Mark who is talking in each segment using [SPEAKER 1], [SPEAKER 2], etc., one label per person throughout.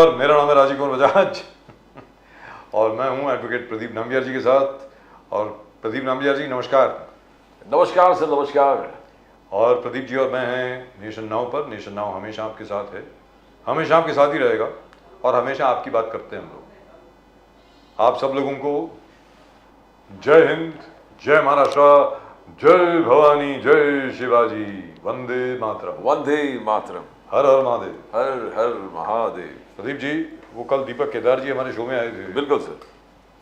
[SPEAKER 1] नमस्कार, मेरा नाम है राजीव कुमार बजाज और मैं हूं एडवोकेट प्रदीप नाम्बियार जी के साथ। और प्रदीप नाम्बियार जी नमस्कार।
[SPEAKER 2] नमस्कार सर, नमस्कार।
[SPEAKER 1] और प्रदीप जी और मैं हैं नेशन नाउ पर। नेशन नाउ हमेशा आपके साथ है, हमेशा आपके साथ ही रहेगा और हमेशा आपकी बात करते हैं हम लोग। आप सब लोगों को जय हिंद, जय महाराष्ट्र, जय भवानी, जय शिवाजी, वंदे मातरम।
[SPEAKER 2] वंदे मातरम।
[SPEAKER 1] हर हर महादेव।
[SPEAKER 2] हर हर महादेव।
[SPEAKER 1] प्रदीप जी, वो कल दीपक केदार जी हमारे शो में आए थे।
[SPEAKER 2] बिल्कुल सर।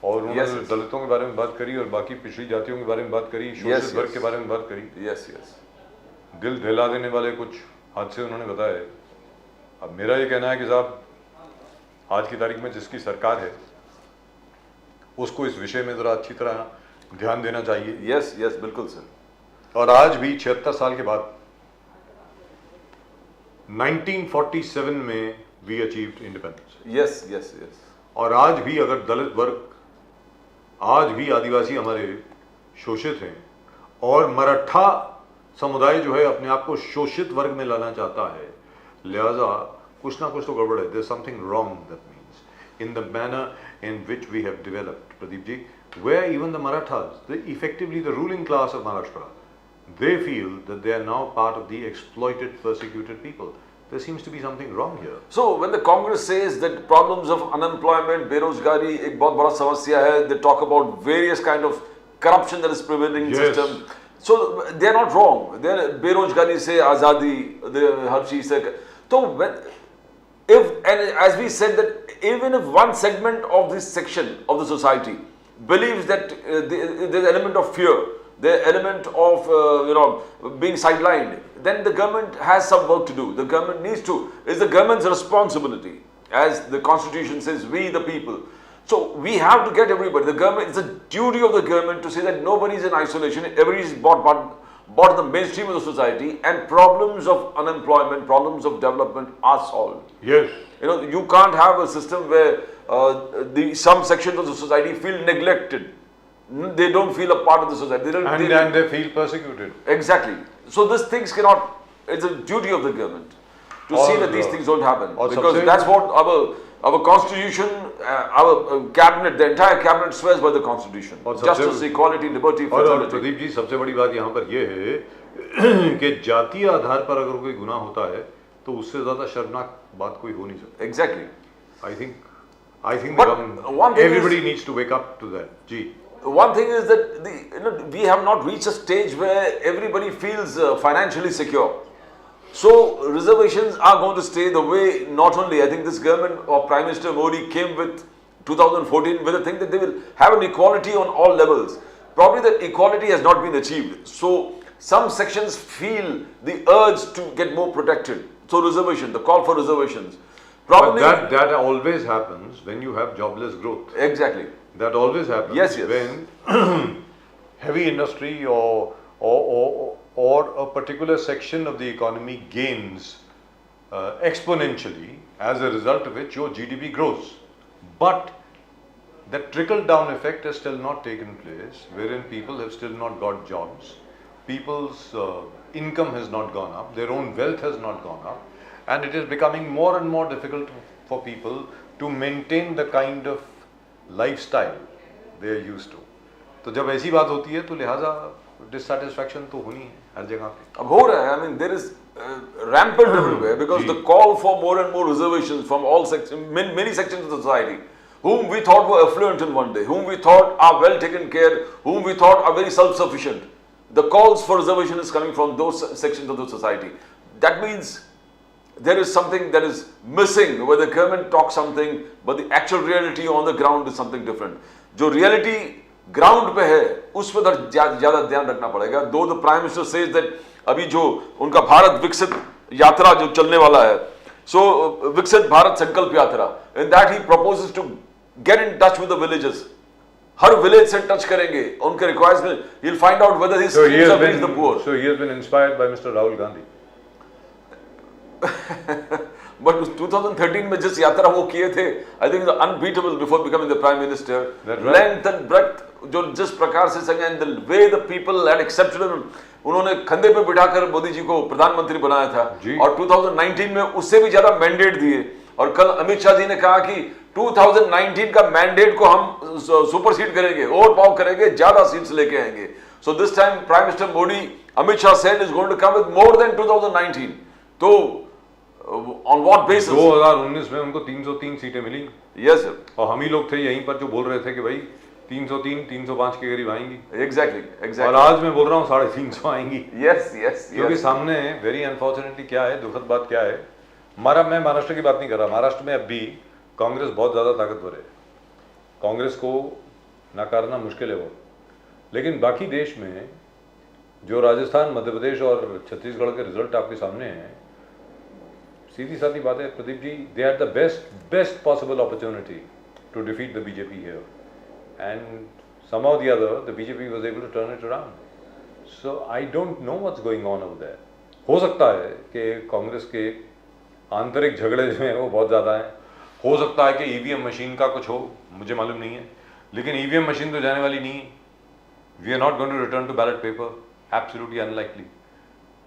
[SPEAKER 1] और उन्होंने दलितों के बारे में बात करी और बाकी पिछड़ी जातियों के बारे में बात करी, शोषित वर्ग के बारे में बात करी।
[SPEAKER 2] Yes yes.
[SPEAKER 1] दिल दहला देने वाले कुछ हादसे उन्होंने बताए। अब मेरा ये कहना है कि साहब, आज की तारीख में जिसकी सरकार है उसको इस विषय में जरा अच्छी तरह ध्यान देना चाहिए।
[SPEAKER 2] यस यस, बिल्कुल सर।
[SPEAKER 1] और आज भी 76 साल के बाद 1947 में we achieved independence.
[SPEAKER 2] Yes yes yes.
[SPEAKER 1] और आज भी अगर दलित वर्ग, आज भी आदिवासी हमारे शोषित हैं और मराठा समुदाय जो है अपने आप को शोषित वर्ग में लाना चाहता है, लिहाजा कुछ ना कुछ तो गड़बड़ है। There something wrong, that means in the manner in which we have developed, Pradeep ji, where even the Marathas, effectively the ruling class of Maharashtra, they feel that they are now part of the exploited, persecuted people. There seems to be something wrong here.
[SPEAKER 2] So when the Congress says that problems of unemployment, बेरोजगारी एक बहुत बड़ा समस्या है, they talk about various kind of corruption that is prevailing in system. So they are not wrong. They are बेरोजगारी से आजादी, हर चीज से। तो when if, and as we said that even if one segment of this section of the society believes that there's an element of fear, the element of being sidelined, then the government has some work to do. The government needs to, it's the government's responsibility, as the constitution says, we the people. So we have to get everybody. The government, it's a duty of the government to say that nobody is in isolation, everybody is brought the mainstream of the society, and problems of unemployment, problems of development are solved.
[SPEAKER 1] Yes.
[SPEAKER 2] You can't have a system where some sections of the society feel neglected. They don't feel a part of the society.
[SPEAKER 1] And they feel persecuted.
[SPEAKER 2] Exactly. So these things cannot, it's a duty of the government to see that these things don't happen. Because that's what our constitution, our cabinet, the entire cabinet swears by the constitution. Justice, equality, liberty, fraternity.
[SPEAKER 1] Pradeep ji, सबसे बड़ी बात यहाँ पर ये है कि जातीय आधार पर अगर कोई गुनाह होता है तो उससे ज्यादा शर्मनाक बात कोई हो नहीं सकती।
[SPEAKER 2] Exactly.
[SPEAKER 1] I think everybody needs to wake up to that. Gee.
[SPEAKER 2] One thing is that we have not reached a stage where everybody feels financially secure. So reservations are going to stay the way. Not only, I think this government of Prime Minister Modi came with 2014 with a thing that they will have an equality on all levels. Probably that equality has not been achieved. So some sections feel the urge to get more protected. So reservation, the call for reservations.
[SPEAKER 1] Probably, but that always happens when you have jobless growth.
[SPEAKER 2] Exactly.
[SPEAKER 1] That always happens when heavy industry or a particular section of the economy gains exponentially, as a result of which your GDP grows. But that trickle-down effect has still not taken place, wherein people have still not got jobs, people's income has not gone up, their own wealth has not gone up, and it is becoming more and more difficult for people to maintain the kind of lifestyle they are used to. तो जब ऐसी बात होती है तो लिहाजा dissatisfaction तो होनी है हर जगह पे।
[SPEAKER 2] अब हो रहा है, I mean there is rampant everywhere because the call for more and more reservations from all sections, many sections of the society, whom we thought were affluent in one day, whom we thought are well taken care, whom we thought are very self-sufficient. The calls for reservation is coming from those sections of the society. That means there is something that is missing where the government talks something but the actual reality on the ground is something different. जो reality ground पे है उस पर ज़्यादा ध्यान रखना पड़ेगा. Though the Prime Minister says that अभी जो उनका भारत विकसित यात्रा जो चलने वाला है, so विकसित भारत संकल्प यात्रा, in that he proposes to get in touch with the villages. Her village से टच करेंगे, उनके requirement, he'll find out whether his schemes have reached the poor.
[SPEAKER 1] So he has been inspired by Mr. Rahul Gandhi.
[SPEAKER 2] But 2013 में जिस यात्रा वो किए थे, I think it's unbeatable before becoming the Prime Minister. Length and breadth, जो जिस प्रकार से संग, and the way the people had accepted him, उन्होंने कंधे पे बिठाकर मोदी जी को प्रधानमंत्री बनाया था और 2019 में उससे भी ज्यादा मैंडेट दिए और कल अमित शाह जी ने कहा कि 2019 का मैंडेट को हम सुपरसीड करेंगे, ओवर पावर करेंगे, ज्यादा सीट्स लेके आएंगे. So this time prime minister Modi, Amit Shah said is going to come with more than 2019. तो ऑन व्हाट बेसिस?
[SPEAKER 1] 2019 में उनको 303 सीटें मिली.
[SPEAKER 2] Yes sir.
[SPEAKER 1] और हम ही लोग थे यहीं पर जो बोल रहे थे कि भाई 303 305 के करीब आएंगी.
[SPEAKER 2] एग्जैक्टली.
[SPEAKER 1] और आज मैं बोल रहा हूँ 350 आएंगी.
[SPEAKER 2] यस.
[SPEAKER 1] क्योंकि सामने वेरी अनफॉर्चुनेटली क्या है, दुखद बात क्या है, मैं महाराष्ट्र की बात नहीं कर रहा. महाराष्ट्र में अब भी कांग्रेस बहुत ज्यादा ताकतवर है. कांग्रेस को नकारना मुश्किल है वो. लेकिन बाकी देश में जो राजस्थान, मध्य प्रदेश और छत्तीसगढ़ के रिजल्ट आपके सामने हैं, सीधी सादी बात है Pradeep ji, they had the best possible opportunity to defeat the BJP here, and somehow the other the BJP was able to turn it around. So I don't know what's going on over there. हो सकता है कि कांग्रेस के आंतरिक झगड़े जो हैं वो बहुत ज़्यादा हैं. हो सकता है कि ईवीएम मशीन का कुछ हो, मुझे मालूम नहीं है. लेकिन ईवीएम मशीन तो जाने वाली नहीं है. We are not going to return to ballot paper, absolutely unlikely.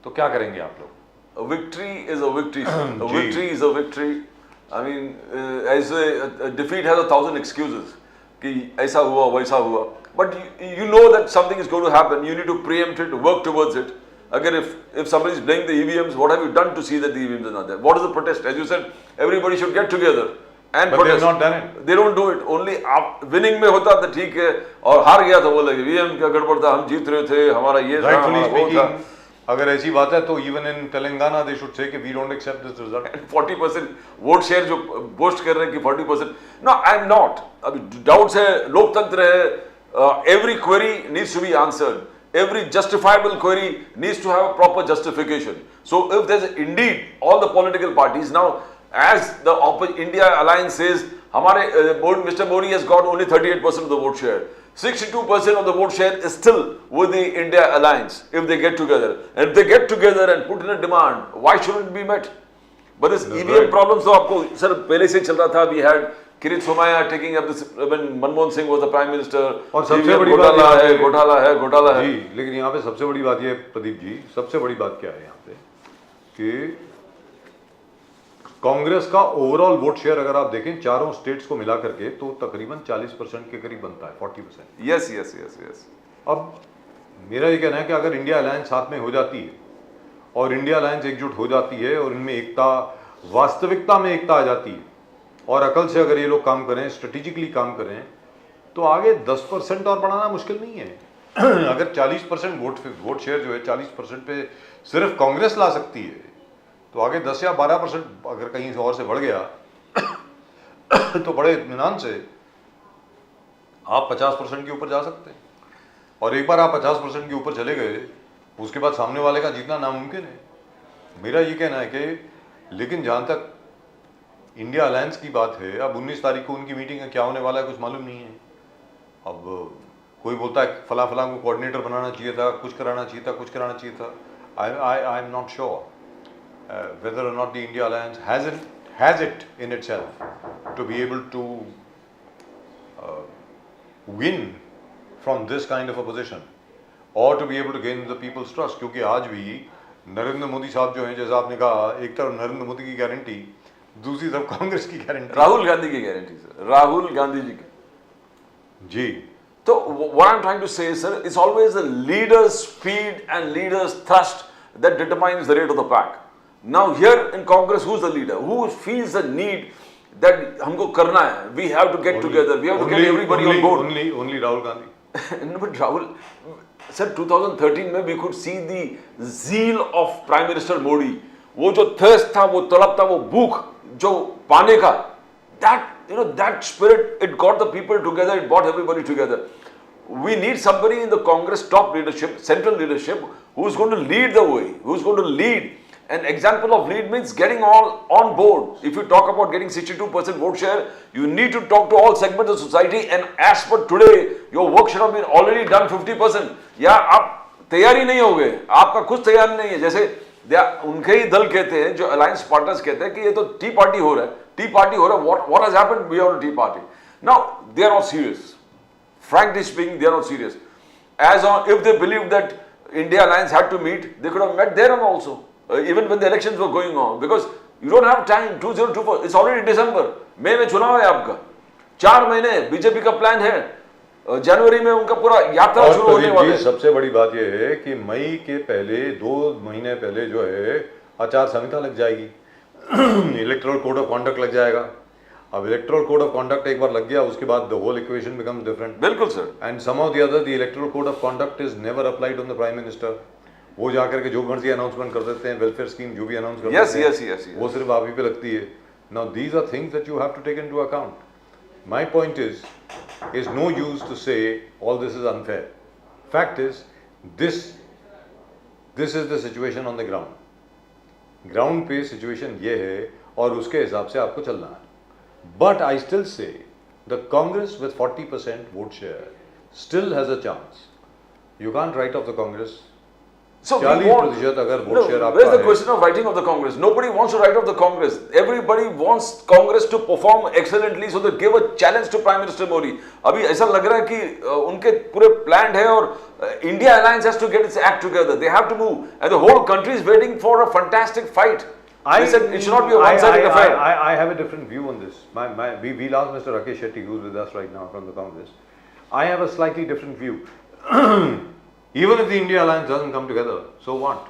[SPEAKER 1] तो क्या करेंगे आप लोग?
[SPEAKER 2] A victory is a victory. A victory is a victory. I mean, as a defeat has 1,000 excuses. कि ऐसा हुआ, वैसा हुआ. But you know that something is going to happen. You need to preempt it, work towards it. Again, if somebody is blaming the EVMs, what have you done to see that the EVMs are not there? What is the protest? As you said, everybody should get together and
[SPEAKER 1] But
[SPEAKER 2] protest.
[SPEAKER 1] they have not done it.
[SPEAKER 2] They don't do it. Only winning में होता तो ठीक है, और हार गया तो बोलेंगे EVM का गड़बड़ था, हम जीत रहे थे, हमारा ये था,
[SPEAKER 1] Rightfully
[SPEAKER 2] हमारा वो था.
[SPEAKER 1] speaking, अगर ऐसी बात है तो even in Telangana they should say कि we don't accept this result.
[SPEAKER 2] 40% vote share जो बोस्ट कर रहे हैं कि 40%. No, I am not. अभी डाउट्स है, लोकतंत्र है. Every query needs to be answered. Every justifiable query needs to have a proper justification. So if there's indeed all the political parties now, as the India alliance says, Mr. Modi has got only 38% of the vote share. 62% of the vote share is still with the India alliance if they get together. And if they get together and put in a demand, why shouldn't it be met? But this EVM problems तो आपको sir पहले से चल रहा था. We had Kirit Somaiya taking up this when Manmohan Singh was the prime minister.
[SPEAKER 1] और सबसे बड़ी बात
[SPEAKER 2] घोटाला है
[SPEAKER 1] जी. लेकिन यहाँ पे सबसे बड़ी बात ये प्रदीप जी, सबसे बड़ी बात क्या है यहाँ पे कि कांग्रेस का ओवरऑल वोट शेयर अगर आप देखें चारों स्टेट्स को मिला करके तो तकरीबन 40% के करीब बनता है. 40%.
[SPEAKER 2] यस.
[SPEAKER 1] अब मेरा ये कहना है कि अगर इंडिया अलायंस साथ में हो जाती है और इंडिया अलायंस एकजुट हो जाती है और इनमें एकता, वास्तविकता में एकता आ जाती है और अकल से अगर ये लोग काम करें, स्ट्रेटेजिकली काम करें, तो आगे 10% और बढ़ाना मुश्किल नहीं है. अगर 40% वोट शेयर जो है 40% पे सिर्फ कांग्रेस ला सकती है, तो आगे 10 या 12% अगर कहीं और से बढ़ गया तो बड़े इत्मीनान से आप 50% के ऊपर जा सकते हैं. और एक बार आप 50% के ऊपर चले गए, उसके बाद सामने वाले का जीतना नामुमकिन है. मेरा ये कहना है कि लेकिन जहाँ तक इंडिया अलायंस की बात है, अब 19 तारीख को उनकी मीटिंग है, क्या होने वाला है कुछ मालूम नहीं है. अब कोई बोलता है फला को कोऑर्डिनेटर बनाना चाहिए था, कुछ कराना चाहिए था. आई am not sure whether or not the India alliance has it in itself to be able to win from this kind of a position or to be able to gain the people's trust. क्योंकि आज भी नरेंद्र मोदी साहब जो हैं, जैसा आपने कहा, एक तरफ नरेंद्र मोदी की गारंटी, दूसरी तरफ कांग्रेस की गारंटी,
[SPEAKER 2] राहुल गांधी की गारंटी सर, राहुल गांधी जी की
[SPEAKER 1] जी.
[SPEAKER 2] तो what I'm trying to say sir, it's always the leader's speed and leader's thrust that determines the rate of the pack. Now here in Congress, who's the leader? Who feels the need that हमको करना है? We have to get together. We have to get everybody on board.
[SPEAKER 1] Only Rahul Gandhi.
[SPEAKER 2] No, but Rahul, sir, 2013 में we could see the zeal of Prime Minister Modi. वो जो thirst था, वो तलब था, वो भूख जो पाने का, that spirit, it got the people together. It brought everybody together. We need somebody in the Congress top leadership, central leadership, who's going to lead the way, who's going to lead. An example of lead means getting all on board. If you talk about getting 62% vote share, you need to talk to all segments of society, and as per today, your work should have been already done 50%. या आप तैयारी नहीं हो गए, आपका कुछ तैयार नहीं है. जैसे उनके ही दल कहते हैं, जो अलायंस पार्टनर्स कहते हैं कि ये तो टी पार्टी हो रहा है. What has happened beyond T party? Now they are not serious. Frankly speaking, they are not serious. If they believed that India alliance had to meet, they could have met there and also. Even when the elections were going on, because You don't have time. 2024. It's already December. मई में चुनाव है आपका. 4 महीने BJP का plan है. जनवरी में उनका पूरा यात्रा शुरू होने वाली है.
[SPEAKER 1] सबसे बड़ी बात यह है कि मई के पहले 2 महीने पहले जो है आचार संहिता लग जाएगी. इलेक्टोरल कोड ऑफ कॉन्डक्ट लग जाएगा. अब इलेक्टोरल कोड ऑफ कॉन्डक्ट एक बार लग गया, उसके बाद the whole equation becomes different.
[SPEAKER 2] बिल्कुल sir.
[SPEAKER 1] And somehow the other the electoral code of conduct is never applied on the prime minister. वो जाकर के जो मर्जी अनाउंसमेंट कर देते हैं, वेलफेयर स्कीम जो भी अनाउंस करते हैं,
[SPEAKER 2] yes.
[SPEAKER 1] वो सिर्फ आप ही पे लगती है. Now these are things that you have to take into account. My point is no use to say all this is unfair. Fact is, this is the situation on the ground. Ground पे situation ये है और उसके हिसाब से आपको चलना है. But I still say the Congress with 40% vote share still has a chance. You can't write off the Congress.
[SPEAKER 2] So
[SPEAKER 1] 40% अगर vote share आपका
[SPEAKER 2] where's the
[SPEAKER 1] है.
[SPEAKER 2] question of writing off the Congress? Nobody wants to write off the Congress. Everybody wants Congress to perform excellently, so they give a challenge to Prime Minister Modi. अभी ऐसा लग रहा है कि उनके पूरे planned है और India Alliance has to get its act together. They have to move, and the whole country is waiting for a fantastic fight. They said it should not be a one-sided affair.
[SPEAKER 1] I have a different view on this. We'll ask Mr. Rakesh Shetty, who's with us right now from the Congress. I have a slightly different view. Even if the India Alliance doesn't come together, so what?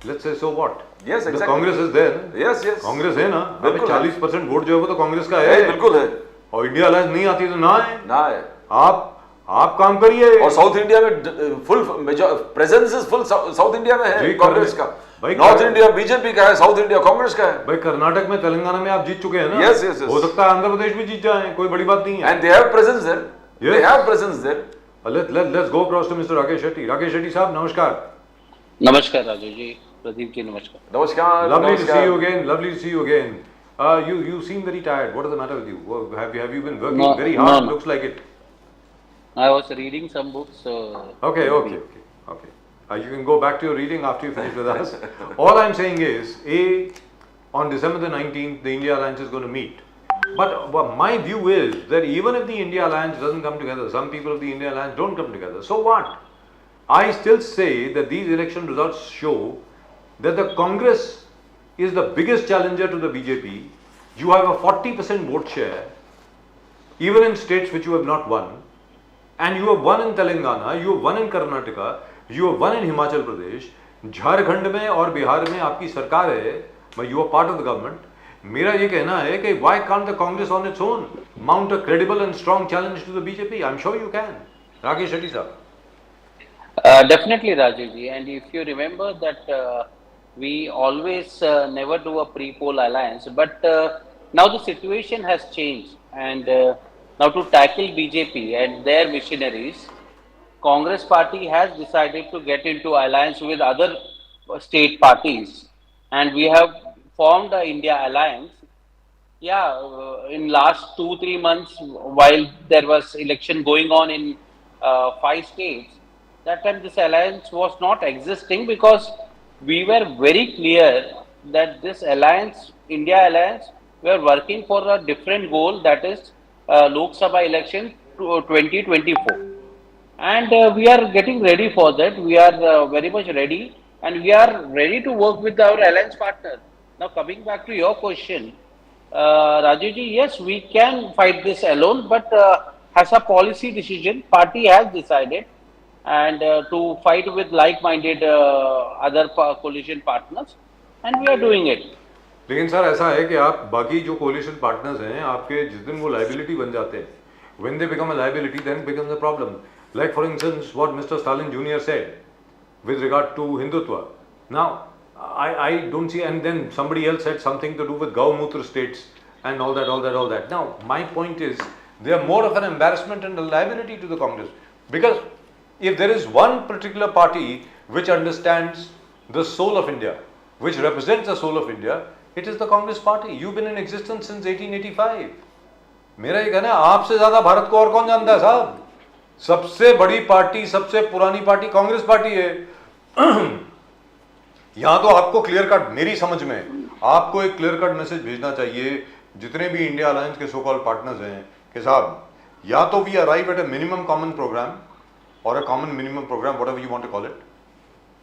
[SPEAKER 1] Let's say so what?
[SPEAKER 2] Yes, exactly.
[SPEAKER 1] The Congress is there.
[SPEAKER 2] Yes.
[SPEAKER 1] Congress है ना. अभी 40% vote जो है वो तो कांग्रेस का है.
[SPEAKER 2] बिल्कुल है.
[SPEAKER 1] और इंडिया अलायंस नहीं आती तो ना है. आप काम करिए.
[SPEAKER 2] और साउथ इंडिया में full presence is full south India में है कांग्रेस का. नॉर्थ इंडिया बीजेपी का है, साउथ इंडिया कांग्रेस का है.
[SPEAKER 1] भाई कर्नाटक में, तेलंगाना में आप जीत चुके हैं ना.
[SPEAKER 2] यस.
[SPEAKER 1] हो सकता है आंध्र प्रदेश में जीत जाए, कोई बड़ी बात नहीं है.
[SPEAKER 2] And they have presence there. They have presence there.
[SPEAKER 1] Let's go across to Mr. Rakesh Shetty. Rakesh Shetty साहब नमस्कार.
[SPEAKER 3] नमस्कार राजू जी, प्रदीप जी नमस्कार.
[SPEAKER 2] नमस्कार.
[SPEAKER 1] Lovely to see you again. Lovely to see you again. You seem very tired. What is the matter with you? Have you been working very hard?
[SPEAKER 3] No.
[SPEAKER 1] Looks like it.
[SPEAKER 3] I was reading some books.
[SPEAKER 1] Okay. You can go back to your reading after you finish with us. All I'm saying is, on December the 19th, the India Alliance is going to meet. But my view is that even if the India Alliance doesn't come together, some people of the India Alliance don't come together. So what? I still say that these election results show that the Congress is the biggest challenger to the BJP. You have a 40% vote share, even in states which you have not won. And you have won in Telangana, you have won in Karnataka, you have won in Himachal Pradesh. Jharkhand में और बिहार में आपकी सरकार है, you are part of the government. मेरा ये कहना है कि why can't the Congress on its own mount a credible and strong challenge to the BJP? I'm sure you can. Rakesh Shetty sir.
[SPEAKER 3] Definitely Raju ji, and if you remember that we always never do a pre-poll alliance, but now the situation has changed, and now to tackle BJP and their missionaries, Congress party has decided to get into alliance with other state parties, and we have formed the India Alliance. In last 2-3 months, while there was election going on in 5 states, that time this alliance was not existing because we were very clear that this alliance, India Alliance, we are working for a different goal, that is Lok Sabha election 2024. And we are getting ready for that. We are very much ready, and we are ready to work with our alliance partners. Now coming back to your question, Raju ji, yes, we can fight this alone, but as a policy decision, party has decided and to fight with like-minded other coalition partners, and we are doing it.
[SPEAKER 1] लेकिन sir ऐसा है कि आप बाकी जो collision partners हैं आपके जिस दिन वो लाइबिलिटी बन जाते हैं, when they become a liability, then becomes a problem. Like for instance, what Mr. Stalin Jr. said with regard to Hindutva. Now, I don't see, and then somebody else said something to do with Gaumutra states and all that. Now, my point is, they are more of an embarrassment and a liability to the Congress. Because if there is one particular party which understands the soul of India, which represents the soul of India, it is the Congress party. You've been in existence since 1885. मेरा ये कहना है, आपसे ज्यादा भारत को और कौन जानता है साहब? सबसे बड़ी पार्टी, सबसे पुरानी पार्टी कांग्रेस पार्टी है. यहां तो आपको क्लियर कट, मेरी समझ में आपको एक क्लियर कट मैसेज भेजना चाहिए जितने भी इंडिया अलायंस के सो कॉल्ड पार्टनर्स हैं कि साहब या तो we arrive at a minimum common programme or a common minimum program, whatever you want to call it,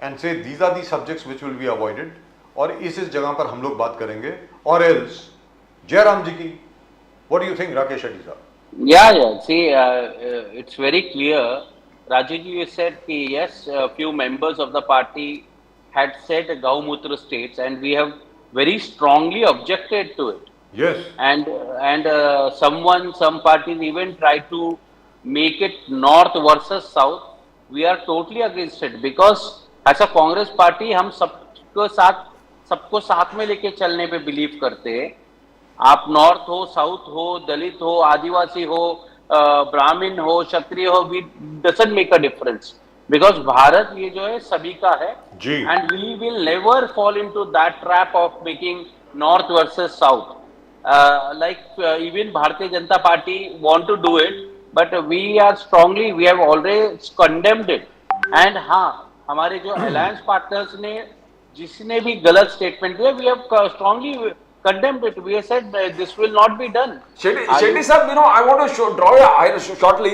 [SPEAKER 1] and say these are the subjects which will be avoided, और इस जगह पर हम लोग बात करेंगे, और एल्स जयराम जी की, what do you think Rakesh Shetty साहब?
[SPEAKER 3] Yeah. See, it's very clear. Rajuji, you said कि yes, a few members of the party had said Gaumutra states, and we have very strongly objected to it.
[SPEAKER 1] Yes.
[SPEAKER 3] And some parties even try to make it north versus south. We are totally against it because as a Congress party हम सबको साथ में लेके चलने पे believe करते हैं. आप नॉर्थ हो, साउथ हो, दलित हो, आदिवासी हो, ब्राह्मण हो, क्षत्रिय हो, we doesn't make a difference because Bharat ये जो है सभी का है. And we will never fall into that trap of making north versus south. Like even Bharatiya Janata Party want to do it, but we are strongly, we have already condemned it. And हाँ, हमारे जो alliance partners ने जिसने भी गलत statement दिया, we have strongly condemned it. We have said this will not be done.
[SPEAKER 2] Shetty sir, I want to draw your shortly.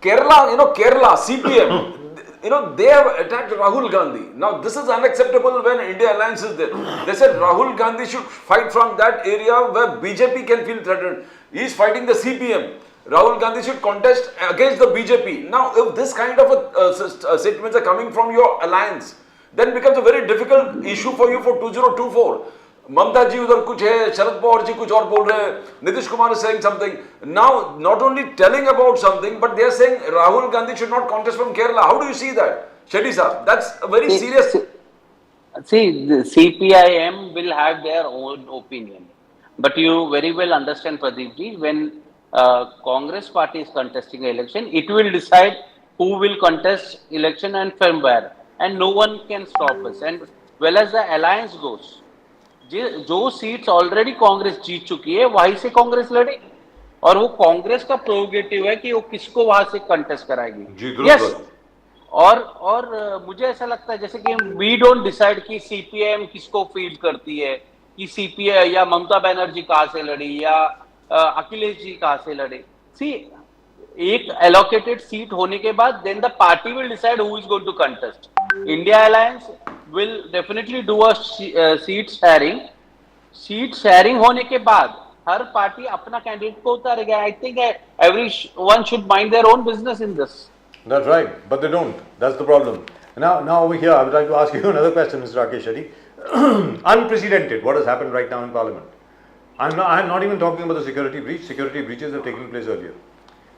[SPEAKER 2] Kerala, CPM, they have attacked Rahul Gandhi. Now, this is unacceptable when India Alliance is there. They said Rahul Gandhi should fight from that area where BJP can feel threatened. He is fighting the CPM. Rahul Gandhi should contest against the BJP. Now, if this kind of statements are coming from your alliance, then it becomes a very difficult issue for you for 2024. ममता जी उधर कुछ है, शरद पवार जी कुछ और बोल रहे हैं, Nitish Kumar is saying something. Now, not only telling about something, but they are saying Rahul Gandhi should not contest from Kerala. How do you see that, Shetty sir? That's a very serious.
[SPEAKER 3] See, the CPIM will have their own opinion, but you very well understand, Pradeep ji, when Congress party is contesting an election, it will decide who will contest election and from where, and no one can stop us. And well as the alliance goes, जो seats already Congress जीत चुकी है वहीं से कांग्रेस लड़ेगी, और वो कांग्रेस का purgative है कि वो किसको वहां से कंटेस्ट कराएगी. यस. और मुझे ऐसा लगता है जैसे कि वी डोंट डिसाइड कि सीपीएम किसको फील करती है, कि सीपीआई या ममता बनर्जी कहां से लड़ी या अखिलेश जी कहां से लड़े. सी, एक एलोकेटेड सीट होने के बाद then the party will decide who is going to contest. India alliance will definitely do a seat sharing. Seat sharing होने के बाद हर पार्टी अपना कैंडिडेट को उतारेगा. I think everyone should mind their own business in this.
[SPEAKER 1] That's right, but they don't. That's the problem. Now over here, I would like to ask you another question, Mr. Rakesh Shetty. Unprecedented, what has happened right now in Parliament. I'm not even talking about the security breach. Security breaches have taken place earlier.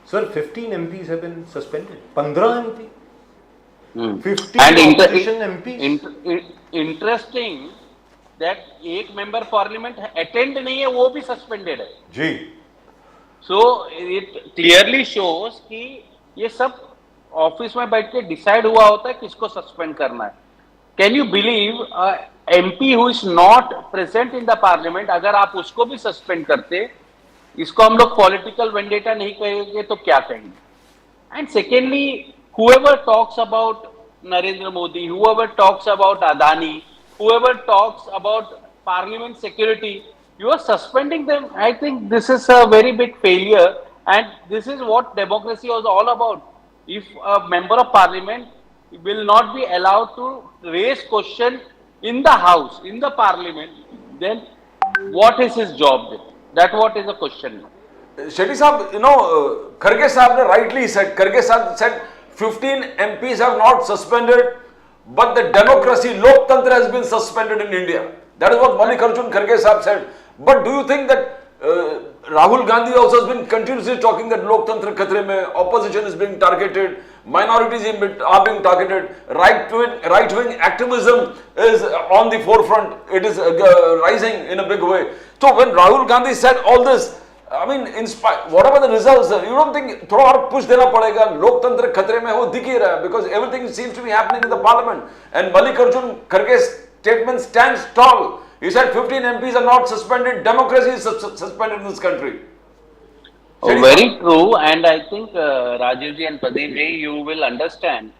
[SPEAKER 1] Sir, 15 MPs have been suspended. 15 MP. 50 opposition MPs.
[SPEAKER 3] Interesting that एक member parliament attend नहीं है, वो भी suspended है.
[SPEAKER 1] जी.
[SPEAKER 3] So it clearly shows कि ये सब office में बैठ के डिसाइड हुआ होता है किसको सस्पेंड करना है. Can you believe MP who is not present in the parliament, अगर आप उसको भी सस्पेंड करते, इसको हम लोग पॉलिटिकल वेंडेटा नहीं कहेंगे तो क्या कहेंगे. And secondly, whoever talks about Narendra Modi, whoever talks about Adani, whoever talks about parliament security, you are suspending them. I think this is a very big failure, and this is what democracy was all about. If a member of parliament will not be allowed to raise question in the house, in the parliament, then what is his job then? That what is the question.
[SPEAKER 2] Shetty Sahab, Kharge Sahab rightly said, Kharge Sahab said 15 MPs have not suspended, but the democracy, Loktantra has been suspended in India. That is what Mallikarjun Kharge Sahab said. But do you think that Rahul Gandhi also has been continuously talking that Loktantra khatre mein, opposition is being targeted, minorities are being targeted, right-wing activism is on the forefront, it is rising in a big way. So when Rahul Gandhi said all this, I mean, whatever the results, you don't think थोड़ा और push देना पड़ेगा? लोकतंत्र खतरे में हो दिख ही रहा है, because everything seems to be happening in the parliament. And Mallikarjun Kharge's statement stands tall. He said 15 MPs are not suspended. Democracy is suspended in this country.
[SPEAKER 3] Oh, very true. And I think Rajiv ji and Pradeep ji, you will understand.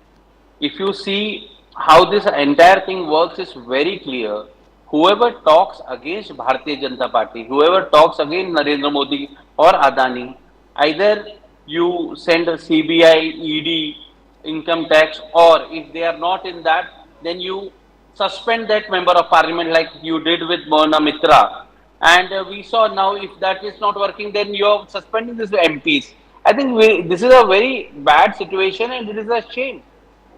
[SPEAKER 3] If you see how this entire thing works, is very clear. Whoever talks against Bharatiya Janata Party, whoever talks against Narendra Modi or Adani, either you send a CBI, ED, income tax, or if they are not in that, then you suspend that member of parliament like you did with Mona Mitra. And we saw now if that is not working, then you're suspending these MPs. I think this is a very bad situation and it is a shame.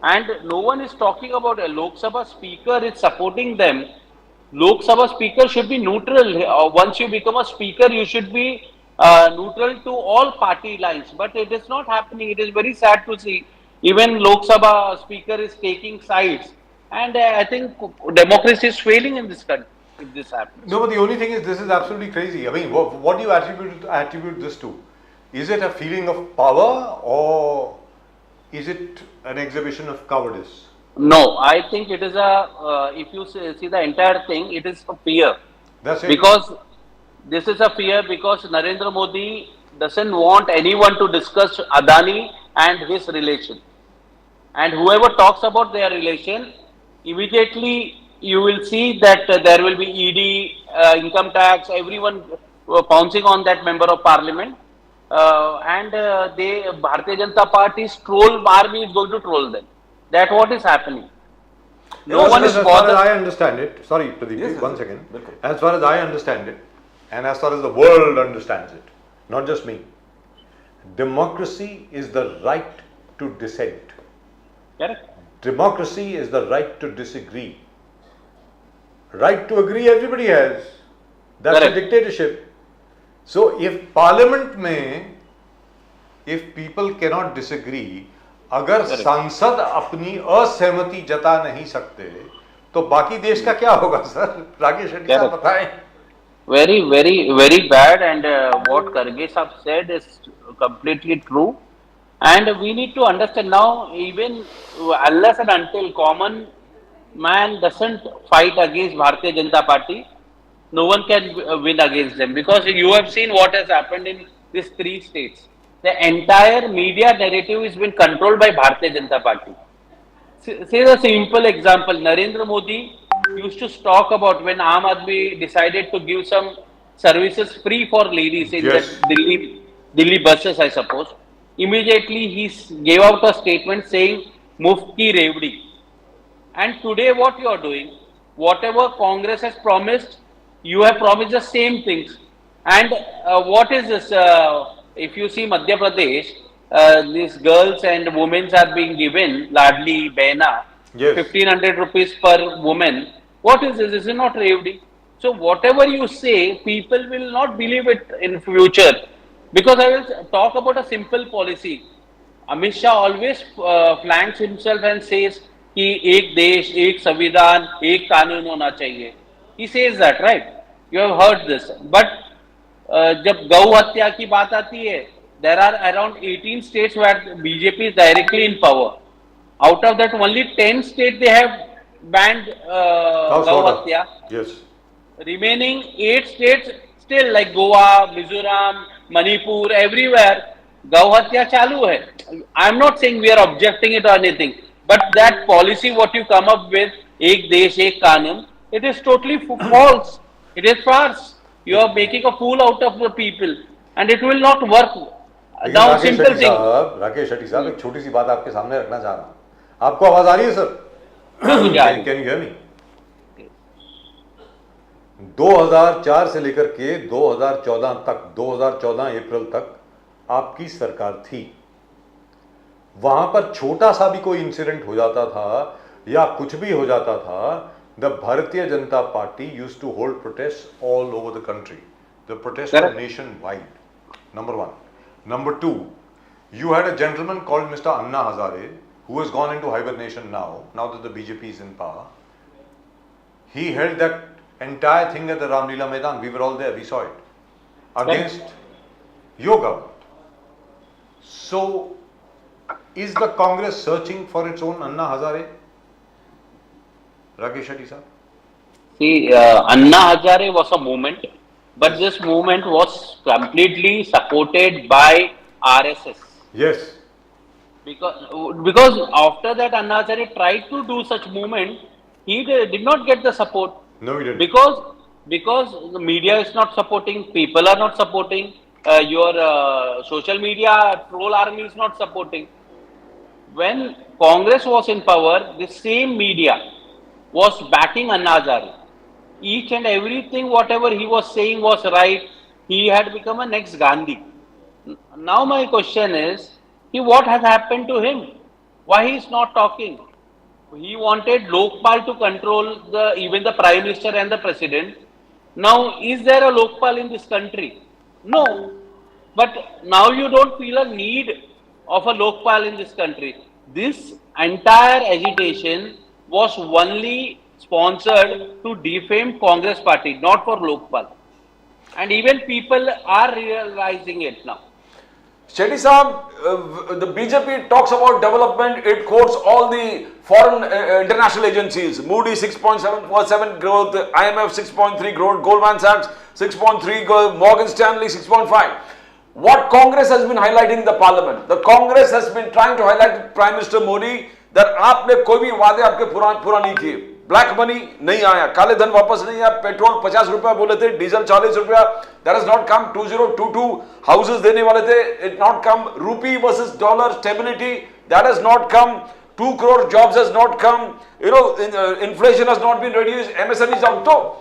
[SPEAKER 3] And no one is talking about a Lok Sabha speaker is supporting them. Lok Sabha speaker should be neutral. Once you become a speaker, you should be neutral to all party lines. But it is not happening. It is very sad to see. Even Lok Sabha speaker is taking sides. And I think democracy is failing in this country if this happens.
[SPEAKER 1] No, but the only thing is, this is absolutely crazy. I mean, what do you attribute this to? Is it a feeling of power, or is it an exhibition of cowardice?
[SPEAKER 3] No, I think it is a, if you see the entire thing, it is a fear.
[SPEAKER 1] That's it.
[SPEAKER 3] Because this is a fear because Narendra Modi doesn't want anyone to discuss Adani and his relation. And whoever talks about their relation, immediately you will see that there will be ED, income tax, everyone pouncing on that member of parliament. Bharatiya Janata Party's troll army is going to troll them. That's what is happening. No one is bothered.
[SPEAKER 1] As far as I understand it, sorry Pradeep,
[SPEAKER 2] Yes,
[SPEAKER 1] one
[SPEAKER 2] yes,
[SPEAKER 1] second.
[SPEAKER 2] yes.
[SPEAKER 1] As far as I understand it, and as far as the world understands it, not just me, democracy is the right to dissent.
[SPEAKER 3] Correct.
[SPEAKER 1] Democracy is the right to disagree. Right to agree everybody has. That's
[SPEAKER 3] Correct.
[SPEAKER 1] a dictatorship. So if parliament में, if people cannot disagree, अगर सांसद अपनी असहमति जता नहीं सकते तो बाकी देश का क्या होगा सर? राकेश शेट्टी साहब बताएं.
[SPEAKER 3] Very bad, and what Karge Saab said is completely true. And we need to understand now, even unless and until common man doesn't fight against Bharatiya Janata Party, no one can win against them, because you have seen what has happened in these 3 states. The entire media narrative has been controlled by Bharatiya Janata Party. Say a simple example, Narendra Modi used to talk about when Aam Aadmi decided to give some services free for ladies in
[SPEAKER 1] Yes.
[SPEAKER 3] the Delhi buses, I suppose. Immediately he gave out a statement saying Muft ki Revdi. And today what you are doing, whatever Congress has promised, you have promised the same things. And what is this? If you see Madhya Pradesh, these girls and women are being given Ladli, Behna,
[SPEAKER 1] Yes.
[SPEAKER 3] 1500 rupees per woman. What is this? This is not Revdi. So whatever you say, people will not believe it in future. Because I will talk about a simple policy. Amit Shah always flanks himself and says कि एक देश, एक संविधान, एक कानून होना चाहिए. He says that, right? You have heard this. But जब गौ हत्या की बात आती है, there are around 18 states where BJP is directly in power. Out of that, only 10 states they have banned gau hatya.
[SPEAKER 1] Yes.
[SPEAKER 3] Remaining 8 states still, like Goa, Mizoram, Manipur, everywhere, gau hatya chalu hai. I am not saying we are objecting it or anything, but that policy what you come up with, ek desh, ek kanun, it is totally false. It is farce. You are making a fool out of the people, and it will not work. Now, simple thing.
[SPEAKER 1] Rakesh Shetty साहब, एक छोटी सी बात आपके सामने रखना चाह रहा हूँ. आपको आवाज आ रही है sir? Can you hear me? 2004 से लेकर के 2014 तक, 2014 अप्रैल तक आपकी सरकार थी. वहां पर छोटा सा भी कोई इंसिडेंट हो जाता था या कुछ भी हो जाता था, the Bharatiya Janata Party used to hold protests all over the country. The protests were nationwide. Number one. Number two, you had a gentleman called Mr. Anna Hazare, who has gone into hibernation now that the BJP is in power. He held that entire thing at the Ramlila Maidan. We were all there, we saw it. Against your government. So, is the Congress searching for its own Anna Hazare? Rakesh Shetty sir?
[SPEAKER 3] See, Anna Hazare was a movement, but this movement was completely supported by RSS.
[SPEAKER 1] Yes.
[SPEAKER 3] Because after that Anna Hazare tried to do such movement, he did not get the support.
[SPEAKER 1] No, he didn't.
[SPEAKER 3] Because the media is not supporting, people are not supporting, your social media troll army is not supporting. When Congress was in power, the same media, was backing Anna Hazare. Each and everything, whatever he was saying was right. He had become a next Gandhi. Now my question is, what has happened to him? Why he is not talking? He wanted Lokpal to control even the Prime Minister and the President. Now, is there a Lokpal in this country? No. But now you don't feel a need of a Lokpal in this country. This entire agitation was only sponsored to defame Congress party, not for Lokpal. And even people are realizing it now.
[SPEAKER 2] Shetty Sahab, the BJP talks about development, it quotes all the foreign international agencies. Moody 6.7% growth, IMF 6.3 growth, Goldman Sachs 6.3 growth, Morgan Stanley 6.5. What Congress has been highlighting in the parliament, the Congress has been trying to highlight Prime Minister Modi that आपने कोई भी वादे आपके पूरा नहीं किए. Black money नहीं आया, काले धन वापस नहीं आया, पेट्रोल 50 रुपया बोले थे, डीजल 40 रुपया, that has not come. 2022 houses देने वाले थे, it not come. Rupee versus dollar stability, that has not come. 2 crore jobs has not come. You know, inflation has not been reduced. MSME is out. So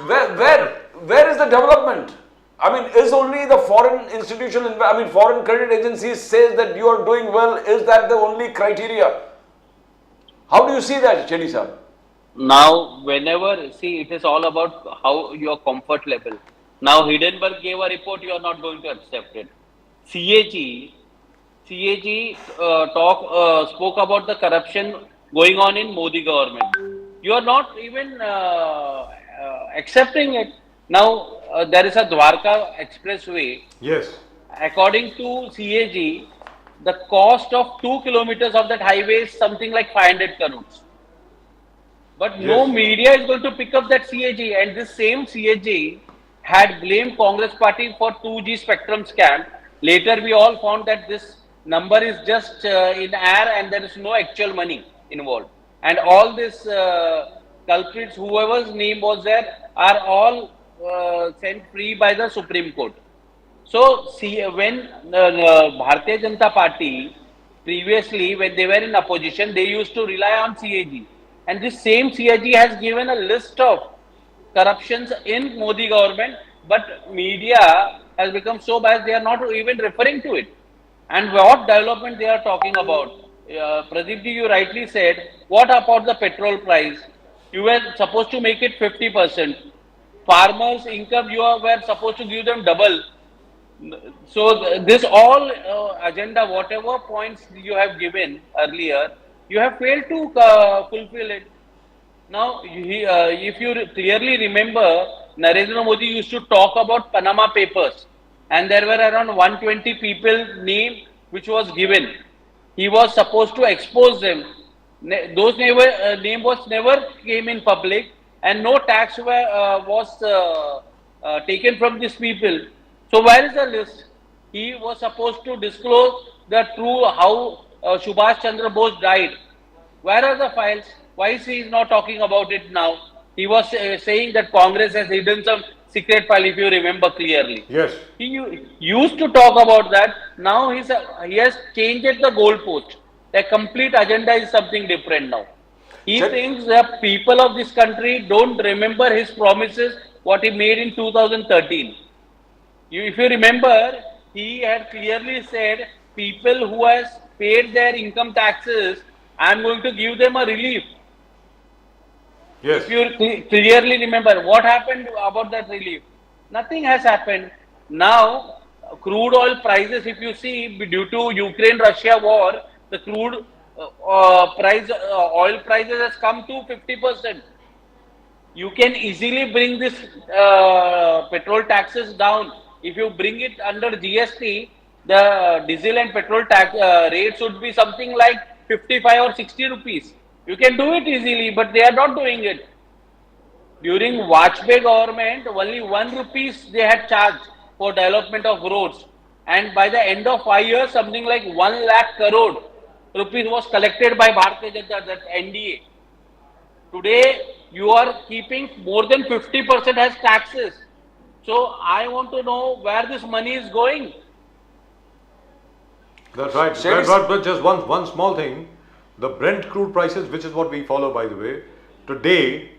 [SPEAKER 2] where is the development? I mean, is only the foreign institutional, foreign credit agencies says that you are doing well, is that the only criteria? How do you see that, Shetty sir?
[SPEAKER 3] Now, whenever, see, it is all about how your comfort level. Now, Hindenburg gave a report, you are not going to accept it. CAG spoke about the corruption going on in Modi government. You are not even accepting it. Now, there is a Dwarka expressway.
[SPEAKER 1] Yes.
[SPEAKER 3] According to CAG, the cost of 2 kilometers of that highway is something like 500 crores. But no media is going to pick up that CAG, and this same CAG had blamed Congress party for 2G spectrum scam. Later we all found that this number is just in air and there is no actual money involved. And all these culprits, whoever's name was there, are all sent free by the Supreme Court. So see, when Bharatiya Janata Party previously, when they were in opposition, they used to rely on CAG. And this same CAG has given a list of corruptions in Modi government, but media has become so biased, they are not even referring to it. And what development they are talking about? Pradeep ji, you rightly said, what about the petrol price? You were supposed to make it 50%. Farmers' income, you were supposed to give them double. So this all agenda, whatever points you have given earlier, you have failed to fulfill it. Now, if you clearly remember, Narendra Modi used to talk about Panama Papers, and there were around 120 people name which was given. He was supposed to expose them. Those name was never came in public, and no tax was taken from these people. So where is the list? He was supposed to disclose the true how Subhash Chandra Bose died. Where are the files? Why is he not talking about it now? He was saying that Congress has hidden some secret file, if you remember clearly.
[SPEAKER 1] Yes.
[SPEAKER 3] He used to talk about that. Now he has changed the goalpost. The complete agenda is something different now. He thinks that people of this country don't remember his promises, what he made in 2013. If you remember, he had clearly said, people who has paid their income taxes, I am going to give them a relief.
[SPEAKER 1] Yes.
[SPEAKER 3] If you clearly remember, what happened about that relief? Nothing has happened. Now, crude oil prices, if you see, due to Ukraine-Russia war, the crude oil prices has come to 50%. You can easily bring this petrol taxes down. If you bring it under GST, the diesel and petrol tax rates would be something like 55 or 60 rupees. You can do it easily, but they are not doing it. During Vajpayee government, only 1 rupees they had charged for development of roads. And by the end of 5 years, something like 1 lakh crore rupees was collected by Bharatiya Janata, that NDA. Today, you are keeping more than 50% as taxes. So, I want to know where this money is going.
[SPEAKER 1] That's right. But just one small thing. The Brent crude prices, which is what we follow, by the way, today,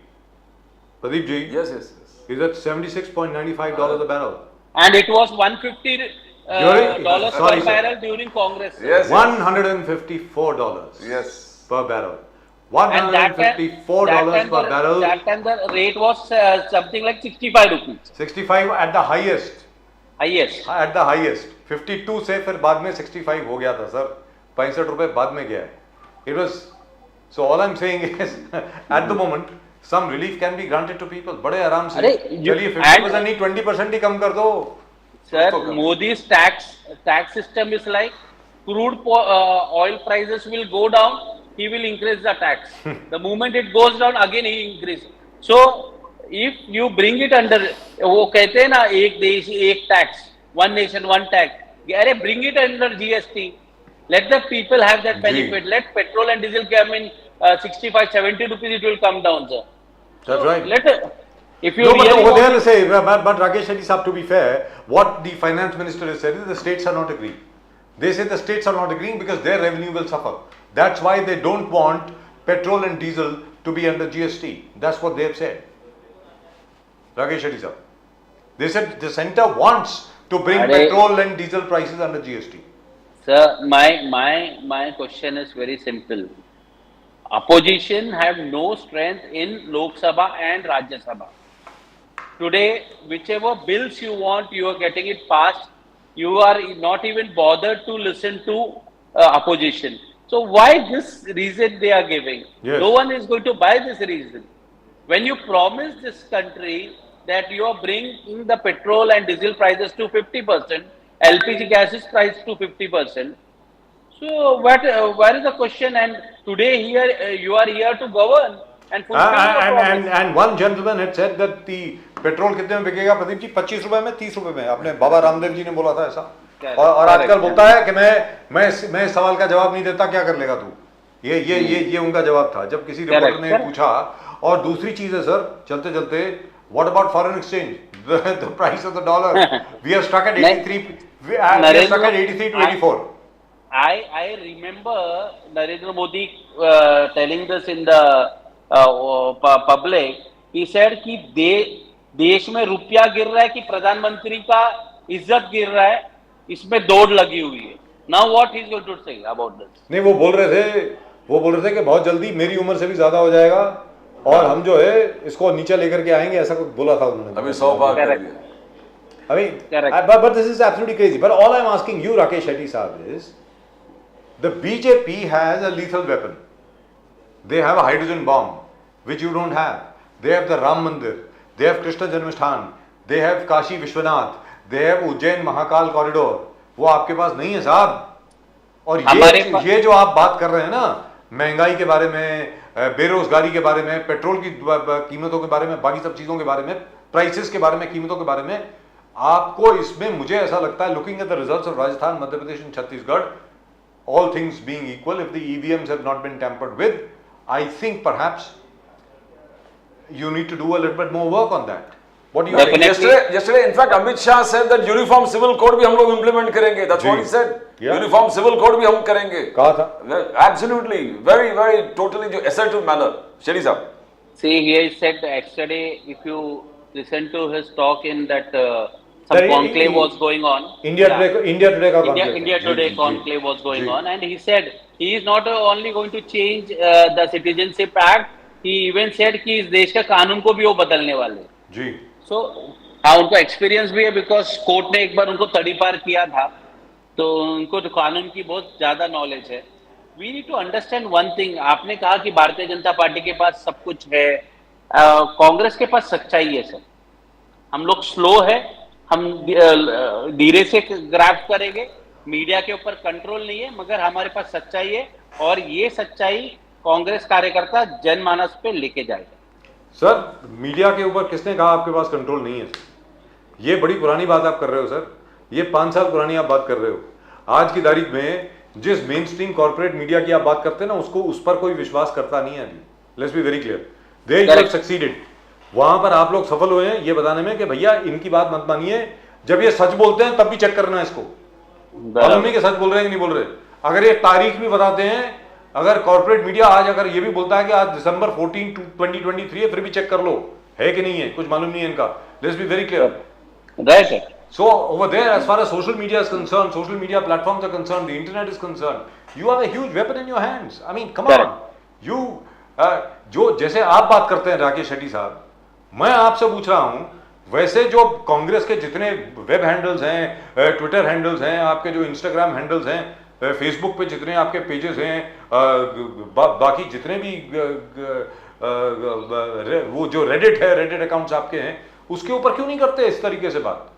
[SPEAKER 1] Pradeep ji,
[SPEAKER 2] Yes.
[SPEAKER 1] is at $76.95 a barrel.
[SPEAKER 3] And it was $150 dollars per
[SPEAKER 1] sorry, sir.
[SPEAKER 3] barrel during Congress. Sir.
[SPEAKER 2] Yes.
[SPEAKER 1] $154
[SPEAKER 2] Yes.
[SPEAKER 1] per barrel.
[SPEAKER 3] And that
[SPEAKER 1] $154 per barrel.
[SPEAKER 3] That time the rate was something like 65 rupees.
[SPEAKER 1] 65 at the highest.
[SPEAKER 3] Highest.
[SPEAKER 1] At the highest. 52 से फिर बाद में 65 हो गया था sir. 65 रुपए बाद में गया है. It was, so all I'm saying is at the moment some relief can be granted to people. बड़े आराम से. चलिए 50% नहीं 20% ही कम कर दो.
[SPEAKER 3] Sir, Modi's tax system is like crude oil prices will go down, he will increase the tax. The moment it goes down, again he increase. So if you bring it under, वो कहते हैं ना एक देश एक tax, one nation one tax. अरे bring it under GST. Let the people have that benefit. Let petrol and diesel come in 65-70 rupees. It will come down, sir.
[SPEAKER 1] That's right.
[SPEAKER 3] If you
[SPEAKER 1] no,
[SPEAKER 3] really
[SPEAKER 1] but there to say, but Rakesh Shetty Saab, to be fair, what the finance minister has said is the states are not agreeing. They say the states are not agreeing because their revenue will suffer. That's why they don't want petrol and diesel to be under GST. That's what they have said. Rakesh Shetty Saab. They said the centre wants to bring petrol and diesel prices under GST.
[SPEAKER 3] Sir, my question is very simple. Opposition have no strength in Lok Sabha and Rajya Sabha. Today, whichever bills you want, you are getting it passed. You are not even bothered to listen to opposition. So why this reason they are giving?
[SPEAKER 1] Yes.
[SPEAKER 3] No one is going to buy this reason. When you promise this country that you are bringing the petrol and diesel prices to 50%, LPG gases price to 50%. So where is the question? And today here you are here to govern and fulfill the promise.
[SPEAKER 1] And one gentleman had said that the petrol कितने में बिकेगा प्रदीप जी 25 रुपए में 30 रुपए में आपने बाबा रामदेव जी ने बोला था ऐसा और आजकल बोलता है कि मैं इस सवाल का जवाब नहीं देता क्या कर लेगा तू ये उनका जवाब था जब किसी रिपोर्टर ने पूछा और दूसरी चीज है सर चलते चलते what about foreign exchange the price of the dollar we are stuck at 83 we are stuck at 83 to 84
[SPEAKER 3] I remember Narendra Modi telling this in the public. He said कि देश में रुपया गिर रहा है कि प्रधानमंत्री का इज्जत गिर रहा है इसमें दौड़ लगी हुई है. Now what he is going to say about this?
[SPEAKER 1] नहीं वो बोल रहे थे कि बहुत जल्दी मेरी उम्र से भी ज्यादा हो जाएगा और हम जो है इसको नीचे लेकर के आएंगे ऐसा कुछ बोला था उन्होंने.
[SPEAKER 2] अभी 100 बार कर दिया.
[SPEAKER 1] I mean, but this is absolutely crazy. But all I'm asking you, Rakesh Shetty Saab, is the BJP has a lethal weapon. They have a hydrogen bomb, which you don't have. They have the Ram Mandir. They have Krishna Janmashthan. They have Kashi Vishwanath. They have Ujjain Mahakal corridor. वो आपके पास नहीं है साहब. और ये जो आप बात कर रहे हैं ना महंगाई के बारे में, बेरोजगारी के बारे में, पेट्रोल की कीमतों के बारे में, बाकी सब चीजों के बारे में, प्राइसेस के बारे में, कीमतों के बारे में, आपको इसमें मुझे ऐसा लगता है looking at the results of Rajasthan, Madhya Pradesh and Chhattisgarh, all things being equal, if the EVMs have not been tampered with, I think perhaps you need to do a little bit more work on that. What do you think?
[SPEAKER 2] Yesterday, in fact, Amit Shah said that uniform civil code भी हम लोग implement करेंगे. That's what he said. Yeah. Uniform civil code भी हम करेंगे.
[SPEAKER 1] कहा था?
[SPEAKER 2] Absolutely, very, very, totally assertive manner. Shetty Saab.
[SPEAKER 3] See, he said yesterday, if you listen to his talk in that some conclave was going on.
[SPEAKER 1] India Today
[SPEAKER 3] conclave was going on, and he said he is not only going to change the Citizenship Act. He even said कि इस देश का कानून को भी वो बदलने वाले.
[SPEAKER 1] जी.
[SPEAKER 3] So हाँ उनको एक्सपीरियंस भी है बिकॉज कोर्ट ने एक बार उनको तड़ीपार किया था तो उनको तो कानून की बहुत ज्यादा नॉलेज है. We need to understand one thing. आपने कहा कि भारतीय जनता पार्टी के पास सब कुछ है, कांग्रेस के पास सच्चाई है सर. हम लोग स्लो है, हम धीरे से ग्रैब करेंगे, मीडिया के ऊपर कंट्रोल नहीं है, मगर हमारे पास सच्चाई है और ये सच्चाई कांग्रेस कार्यकर्ता जनमानस पे लेके जाएगा.
[SPEAKER 1] सर मीडिया के ऊपर किसने कहा आपके पास कंट्रोल नहीं है? ये बड़ी पुरानी बात आप कर रहे हो सर. ये 5 साल पुरानी आप बात कर रहे हो. आज की तारीख में जिस मेन स्ट्रीम कॉर्पोरेट मीडिया की आप बात करते हैं ना उसको उस पर कोई विश्वास करता नहीं है अभी. Let's be very clear. They have succeeded. वहां पर आप लोग सफल हुए हैं ये बताने में कि भैया इनकी बात मत मानिए, जब ये सच बोलते हैं तब भी चेक करना है इसको. मालूम नहीं कि सच बोल रहे हैं कि नहीं बोल रहे. अगर ये तारीख भी बताते हैं अगर कॉर्पोरेट मीडिया आज अगर ये भी बोलता है कि आज दिसंबर 14 2023 है, फिर भी चेक कर लो है कि नहीं है, कुछ मालूम नहीं है इनका. Let's be very clear.
[SPEAKER 3] Right.
[SPEAKER 1] So over there, as far as social media is concerned, social media platforms are concerned, the internet is concerned, you have a huge weapon in your hands. I mean, come on. You, जो जैसे आप बात करते हैं राकेश शेट्टी साहब, मैं आपसे पूछ रहा हूं, वैसे जो कांग्रेस के जितने वेब हैंडल्स हैं, ट्विटर हैंडल्स हैं, आपके जो इंस्टाग्राम हैंडल्स हैं, फेसबुक पे जितने आपके पेजेस हैं, बाकी जितने भी वो जो रेडिट है, रेडिट अकाउंट्स आपके हैं, उसके ऊपर क्यों नहीं करते इस तरीके से बात?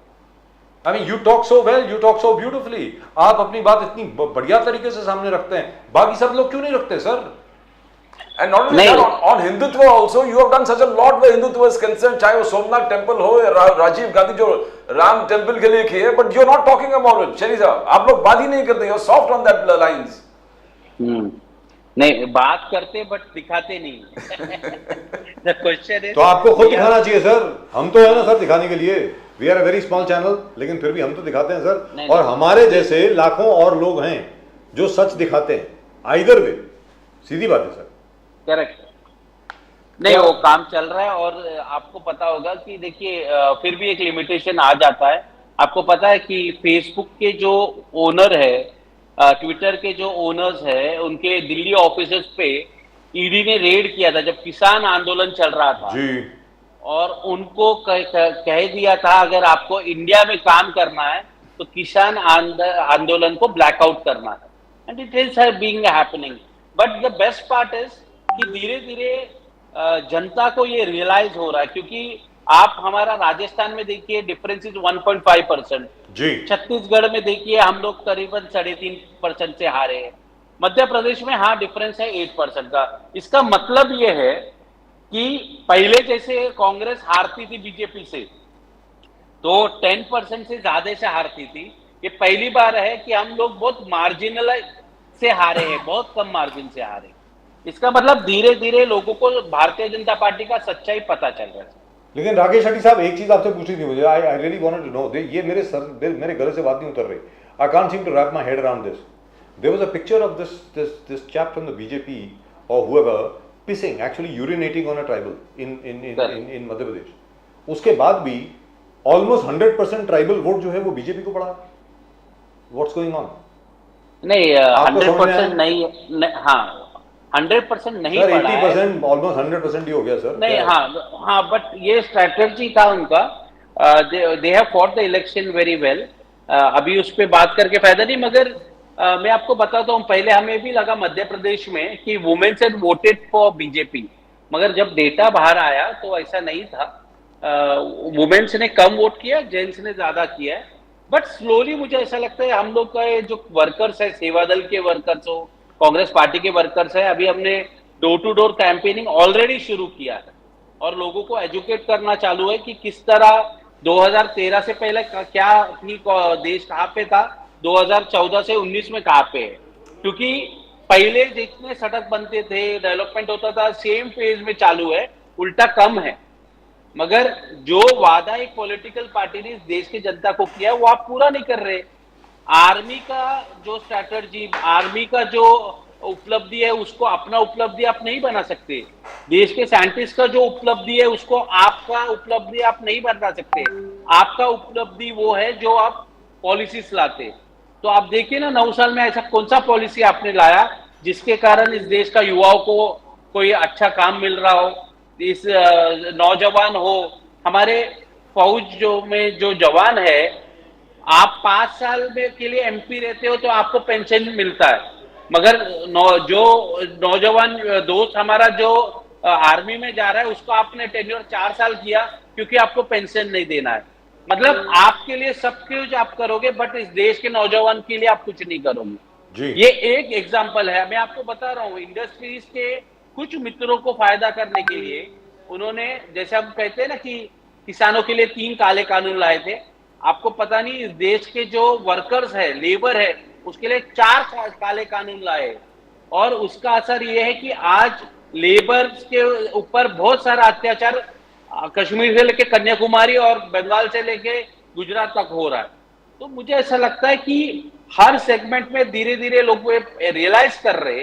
[SPEAKER 1] I mean, you talk so well, you talk so beautifully. आप अपनी बात इतनी बढ़िया तरीके से सामने रखते हैं, बाकी सब लोग क्यों नहीं रखते sir?
[SPEAKER 2] And not only that, on Hindutva also, you have done such a lot where Hindutva is concerned. चाहे वो सोमनाथ टेम्पल हो या राजीव गांधी जो राम टेम्पल के लिए किए, but you are not talking about it, शेरी साहब. आप लोग बात ही नहीं करते, you are soft on that lines.
[SPEAKER 3] नहीं, बात करते बट दिखाते नहीं. The question is,
[SPEAKER 1] तो आपको खुद दिखाना चाहिए सर. हम तो है ना सर दिखाने के लिए. We are a very small channel, लेकिन फिर भी हम तो दिखाते हैं सर. और हमारे जैसे लाखों और लोग हैं जो सच दिखाते हैं. आइदर वे, सीधी बात है सर.
[SPEAKER 3] करेक्ट. नहीं, वो काम चल रहा है और आपको पता होगा कि देखिए फिर भी एक लिमिटेशन आ जाता है. आपको पता है कि फेसबुक के जो ओनर है, ट्विटर के जो ओनर्स है, उनके दिल्ली ऑफिसेस पे ईडी ने रेड किया था जब किसान आंदोलन चल रहा था
[SPEAKER 1] जी. और
[SPEAKER 3] उनको कह दिया था अगर आपको इंडिया में काम करना है तो किसान आंदोलन को ब्लैकआउट करना है. And it is being happening. But the best part is कि धीरे धीरे जनता को ये रियलाइज हो रहा है, क्योंकि आप हमारा राजस्थान में देखिए डिफरेंस इज 1.5%. जी. छत्तीसगढ़ में देखिए हम लोग करीबन 3.5% से हारे हैं. मध्य प्रदेश में हाँ डिफरेंस है 8% का. इसका मतलब ये है कि पहले जैसे कांग्रेस हारती थी बीजेपी से तो 10% से ज्यादा से हारती थी. ये पहली बार है कि हम लोग बहुत मार्जिनल से हारे हैं, बहुत कम मार्जिन से हारे. इसका मतलब धीरे धीरे लोगों को भारतीय जनता पार्टी का सच्चाई पता चल रहा है.
[SPEAKER 1] लेकिन राकेश शेट्टी साहब एक चीज आपसे पूछनी थी मुझे. I really wanted to know. ये मेरे गले से बात नहीं उतर रही. I can't seem to wrap my head around this. There was a picture of this chap from the BJP और who were pissing, actually urinating on a tribal in Madhya Pradesh. उसके बाद भी almost 100% ट्राइबल वोट जो है वो BJP को पड़ा. What's going on?
[SPEAKER 3] नहीं 100% नहीं, हाँ 100% नहीं पड़ा है.
[SPEAKER 1] 80% almost 100% ही हो गया सर.
[SPEAKER 3] नहीं, हाँ बट ये स्ट्रैटेजी था उनका. they have fought the election very well. अभी उस पर बात करके फायदा नहीं. मगर मैं आपको बताता हूँ, पहले हमें भी लगा मध्य प्रदेश में कि womens had voted for BJP, मगर जब डेटा बाहर आया तो ऐसा नहीं था. वुमेन्स ने कम वोट किया, जेंट्स ने ज्यादा किया है. बट स्लोली मुझे ऐसा लगता है हम लोग का जो वर्कर्स है, सेवा दल के वर्कर्स हो, कांग्रेस पार्टी के वर्कर्स है, अभी हमने door to door campaigning already शुरू किया है और लोगों को एजुकेट करना चालू है कि किस तरह 2013 से पहले क्या देश कहाँ पे था, 2014 से 19 में कहाँ पे है. क्योंकि पहले जितने सड़क बनते थे, डेवलपमेंट होता था, सेम फेज में चालू है, उल्टा कम है. मगर जो वादा एक पॉलिटिकल पार्टी ने इस देश की जनता को किया वो आप पूरा नहीं कर रहे. आर्मी का जो स्ट्रैटेजी, आर्मी का जो उपलब्धि है उसको अपना उपलब्धि आप नहीं बना सकते. देश के साइंटिस्ट का जो उपलब्धि है उसको आपका उपलब्धि आप नहीं बना सकते. आपका उपलब्धि वो है जो आप पॉलिसीज लाते. तो आप देखिए ना 9 साल में ऐसा कौन सा पॉलिसी आपने लाया जिसके कारण इस देश का युवाओं को कोई अच्छा काम मिल रहा हो, इस नौजवान हो. हमारे फौज में जो जवान है, आप 5 साल में के लिए एमपी रहते हो तो आपको पेंशन मिलता है. मगर जो नौजवान दोस्त हमारा जो आर्मी में जा रहा है उसको आपने टेन्योर 4 साल किया क्योंकि आपको पेंशन नहीं देना है. मतलब आपके लिए सब कुछ आप करोगे बट इस देश के नौजवान के लिए आप कुछ नहीं करोगे जी. ये एक एग्जांपल है. मैं आपको बता रहा हूँ, इंडस्ट्रीज के कुछ मित्रों को फायदा करने के लिए उन्होंने, जैसे हम कहते हैं ना कि किसानों के लिए 3 काले कानून लाए थे. आपको पता नहीं इस देश के जो वर्कर्स है, लेबर है, उसके लिए 4 काले कानून लाए. और उसका असर यह है कि आज लेबर के ऊपर बहुत सारा अत्याचार कश्मीर से लेके कन्याकुमारी और बंगाल से लेके गुजरात तक हो रहा है. तो मुझे ऐसा लगता है कि हर सेगमेंट में धीरे धीरे लोग रियलाइज कर रहे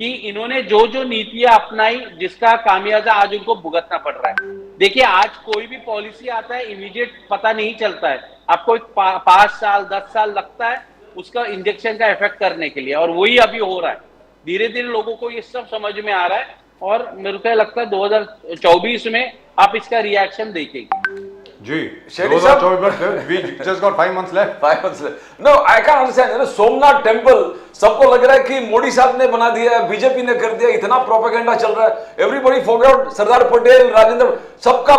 [SPEAKER 3] कि इन्होंने जो जो नीतियां अपनाई जिसका खामियाजा आज उनको भुगतना पड़ रहा है। देखिए आज कोई भी पॉलिसी आता है इमीडिएट पता नहीं चलता है, आपको एक 5 साल 10 साल लगता है उसका इंजेक्शन का इफेक्ट करने के लिए, और वही अभी हो रहा है। धीरे धीरे लोगों को ये सब समझ में आ रहा है और मेरे को लगता है 2024 में आप इसका रिएक्शन देखेंगे।
[SPEAKER 1] जी,
[SPEAKER 2] Shady sir,
[SPEAKER 1] 2024 we just got 5 months left.
[SPEAKER 2] 5 months left. No, I can't understand. You know, Somnath temple सबको लग रहा है कि मोदी साहब ने बना दिया है, बीजेपी ने कर दिया, इतना प्रोपेगेंडा चल रहा है। एवरीबॉडी फॉरगॉट सरदार पटेल, राजेंद्र, सबका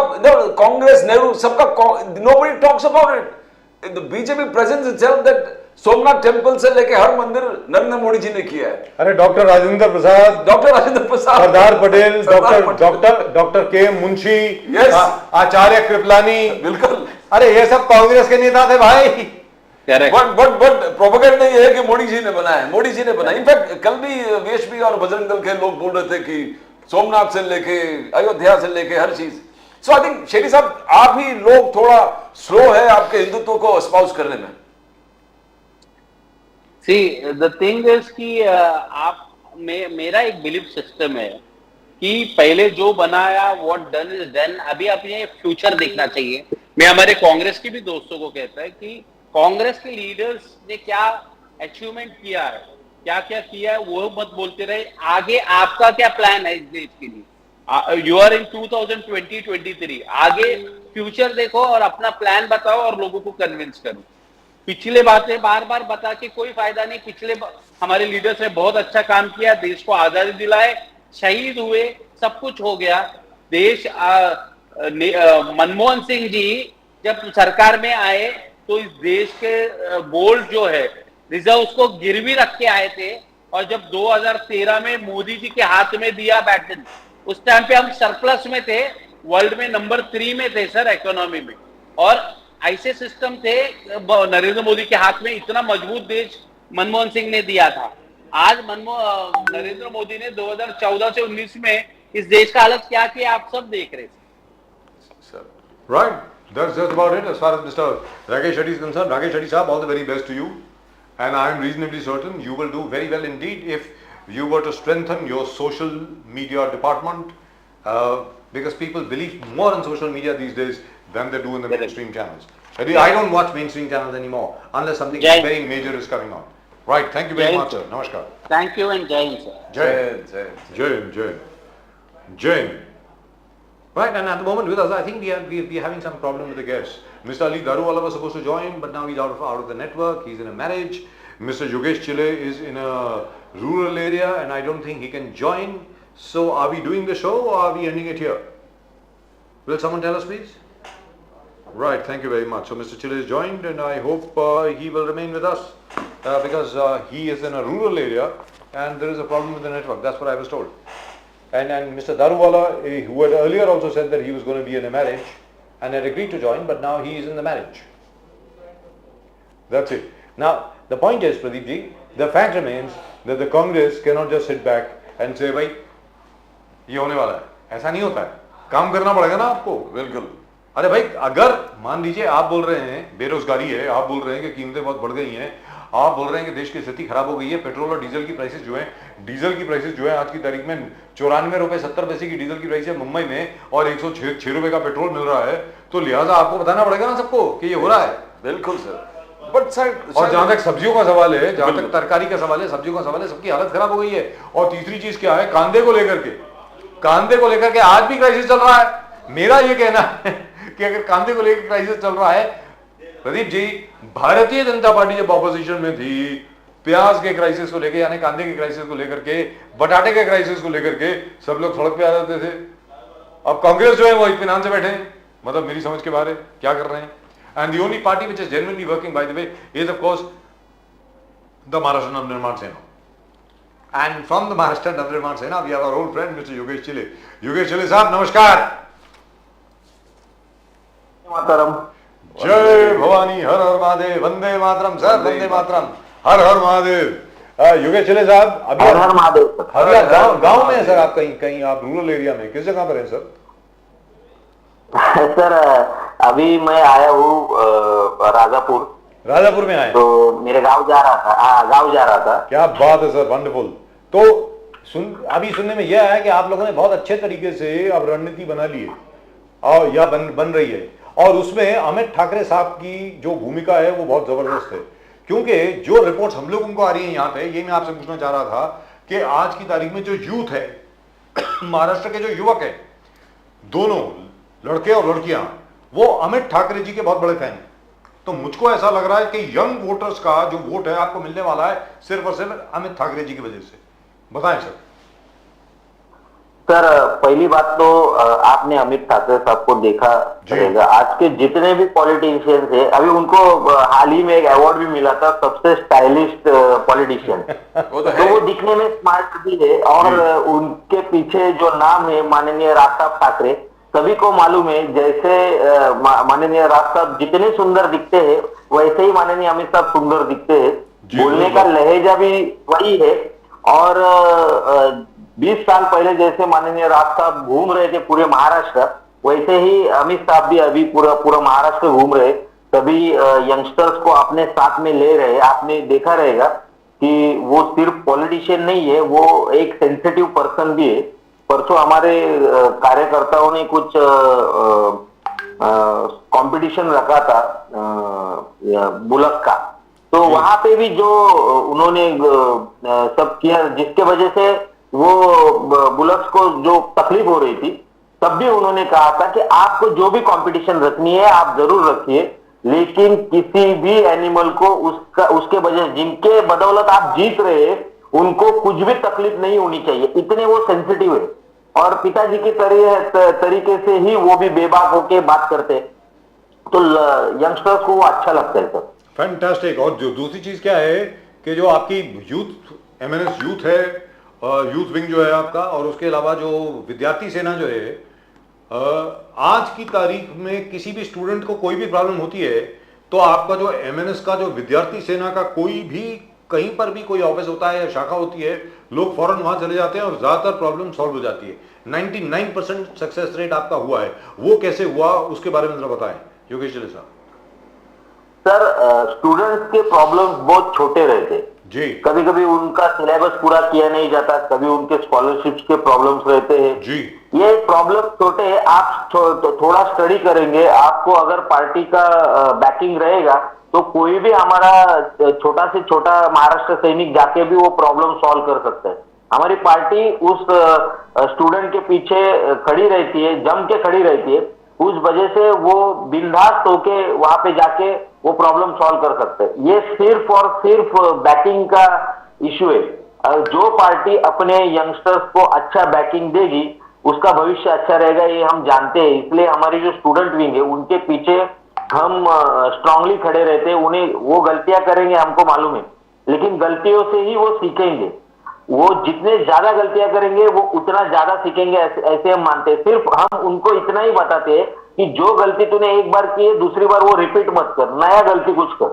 [SPEAKER 2] कांग्रेस, नेहरू, सबका nobody talks about it. The BJP presence itself that Somnath temple से लेके हर मंदिर नरेंद्र मोदी जी ने किया है।
[SPEAKER 1] अरे डॉक्टर राजेंद्र प्रसाद, सरदार पटेल, डॉक्टर के मुंशी, आचार्य कृपलानी,
[SPEAKER 2] बिल्कुल,
[SPEAKER 1] अरे ये सब कांग्रेस के नेता थे भाई।
[SPEAKER 2] बट प्रोपेगेंडा ये है कि मोदी जी ने बनाया है, मोदी जी ने बनाया। इनफैक्ट कल भी वीएचपी और बजरंग दल के लोग बोल रहे थे कि सोमनाथ से लेके अयोध्या से लेके हर चीज। सो आई थिंक शेडी साहब आप ही लोग थोड़ा स्लो है आपके हिंदुत्व को एस्पाउस करने में।
[SPEAKER 3] See, the thing is कि मेरा एक बिलीफ सिस्टम है कि पहले जो बनाया व्हाट डन इज डन, अभी अपने फ्यूचर देखना चाहिए। मैं हमारे कांग्रेस के भी दोस्तों को कहता है कि कांग्रेस के लीडर्स ने क्या अचीवमेंट किया है, क्या क्या किया है, वो मत बोलते रहे। आगे आपका क्या प्लान है इस देश के लिए? यू आर इन 2020-23, आगे फ्यूचर देखो और अपना प्लान बताओ और लोगों को कन्विंस करो। पिछले बातें बार बार बता के कोई फायदा नहीं। पिछले हमारे लीडर्स ने बहुत अच्छा काम किया, देश को आजादी दिलाए, शहीद हुए, सब कुछ हो गया। देश मनमोहन सिंह जी जब सरकार में आए तो इस देश के गोल्ड जो है रिजर्व उसको गिरवी रख के आए थे, और जब 2013 में मोदी जी के हाथ में दिया बैटन, उस टाइम पे हम सरप्लस में थे, वर्ल्ड में नंबर 3 में थे सर इकोनॉमी में, और ऐसे सिस्टम थे नरेंद्र मोदी के हाथ में। इतना मजबूत देश मनमोहन सिंह ने दिया था। आज नरेंद्र मोदी ने 2014 से 19 में इस देश का हालत क्या किया आप सब देख रहे थे।
[SPEAKER 1] Right, that's just about it as far as Mr. Rakesh Shetty is concerned. Rakesh Shetty साहब, all the very best to you, and I am reasonably certain you will do very well indeed if you were to strengthen your social media department, because people believe more in social media these days than they do in the mainstream channels. I don't watch mainstream channels anymore unless something very major is coming on. Right, thank you very much, sir. Namaskar.
[SPEAKER 3] Thank you and Jai Hind, sir.
[SPEAKER 1] Jai Hind. Right, and at the moment with us, I think we are having some problem with the guests. Mr. Ali Daruwala was supposed to join, but now he's out of the network. He's in a marriage. Mr. Yogesh Chile is in a rural area, and I don't think he can join. So, are we doing the show or are we ending it here? Will someone tell us, please? Right, thank you very much. So Mr. Chile is joined, and I hope he will remain with us because he is in a rural area and there is a problem with the network. That's what I was told. And Mr. Daruwala, who had earlier also said that he was going to be in a marriage and had agreed to join, but now he is in the marriage. That's it. Now, the point is, Pradeep ji, the fact remains that the Congress cannot just sit back and say, भाई ये होने वाला है। ऐसा नहीं होता है, काम करना पड़ेगा ना आपको।
[SPEAKER 2] बिल्कुल।
[SPEAKER 1] अरे भाई, अगर मान लीजिए आप बोल रहे हैं बेरोजगारी है, आप बोल रहे हैं कि कीमतें बहुत बढ़ गई हैं, आप बोल रहे हैं कि देश की स्थिति खराब हो गई है, पेट्रोल और डीजल की प्राइसेस जो है आज की तारीख में 94 रुपए 70 पैसे की डीजल की प्राइस है मुंबई में, और 106 रुपए का पेट्रोल मिल रहा है, तो लिहाजा आपको बताना पड़ेगा ना सबको कि ये हो रहा है।
[SPEAKER 2] बिल्कुल सर। बट सर,
[SPEAKER 1] और जहां तक सब्जियों का सवाल है, जहां तक तरकारी का सवाल है, सब्जियों का सवाल है, सबकी हालत खराब हो गई है। और तीसरी चीज क्या है, कांदे को लेकर के आज भी क्राइसिस चल रहा है। मेरा ये कहना है कि अगर कांदे को लेकर क्राइसिस चल रहा है, प्रदीप जी, भारतीय जनता पार्टी जब ऑपोजिशन में थी, प्याज के क्राइसिस को लेकर, यानी कांदे के क्राइसिस को लेकर के, बटाटे के क्राइसिस को लेकर के सब लोग सड़क पे आ जाते थे। अब कांग्रेस जो है वो इत्मीनान से बैठे हैं, मतलब मेरी समझ के बाहर है क्या कर रहे हैं। And the only party which is genuinely working by the way is of course the Maharashtra Navnirman सेना। And from the Maharashtra Navnirbhan Sena, we have our old friend Mr. Yogesh Chile. Yogesh Chile साहब, नमस्कार।
[SPEAKER 4] मातरम।
[SPEAKER 1] जय भवानी, हर हर Mahadev, Vande Mataram sir, Vande Mataram, हर हर महादेव। योगेश चिले साहब, अभी
[SPEAKER 4] हर हर महादेव।
[SPEAKER 1] अभी आप गांव में है सर, आप कहीं आप रूरल एरिया में किस जगह पर है सर?
[SPEAKER 4] सर अभी मैं आया हूँ राजापुर
[SPEAKER 1] में आए
[SPEAKER 4] तो मेरे गांव जा रहा था। क्या
[SPEAKER 1] बात है सर, वंडरफुल। तो अभी सुनने में यह आया कि आप लोगों ने बहुत अच्छे तरीके से अब रणनीति बना ली है और या बन रही है, और उसमें अमित ठाकरे साहब की जो भूमिका है वो बहुत जबरदस्त है, क्योंकि जो रिपोर्ट्स हम लोगों को आ रही है यहाँ पे, ये मैं आपसे पूछना चाह रहा था कि आज की तारीख में जो यूथ है महाराष्ट्र के जो युवक है, दोनों लड़के और लड़कियां, वो अमित ठाकरे जी के बहुत बड़े फैन हैं। तो मुझको ऐसा लग रहा है कि यंग वोटर्स का जो वोट है आपको मिलने वाला है सिर्फ और सिर्फ अमित ठाकरे जी की वजह से। बताएं सर।
[SPEAKER 4] सर पहली बात तो आपने अमित ठाकरे साहब को देखा रहेगा, आज के जितने भी पॉलिटिशियंस है, अभी उनको हाल ही में एक अवार्ड भी मिला था सबसे स्टाइलिस्ट पॉलिटिशियन। तो वो दिखने में स्मार्ट भी है, और उनके पीछे जो नाम है माननीय राज साहब ठाकरे, सभी को मालूम है जैसे माननीय राज साहब जितने सुंदर दिखते हैं वैसे ही माननीय अमित साहब सुंदर दिखते हैं, बोलने का लहजा भी वही है। और 20 साल पहले जैसे माननीय राज साहब घूम रहे थे पूरे महाराष्ट्र, वैसे ही अमित साहब भी अभी पूरा महाराष्ट्र घूम रहे, सभी यंगस्टर्स को अपने साथ में ले रहे। आपने देखा रहेगा कि वो सिर्फ पॉलिटिशियन नहीं है, वो एक सेंसिटिव पर्सन भी है। परसों हमारे कार्यकर्ताओं ने कुछ कंपटीशन रखा था बुलक का, तो वहां पे भी जो उन्होंने सब किया, जिसके वजह से वो बुलक्स को जो तकलीफ हो रही थी, तब भी उन्होंने कहा था कि आपको जो भी कंपटीशन रखनी है आप जरूर रखिए, लेकिन किसी भी एनिमल को उसके वजह जिनके बदौलत आप जीत रहे हैं उनको कुछ भी तकलीफ नहीं होनी चाहिए, इतने वो सेंसिटिव है। और पिताजी के तरीके से ही वो भी बेबाक होके बात करते हैं, तो यंगस्टर्स को वो अच्छा लगता है सर।
[SPEAKER 1] फैंटास्टिक। और जो दूसरी चीज क्या है कि जो आपकी यूथ एमएनएस यूथ है, यूथ विंग जो है आपका, और उसके अलावा जो विद्यार्थी सेना जो है, आज की तारीख में किसी भी स्टूडेंट को कोई भी प्रॉब्लम होती है तो आपका जो एमएनएस का जो विद्यार्थी सेना का कोई भी कहीं पर भी कोई ऑफिस होता है या शाखा होती है, लोग फौरन वहां चले जाते हैं और ज्यादातर प्रॉब्लम सॉल्व हो जाती है। 99% सक्सेस रेट आपका हुआ है, वो कैसे हुआ उसके बारे में जरा बताएं योगेश चले साहब।
[SPEAKER 4] सर स्टूडेंट्स के प्रॉब्लम्स बहुत छोटे रहते
[SPEAKER 1] जी,
[SPEAKER 4] कभी कभी उनका सिलेबस पूरा किया नहीं जाता, कभी उनके स्कॉलरशिप्स के प्रॉब्लम्स रहते हैं
[SPEAKER 1] जी।
[SPEAKER 4] ये प्रॉब्लम छोटे हैं, आप थोड़ा स्टडी करेंगे, आपको अगर पार्टी का बैकिंग रहेगा तो कोई भी हमारा छोटा से छोटा महाराष्ट्र सैनिक जाके भी वो प्रॉब्लम सॉल्व कर सकता है। हमारी पार्टी उस स्टूडेंट के पीछे खड़ी रहती है, जम के खड़ी रहती है, उस वजह से वो बिंदास होके वहां पे जाके वो प्रॉब्लम सॉल्व कर सकते हैं। ये सिर्फ और सिर्फ बैकिंग का इश्यू है। जो पार्टी अपने यंगस्टर्स को अच्छा बैकिंग देगी उसका भविष्य अच्छा रहेगा, ये हम जानते हैं। इसलिए हमारी जो स्टूडेंट विंग है उनके पीछे हम स्ट्रांगली खड़े रहते हैं। उन्हें वो गलतियां करेंगे हमको मालूम है, लेकिन गलतियों से ही वो सीखेंगे। वो जितने ज्यादा गलतियां करेंगे वो उतना ज्यादा सीखेंगे, ऐसे हम मानते हैं। सिर्फ हम उनको इतना ही बताते हैं कि जो गलती तूने एक बार की है दूसरी बार वो रिपीट मत कर, नया गलती कुछ कर।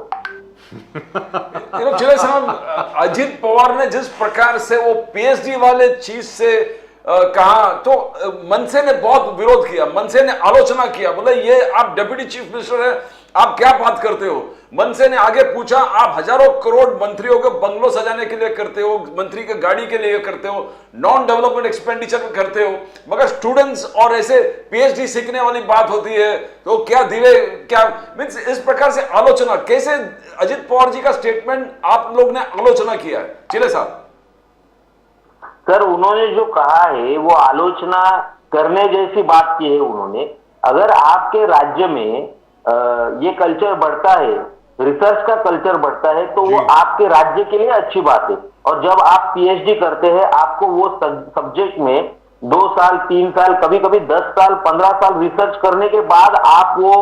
[SPEAKER 2] चिले साहब, अजित पवार ने जिस प्रकार से वो पीएचडी वाले चीज से कहा, तो मनसे ने बहुत विरोध किया, मनसे ने आलोचना किया, बोले ये आप डेप्यूटी चीफ मिनिस्टर है, आप क्या बात करते हो। मनसे ने आगे पूछा, आप हजारों करोड़ मंत्रियों के बंगलो सजाने के लिए करते हो, मंत्री के गाड़ी के लिए करते हो, नॉन डेवलपमेंट एक्सपेंडिचर करते हो, मगर स्टूडेंट्स और ऐसे पीएचडी सीखने वाली बात होती है तो क्या दिले क्या मीन्स इस प्रकार से आलोचना, कैसे अजित पवार जी का स्टेटमेंट आप लोग ने आलोचना किया है चिले साहब?
[SPEAKER 4] सर उन्होंने जो कहा है वो आलोचना करने जैसी बात की है उन्होंने। अगर आपके राज्य में ये कल्चर बढ़ता है, रिसर्च का कल्चर बढ़ता है, तो वो आपके राज्य के लिए अच्छी बात है। और जब आप पीएचडी करते हैं आपको वो सब्जेक्ट में 2 साल 3 साल कभी कभी 10 साल 15 साल रिसर्च करने के बाद आप वो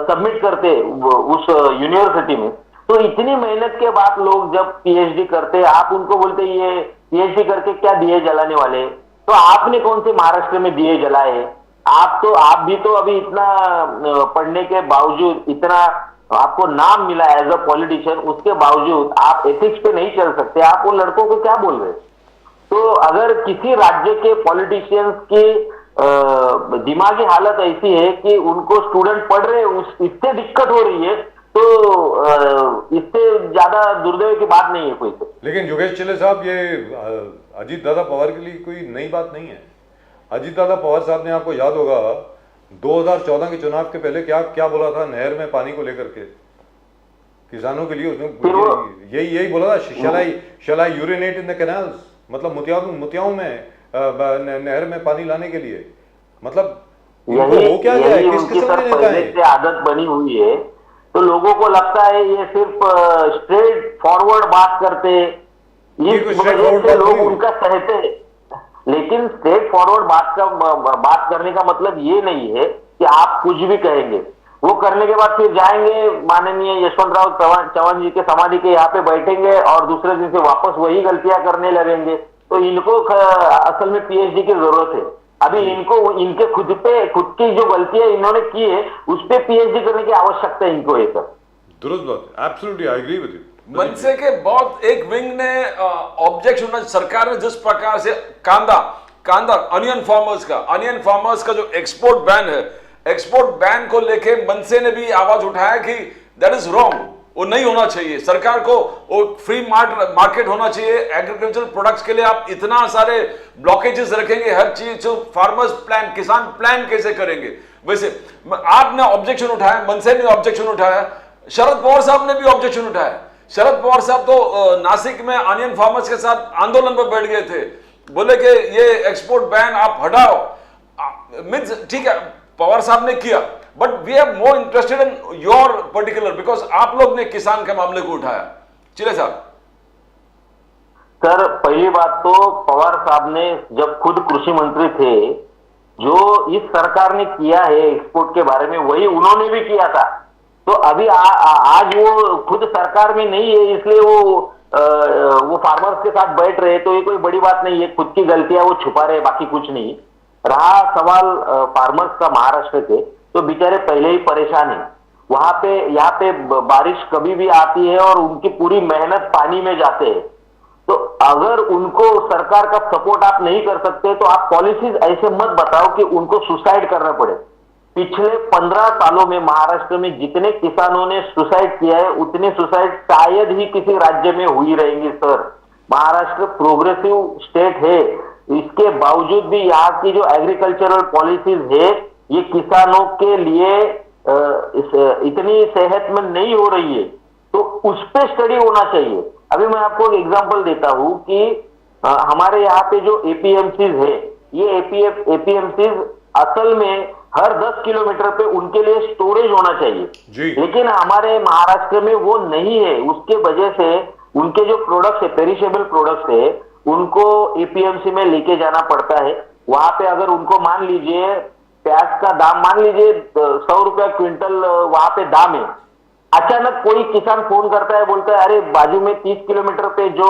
[SPEAKER 4] सबमिट करते उस यूनिवर्सिटी में। तो इतनी मेहनत के बाद लोग जब पीएचडी करते हैं, आप उनको बोलते ये पीएचडी करके क्या दिए जलाने वाले, तो आपने कौन से महाराष्ट्र में दिए जलाए? आप भी तो अभी इतना पढ़ने के बावजूद, इतना आपको नाम मिला एज अ पॉलिटिशियन, उसके बावजूद आप एथिक्स पे नहीं चल सकते। आप उन लड़कों को क्या बोल रहे? तो अगर किसी राज्य के पॉलिटिशियंस की दिमागी हालत ऐसी है कि उनको स्टूडेंट पढ़ रहे इससे दिक्कत हो रही है, तो इससे ज्यादा दुर्दैव की बात नहीं है कोई।
[SPEAKER 1] लेकिन योगेश चिले साहब, ये अजीत दादा पवार के लिए कोई नई बात नहीं है। अजीत दादा पवार साहब ने, आपको याद होगा 2014 के चुनाव के पहले क्या क्या बोला था नहर में पानी को लेकर के, किसानों के लिए उसने यही बोला था, शैल आई यूरिनेट इन द कैनाल्स, मतलब मुतियाओं में नहर में पानी लाने के लिए। मतलब
[SPEAKER 4] यही क्या है, किस किस्म के नेता है? आदत बनी हुई है, तो लोगों को लगता है ये सिर्फ स्ट्रेट फॉरवर्ड बात करते, इस वजह से लोग उनका सहते। लेकिन स्ट्रेट फॉरवर्ड बात करने का मतलब ये नहीं है कि आप कुछ भी कहेंगे, वो करने के बाद फिर जाएंगे माननीय यशवंत राव चौहान जी के समाधि के यहाँ पे बैठेंगे और दूसरे दिन से वापस वही गलतियां करने लगेंगे। तो इनको असल में पीएचडी की जरूरत है। अभी इनको इनके खुद की जो गलतियां इन्होंने की है उस पर पीएचडी करने की आवश्यकता है इनको। ये सर
[SPEAKER 1] दुरुस्त बात, absolutely I agree with you.
[SPEAKER 2] MNS के बहुत एक विंग ने ऑब्जेक्शन, सरकार ने जिस प्रकार से कांदा अनियन फार्मर्स का जो एक्सपोर्ट बैन है, एक्सपोर्ट बैन को लेके मनसे ने भी आवाज उठाया कि दैट इज रॉन्ग, वो नहीं होना चाहिए। सरकार को वो फ्री मार्केट होना चाहिए एग्रीकल्चरल प्रोडक्ट्स के लिए। आप इतना सारे ब्लॉकेजेस रखेंगे, हर चीज जो फार्मर्स प्लान, किसान प्लान कैसे करेंगे? वैसे आपने ऑब्जेक्शन उठाया, मनसे ने ऑब्जेक्शन उठाया, शरद पवार साहब ने भी ऑब्जेक्शन उठाया। शरद पवार साहब तो नासिक में अनियन फार्मर्स के साथ आंदोलन पर बैठ गए थे, बोले कि ये एक्सपोर्ट बैन आप हटाओ। मीन्स ठीक है, पवार साहब ने किया, but we are more interested in your particular, because आप लोग ने किसान के मामले को उठाया। चिले साहब
[SPEAKER 4] सर, पहली बात तो पवार साहब ने जब खुद कृषि मंत्री थे, जो इस सरकार ने किया है एक्सपोर्ट के बारे में वही उन्होंने भी किया था। तो अभी आज वो खुद सरकार में नहीं है, इसलिए वो फार्मर्स के साथ बैठ रहे, तो ये कोई बड़ी बात नहीं है। खुद की गलतियां वो छुपा रहे, बाकी कुछ नहीं। रहा सवाल फार्मर्स का महाराष्ट्र के, तो बेचारे पहले ही परेशान है। वहां पे यहाँ पे बारिश कभी भी आती है और उनकी पूरी मेहनत पानी में जाते हैं। तो अगर उनको सरकार का सपोर्ट आप नहीं कर सकते तो आप पॉलिसीज ऐसे मत बताओ कि उनको सुसाइड करना पड़े। पिछले 15 सालों में महाराष्ट्र में जितने किसानों ने सुसाइड किया है उतने सुसाइड शायद ही किसी राज्य में हुई रहेंगी सर। महाराष्ट्र प्रोग्रेसिव स्टेट है, इसके बावजूद भी यहाँ की जो एग्रीकल्चरल पॉलिसीज है ये किसानों के लिए इतनी सेहतमंद नहीं हो रही है, तो उस पर स्टडी होना चाहिए। अभी मैं आपको एक एग्जांपल देता हूं कि हमारे यहाँ पे जो एपीएमसीज है, ये एपीएमसीज असल में हर 10 किलोमीटर पे उनके लिए स्टोरेज होना चाहिए, लेकिन हमारे महाराष्ट्र में वो नहीं है। उसके वजह से उनके जो प्रोडक्ट्स है, पेरिशेबल प्रोडक्ट्स है, उनको एपीएमसी में लेके जाना पड़ता है। वहां पे अगर उनको मान लीजिए प्याज का दाम मान लीजिए 100 रुपया क्विंटल वहां पे दाम है, अचानक कोई किसान फोन करता है, बोलता है अरे बाजू में 30 किलोमीटर पे जो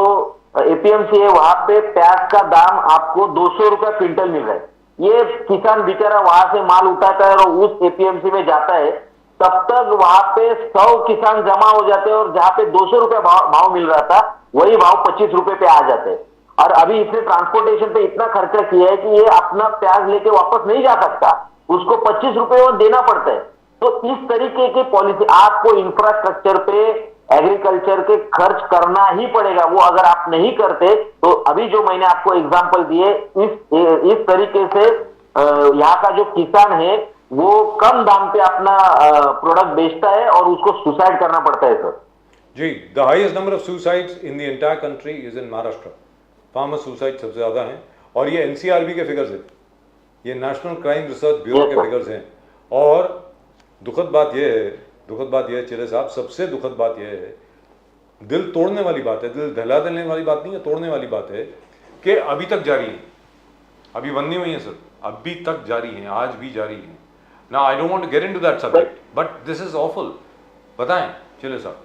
[SPEAKER 4] एपीएमसी है वहां पे प्याज का दाम आपको 200 रुपया क्विंटल मिल रहा है। ये किसान बेचारा वहां से माल उठाता है और उस एपीएमसी में जाता है, तब तक वहां पे 100 किसान जमा हो जाते हैं और जहां पे 200 रुपया भाव मिल रहा था वही भाव 25 रुपए पे आ जाते हैं। और अभी इसने ट्रांसपोर्टेशन पे इतना खर्चा किया है कि ये अपना प्याज लेके वापस नहीं जा सकता, उसको 25 रुपए वो देना पड़ता है। तो इस तरीके की पॉलिसी आपको इंफ्रास्ट्रक्चर पे एग्रीकल्चर के खर्च करना ही पड़ेगा। वो अगर आप नहीं करते तो अभी जो मैंने आपको एग्जांपल दिए इस तरीके से यहाँ का जो किसान है वो कम दाम पे अपना प्रोडक्ट बेचता है और उसको सुसाइड करना पड़ता है सर।
[SPEAKER 1] जी, the highest number of suicides in the entire country is in Maharashtra. Farmer suicide सबसे ज्यादा हैं और ये एनसीआरबी के फिगर्स हैं, ये नेशनल क्राइम रिसर्च ब्यूरो के फिगर्स हैं। और दुखद बात यह है चिले साहब, सबसे दुखद बात यह है, दिल तोड़ने वाली बात है, दिल दहला देने वाली बात नहीं है, तोड़ने वाली बात है कि अभी तक जारी है, अभी बंद नहीं हुई है सर, अभी तक जारी है, आज भी जारी है। ना I don't want to get into that subject but this is awful. बताएं चिले साहब।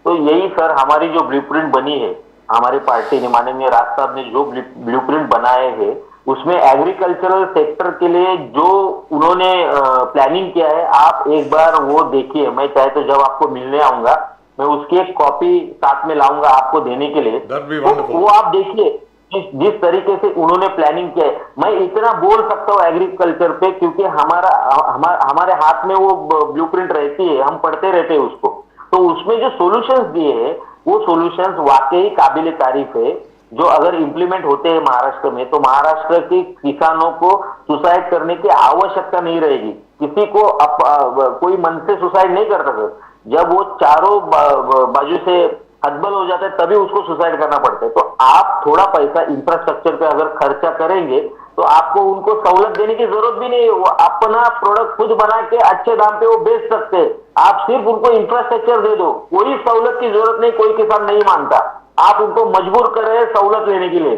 [SPEAKER 4] तो यही सर हमारी जो ब्लूप्रिंट बनी है, हमारी पार्टी ने, माननीय राज साहब ने जो ब्लूप्रिंट बनाए हैं उसमें एग्रीकल्चरल सेक्टर के लिए जो उन्होंने प्लानिंग किया है, आप एक बार वो देखिए। मैं चाहे तो जब आपको मिलने आऊंगा मैं उसकी एक कॉपी साथ में लाऊंगा आपको देने के लिए, वो आप देखिए जिस तरीके से उन्होंने प्लानिंग किया है। मैं इतना बोल सकता हूँ एग्रीकल्चर पे क्योंकि हमारे हाथ में वो ब्लूप्रिंट रहती है, हम पढ़ते रहते हैं उसको। तो उसमें जो सॉल्यूशंस दिए हैं वो सॉल्यूशंस वाकई काबिल तारीफ है। जो अगर इम्प्लीमेंट होते हैं महाराष्ट्र में, तो महाराष्ट्र के किसानों को सुसाइड करने की आवश्यकता नहीं रहेगी। किसी को कोई मन से सुसाइड नहीं कर सकता। जब वो चारों बाजू से हतबल हो जाता है तभी उसको सुसाइड करना पड़ता है। तो आप थोड़ा पैसा इंफ्रास्ट्रक्चर पे अगर खर्चा करेंगे तो आपको उनको सहूलत देने की जरूरत भी नहीं है। वो अपना प्रोडक्ट खुद बना के अच्छे दाम पे वो बेच सकते हैं। आप सिर्फ उनको इंफ्रास्ट्रक्चर दे दो, कोई सहूलत की जरूरत नहीं। कोई किसान नहीं मानता, आप उनको मजबूर कर रहे हैं सहूलत लेने के लिए।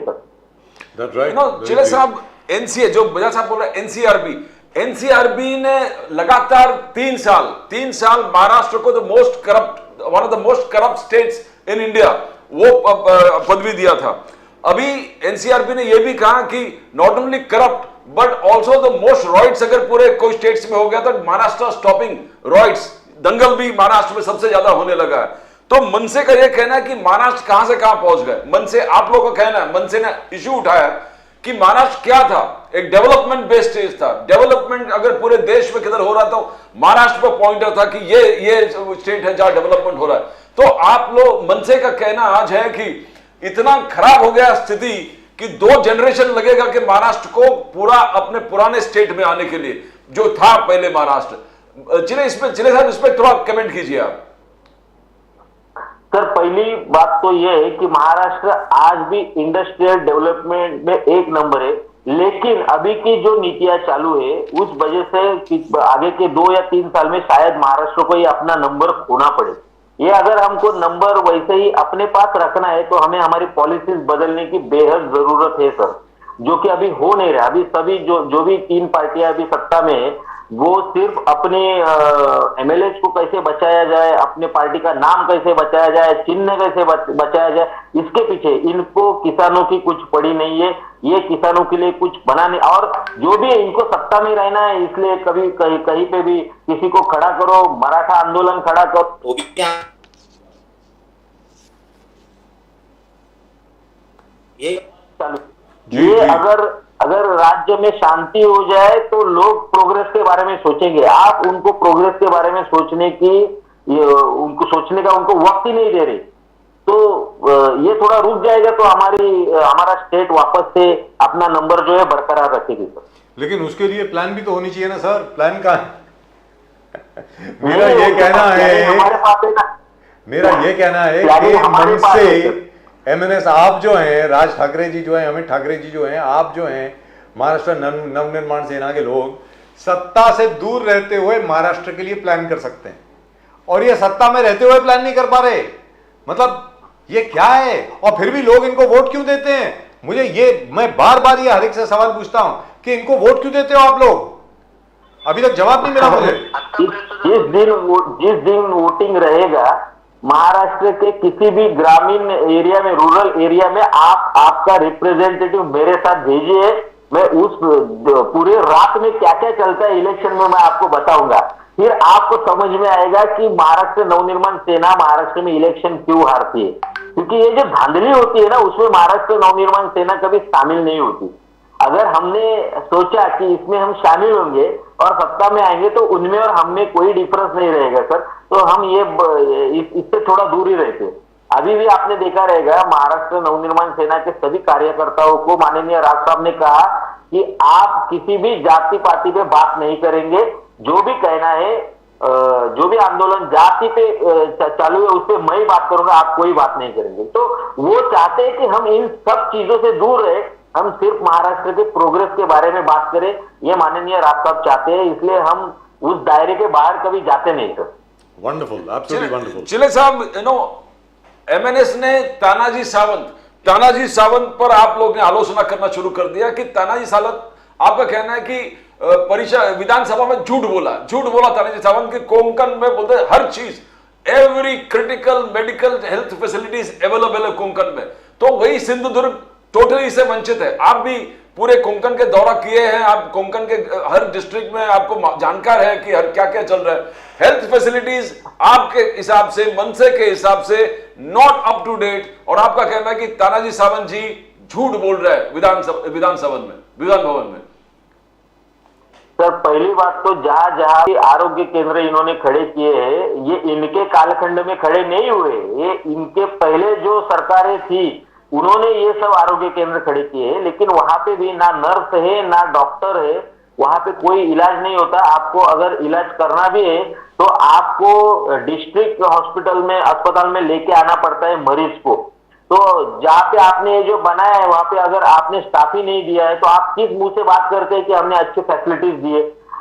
[SPEAKER 1] That's right.
[SPEAKER 2] चिले साहब, एनसीए जो बजाज साहब बोल रहे हैं, एनसीआरबी ने लगातार 3 साल महाराष्ट्र को one of the most corrupt states in India वो पदवी दिया था। अभी एनसीआरबी ने यह भी कहा कि not only corrupt but also the most riots अगर पूरे कोई स्टेट्स में हो गया तो महाराष्ट्र स्टॉपिंग रॉइट्स, दंगल भी महाराष्ट्र में सबसे ज्यादा होने लगा है। तो मनसे का यह कहना है कि महाराष्ट्र कहां से कहां पहुंच गए। मनसे, आप लोगों का कहना है, मनसे ने इश्यू उठाया कि महाराष्ट्र क्या था, एक डेवलपमेंट बेस्ड स्टेट था। डेवलपमेंट अगर पूरे देश में किधर हो रहा था, महाराष्ट्र पर पॉइंटर था कि ये स्टेट है जहां डेवलपमेंट हो रहा है। तो आप लोग, मनसे का कहना आज है कि इतना खराब हो गया स्थिति कि 2 जनरेशन लगेगा कि महाराष्ट्र को पूरा अपने पुराने स्टेट में आने के लिए जो था पहले महाराष्ट्र। चिले साहब इस पर थोड़ा कमेंट कीजिए आप।
[SPEAKER 4] सर, पहली बात तो यह है कि महाराष्ट्र आज भी इंडस्ट्रियल डेवलपमेंट में 1 नंबर है, लेकिन अभी की जो नीतियां चालू है उस वजह से आगे के 2 या 3 साल में शायद महाराष्ट्र को ये अपना नंबर खोना पड़े। ये अगर हमको नंबर वैसे ही अपने पास रखना है तो हमें हमारी पॉलिसीज बदलने की बेहद जरूरत है सर, जो कि अभी हो नहीं रहा। अभी सभी जो भी 3 पार्टियां अभी सत्ता में है वो सिर्फ अपने एमएलए को कैसे बचाया जाए, अपने पार्टी का नाम कैसे बचाया जाए, चिन्ह कैसे बचाया जाए, इसके पीछे इनको किसानों की कुछ पड़ी नहीं है। ये किसानों के लिए कुछ बना नहीं, और जो भी इनको सत्ता में रहना है इसलिए कभी कहीं पे भी किसी को खड़ा करो, मराठा आंदोलन खड़ा करो, ये अगर राज्य में शांति हो जाए तो लोग प्रोग्रेस के बारे में सोचेंगे। आप उनको प्रोग्रेस के बारे में सोचने का उनको वक्त ही नहीं दे रहे, तो ये थोड़ा रुक जाएगा तो हमारा स्टेट वापस से अपना नंबर जो है बरकरार रखेगी सर।
[SPEAKER 1] लेकिन उसके लिए प्लान भी तो होनी चाहिए ना सर, प्लान का मेरा ये कहना है,
[SPEAKER 4] हमारे पास है ना,
[SPEAKER 1] मेरा ये कहना है कि मन से एमएनएस आप जो हैं, राज ठाकरे जी जो हैं, अमित ठाकरे जी जो हैं, आप जो हैं महाराष्ट्र नवनिर्माण सेना के लोग, सत्ता से दूर रहते हुए महाराष्ट्र के लिए प्लान कर सकते हैं, और ये सत्ता में रहते हुए प्लान नहीं कर पा रहे। मतलब ये क्या है? और फिर भी लोग इनको वोट क्यों देते हैं? मैं बार बार ये हर एक से सवाल पूछता हूं कि इनको वोट क्यों देते हो आप लोग? अभी तक जवाब नहीं मिला मुझे।
[SPEAKER 4] जिस दिन वोटिंग रहेगा महाराष्ट्र के किसी भी ग्रामीण एरिया में, रूरल एरिया में आपका रिप्रेजेंटेटिव मेरे साथ भेजिए, मैं उस पूरे रात में क्या क्या चलता है इलेक्शन में मैं आपको बताऊंगा। फिर आपको समझ में आएगा कि महाराष्ट्र नवनिर्माण सेना महाराष्ट्र में इलेक्शन क्यों हारती है। क्योंकि ये जो धांधली होती है ना, उसमें महाराष्ट्र नवनिर्माण सेना कभी शामिल नहीं होती। अगर हमने सोचा कि इसमें हम शामिल होंगे और सत्ता में आएंगे तो उनमें और हमें कोई डिफरेंस नहीं रहेगा सर, तो हम इससे थोड़ा दूर ही रहते। अभी भी आपने देखा रहेगा महाराष्ट्र नवनिर्माण सेना के सभी कार्यकर्ताओं को माननीय राज साहब ने कहा कि आप किसी भी जाति पाति पे बात नहीं करेंगे, जो भी कहना है, जो भी आंदोलन जाति पे चालू है उस पर मैं ही बात करूंगा, आप कोई बात नहीं करेंगे। तो वो चाहते हैं कि हम इन सब चीजों से दूर रहे, हम सिर्फ महाराष्ट्र के प्रोग्रेस के बारे में बात करें, ये माननीय राज साहब चाहते हैं, इसलिए हम उस दायरे के बाहर कभी जाते नहीं sir.
[SPEAKER 1] Wonderful, absolutely wonderful.
[SPEAKER 2] Chile sahab, MNS ने तानाजी सावंत पर आप लोग ने आलोचना करना शुरू कर दिया कि तानाजी सावंत, आपका कहना है कि विधानसभा में झूठ बोला तानाजी सावंत, कि कोंकण में बोलते हर चीज, every critical medical health facilities available है कोंकण में, तो वही सिंधुदुर्ग टोटली इससे वंचित है। आप भी पूरे कोंकण के दौरा किए हैं, आप कोंकण के हर डिस्ट्रिक्ट में आपको जानकार है कि हर क्या क्या चल रहा है। हेल्थ फैसिलिटीज आपके हिसाब से, मनसे के हिसाब से नॉट अप टू डेट, और आपका कहना है कि तानाजी सावंत जी झूठ बोल रहे हैं विधान भवन में।
[SPEAKER 4] सर, पहली बात तो जहां जहां आरोग्य केंद्र इन्होंने खड़े किए हैं, ये इनके कालखंड में खड़े नहीं हुए, ये इनके पहले जो सरकारें थी उन्होंने ये सब आरोग्य केंद्र खड़े किए हैं, लेकिन वहां पे भी ना नर्स है ना डॉक्टर है, वहां पे कोई इलाज नहीं होता। आपको अगर इलाज करना भी है तो आपको डिस्ट्रिक्ट हॉस्पिटल में, अस्पताल में लेके आना पड़ता है मरीज को। तो जहाँ पे आपने ये जो बनाया है वहां पे अगर आपने स्टाफ ही नहीं दिया है तो आप किस मुंह से बात करते हैं कि हमने अच्छे फैसिलिटीज दिए।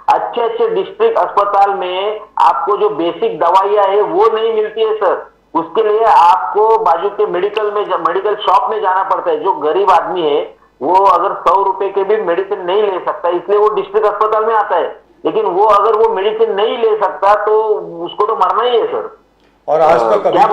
[SPEAKER 4] अच्छे अच्छे डिस्ट्रिक्ट अस्पताल में आपको जो बेसिक दवाइयां है वो नहीं मिलती है सर। उसके लिए आपको बाजू के मेडिकल शॉप में जाना पड़ता है। जो गरीब आदमी है वो अगर 100 रुपए के भी मेडिसिन नहीं ले सकता, इसलिए वो डिस्ट्रिक्ट अस्पताल में आता है। लेकिन वो अगर वो मेडिसिन नहीं ले सकता तो उसको तो मरना ही है सर।
[SPEAKER 1] और आज तक
[SPEAKER 4] क्या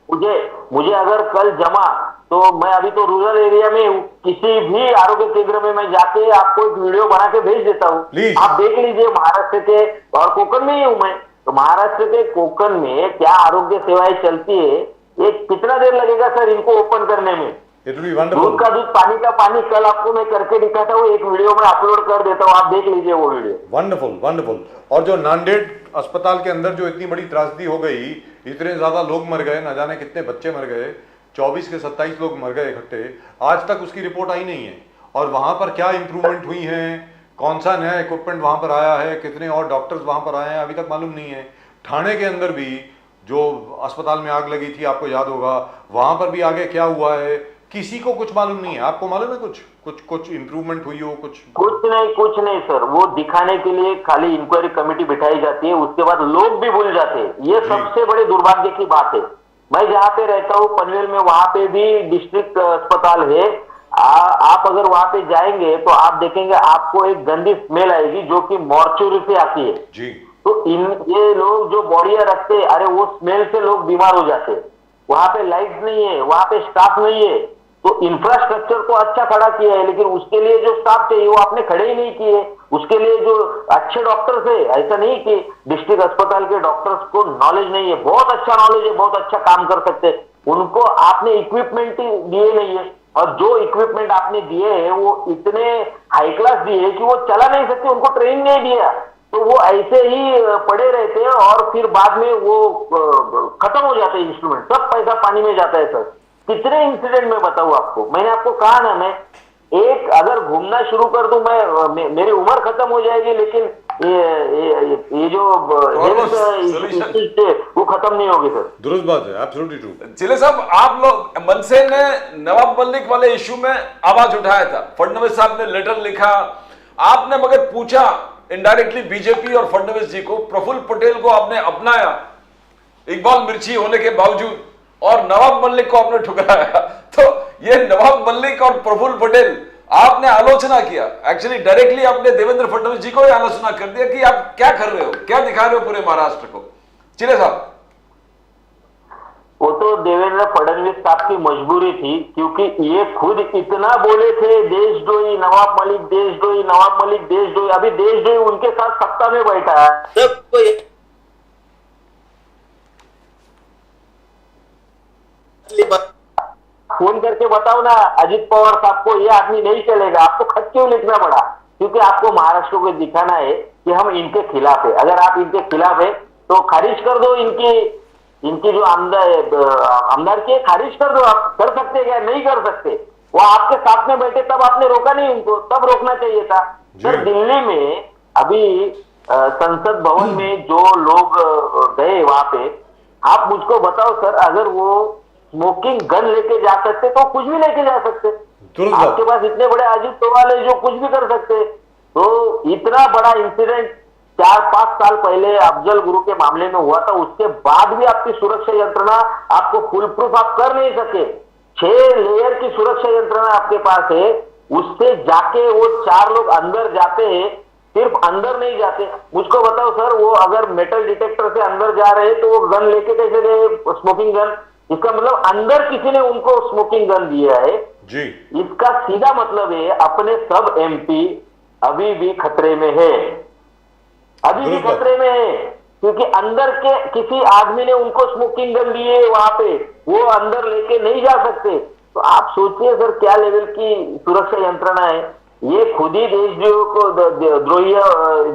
[SPEAKER 4] मुझे अगर कल जमा, तो मैं अभी तो रूरल एरिया में हूँ, किसी भी आरोग्य केंद्र में मैं जाके आपको एक वीडियो बना के भेज देता हूँ, आप देख लीजिए। महाराष्ट्र के, और कोकण में ही हूँ मैं, तो महाराष्ट्र के कोकण में क्या आरोग्य सेवाएं चलती है, ये कितना देर लगेगा सर इनको ओपन करने में। दूध का दूध, पानी का पानी, कल आपको मैं करके दिखाता हूँ, एक वीडियो में अपलोड कर देता हूँ, आप देख लीजिए वो वीडियो।
[SPEAKER 1] Wonderful wonderful. और जो नांदेड़ अस्पताल के अंदर जो इतनी बड़ी त्रासदी हो गई, इतने ज्यादा लोग मर गए, न जाने कितने बच्चे मर गए, 24 के 27 लोग मर गए इकट्ठे, आज तक उसकी रिपोर्ट आई नहीं है। और वहां पर क्या इंप्रूवमेंट हुई है, कौन सा नया इक्विपमेंट वहां पर आया है, कितने और डॉक्टर्स वहां पर आए हैं, अभी तक मालूम नहीं है। ठाणे के अंदर भी जो अस्पताल में आग लगी थी, आपको याद होगा, वहां पर भी आगे क्या हुआ है किसी को कुछ मालूम नहीं है। आपको मालूम है कुछ इंप्रूवमेंट हुई हो?
[SPEAKER 4] कुछ नहीं सर। वो दिखाने के लिए खाली इंक्वायरी कमेटी बिठाई जाती है, उसके बाद लोग भी भूल जाते हैं। ये सबसे बड़े दुर्भाग्य की बात है। मैं जहाँ पे रहता हूँ पनवेल में, वहां पे भी डिस्ट्रिक्ट अस्पताल है। आप अगर वहां पे जाएंगे तो आप देखेंगे आपको एक गंदी स्मेल आएगी जो कि मॉर्चुरी से आती है जी। तो ये लोग जो बॉडियां रखते हैं, अरे वो स्मेल से लोग बीमार हो जाते हैं। वहां पे लाइट नहीं है, वहां पे स्टाफ नहीं है। तो इंफ्रास्ट्रक्चर तो अच्छा खड़ा किया है, लेकिन उसके लिए जो स्टाफ चाहिए वो आपने खड़े ही नहीं किए। उसके लिए जो अच्छे डॉक्टर्स है, ऐसा नहीं कि डिस्ट्रिक्ट अस्पताल के डॉक्टर्स को नॉलेज नहीं है, बहुत अच्छा नॉलेज है, बहुत अच्छा काम कर सकते हैं, उनको आपने इक्विपमेंट ही दिए नहीं है। और जो इक्विपमेंट आपने दिए हैं वो इतने हाई क्लास दिए है कि वो चला नहीं सकते, उनको ट्रेनिंग नहीं दिया, तो वो ऐसे ही पड़े रहते हैं और फिर बाद में वो खत्म हो जाते हैं इंस्ट्रूमेंट, सब पैसा पानी में जाता है सर। कितने इंसिडेंट में बताऊं आपको, मैंने आपको कहा ना, मैं एक अगर घूमना शुरू कर दूं मैं मेरी उम्र खत्म हो जाएगी, लेकिन ये जो वो खत्म नहीं होगी सर।
[SPEAKER 1] दुरुस्त बात है, एब्सोल्युटली ट्रू।
[SPEAKER 2] चिले साहब, आप लोग, मनसे ने नवाब मलिक वाले इशू में आवाज उठाया था, फडणवीस साहब ने लेटर लिखा, आपने मगर पूछा इनडायरेक्टली बीजेपी और फडणवीस जी को, प्रफुल्ल पटेल को आपने अपनाया इकबाल मिर्ची होने के बावजूद, और नवाब मलिक को आपने ठुकराया। तो ये नवाब मलिक और प्रफुल्ल पटेल आपने आलोचना किया, एक्चुअली डायरेक्टली आपने देवेंद्र फडणवीस जी को ही आलोचना कर दिया कि आप क्या कर रहे हो, क्या दिखा रहे हो पूरे महाराष्ट्र को। चिले साहब,
[SPEAKER 4] वो तो देवेंद्र फडणवीस साहब की मजबूरी थी, क्योंकि ये खुद इतना बोले थे देशद्रोही नवाब मलिक, देशद्रोही नवाब मलिक, देशद्रोही। अभी देशद्रोही उनके साथ सत्ता में बैठा है। फोन करके बताओ ना अजित पवार साहब को, ये आदमी नहीं चलेगा। आपको खत क्यों लिखना पड़ा? क्योंकि आपको महाराष्ट्र को दिखाना है कि हम इनके खिलाफ है। अगर आप इनके खिलाफ है तो खारिज कर दो, इनकी जो आमदार की खारिज कर दो। आप कर सकते क्या? नहीं कर सकते। वो आपके साथ में बैठे तब आपने रोका नहीं उनको, तब रोकना चाहिए था सर। दिल्ली में अभी संसद भवन में जो लोग गए वहां पे, आप मुझको बताओ सर, अगर वो स्मोकिंग गन लेके जा सकते तो कुछ भी लेके जा सकते। आपके पास इतने बड़े अजीत पवार है जो कुछ भी कर सकते। तो इतना बड़ा इंसिडेंट 4-5 साल पहले अफजल गुरु के मामले में हुआ था, उसके बाद भी आपकी सुरक्षा यंत्रणा आपको फुल प्रूफ आप कर नहीं सके। 6 लेयर की सुरक्षा यंत्रणा आपके पास है, उससे जाके वो 4 लोग अंदर जाते हैं, सिर्फ अंदर नहीं जाते। मुझको बताओ सर, वो अगर मेटल डिटेक्टर से अंदर जा रहे तो वो गन लेके कैसे गए, स्मोकिंग गन? इसका मतलब अंदर किसी ने उनको स्मोकिंग गन दिया है जी। इसका सीधा मतलब है अपने सब एमपी अभी भी खतरे में है, अभी भी खतरे में है, क्योंकि अंदर के किसी आदमी ने उनको स्मोकिंग गन दी है, वहां पे वो अंदर लेके नहीं जा सकते। तो आप सोचिए सर क्या लेवल की सुरक्षा यंत्रणा है। ये खुद ही देशद्रोहियों को, द्रोही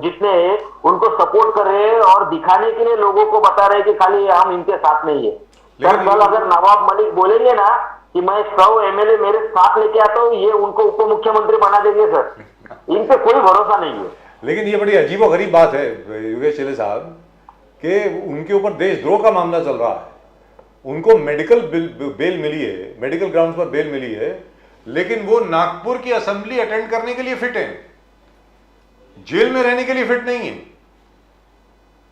[SPEAKER 4] जितने हैं उनको सपोर्ट कर रहे हैं और दिखाने के लिए लोगों को बता रहे हैं कि खाली हम इनके साथ नहीं है। सर कल अगर नवाब मलिक बोलेंगे ना कि मैं 100 एमएलए मेरे साथ लेके आता हूँ, ये उनको उप मुख्यमंत्री बना देंगे सर, इन पे कोई भरोसा नहीं है।
[SPEAKER 1] लेकिन ये बड़ी अजीब और गरीब बात है योगेश चेले साहब कि उनके ऊपर देशद्रोह का मामला चल रहा है, उनको मेडिकल बेल मिली है, मेडिकल ग्राउंड्स पर बेल मिली है, लेकिन वो नागपुर की असेंबली अटेंड करने के लिए फिट है, जेल में रहने के लिए फिट नहीं है।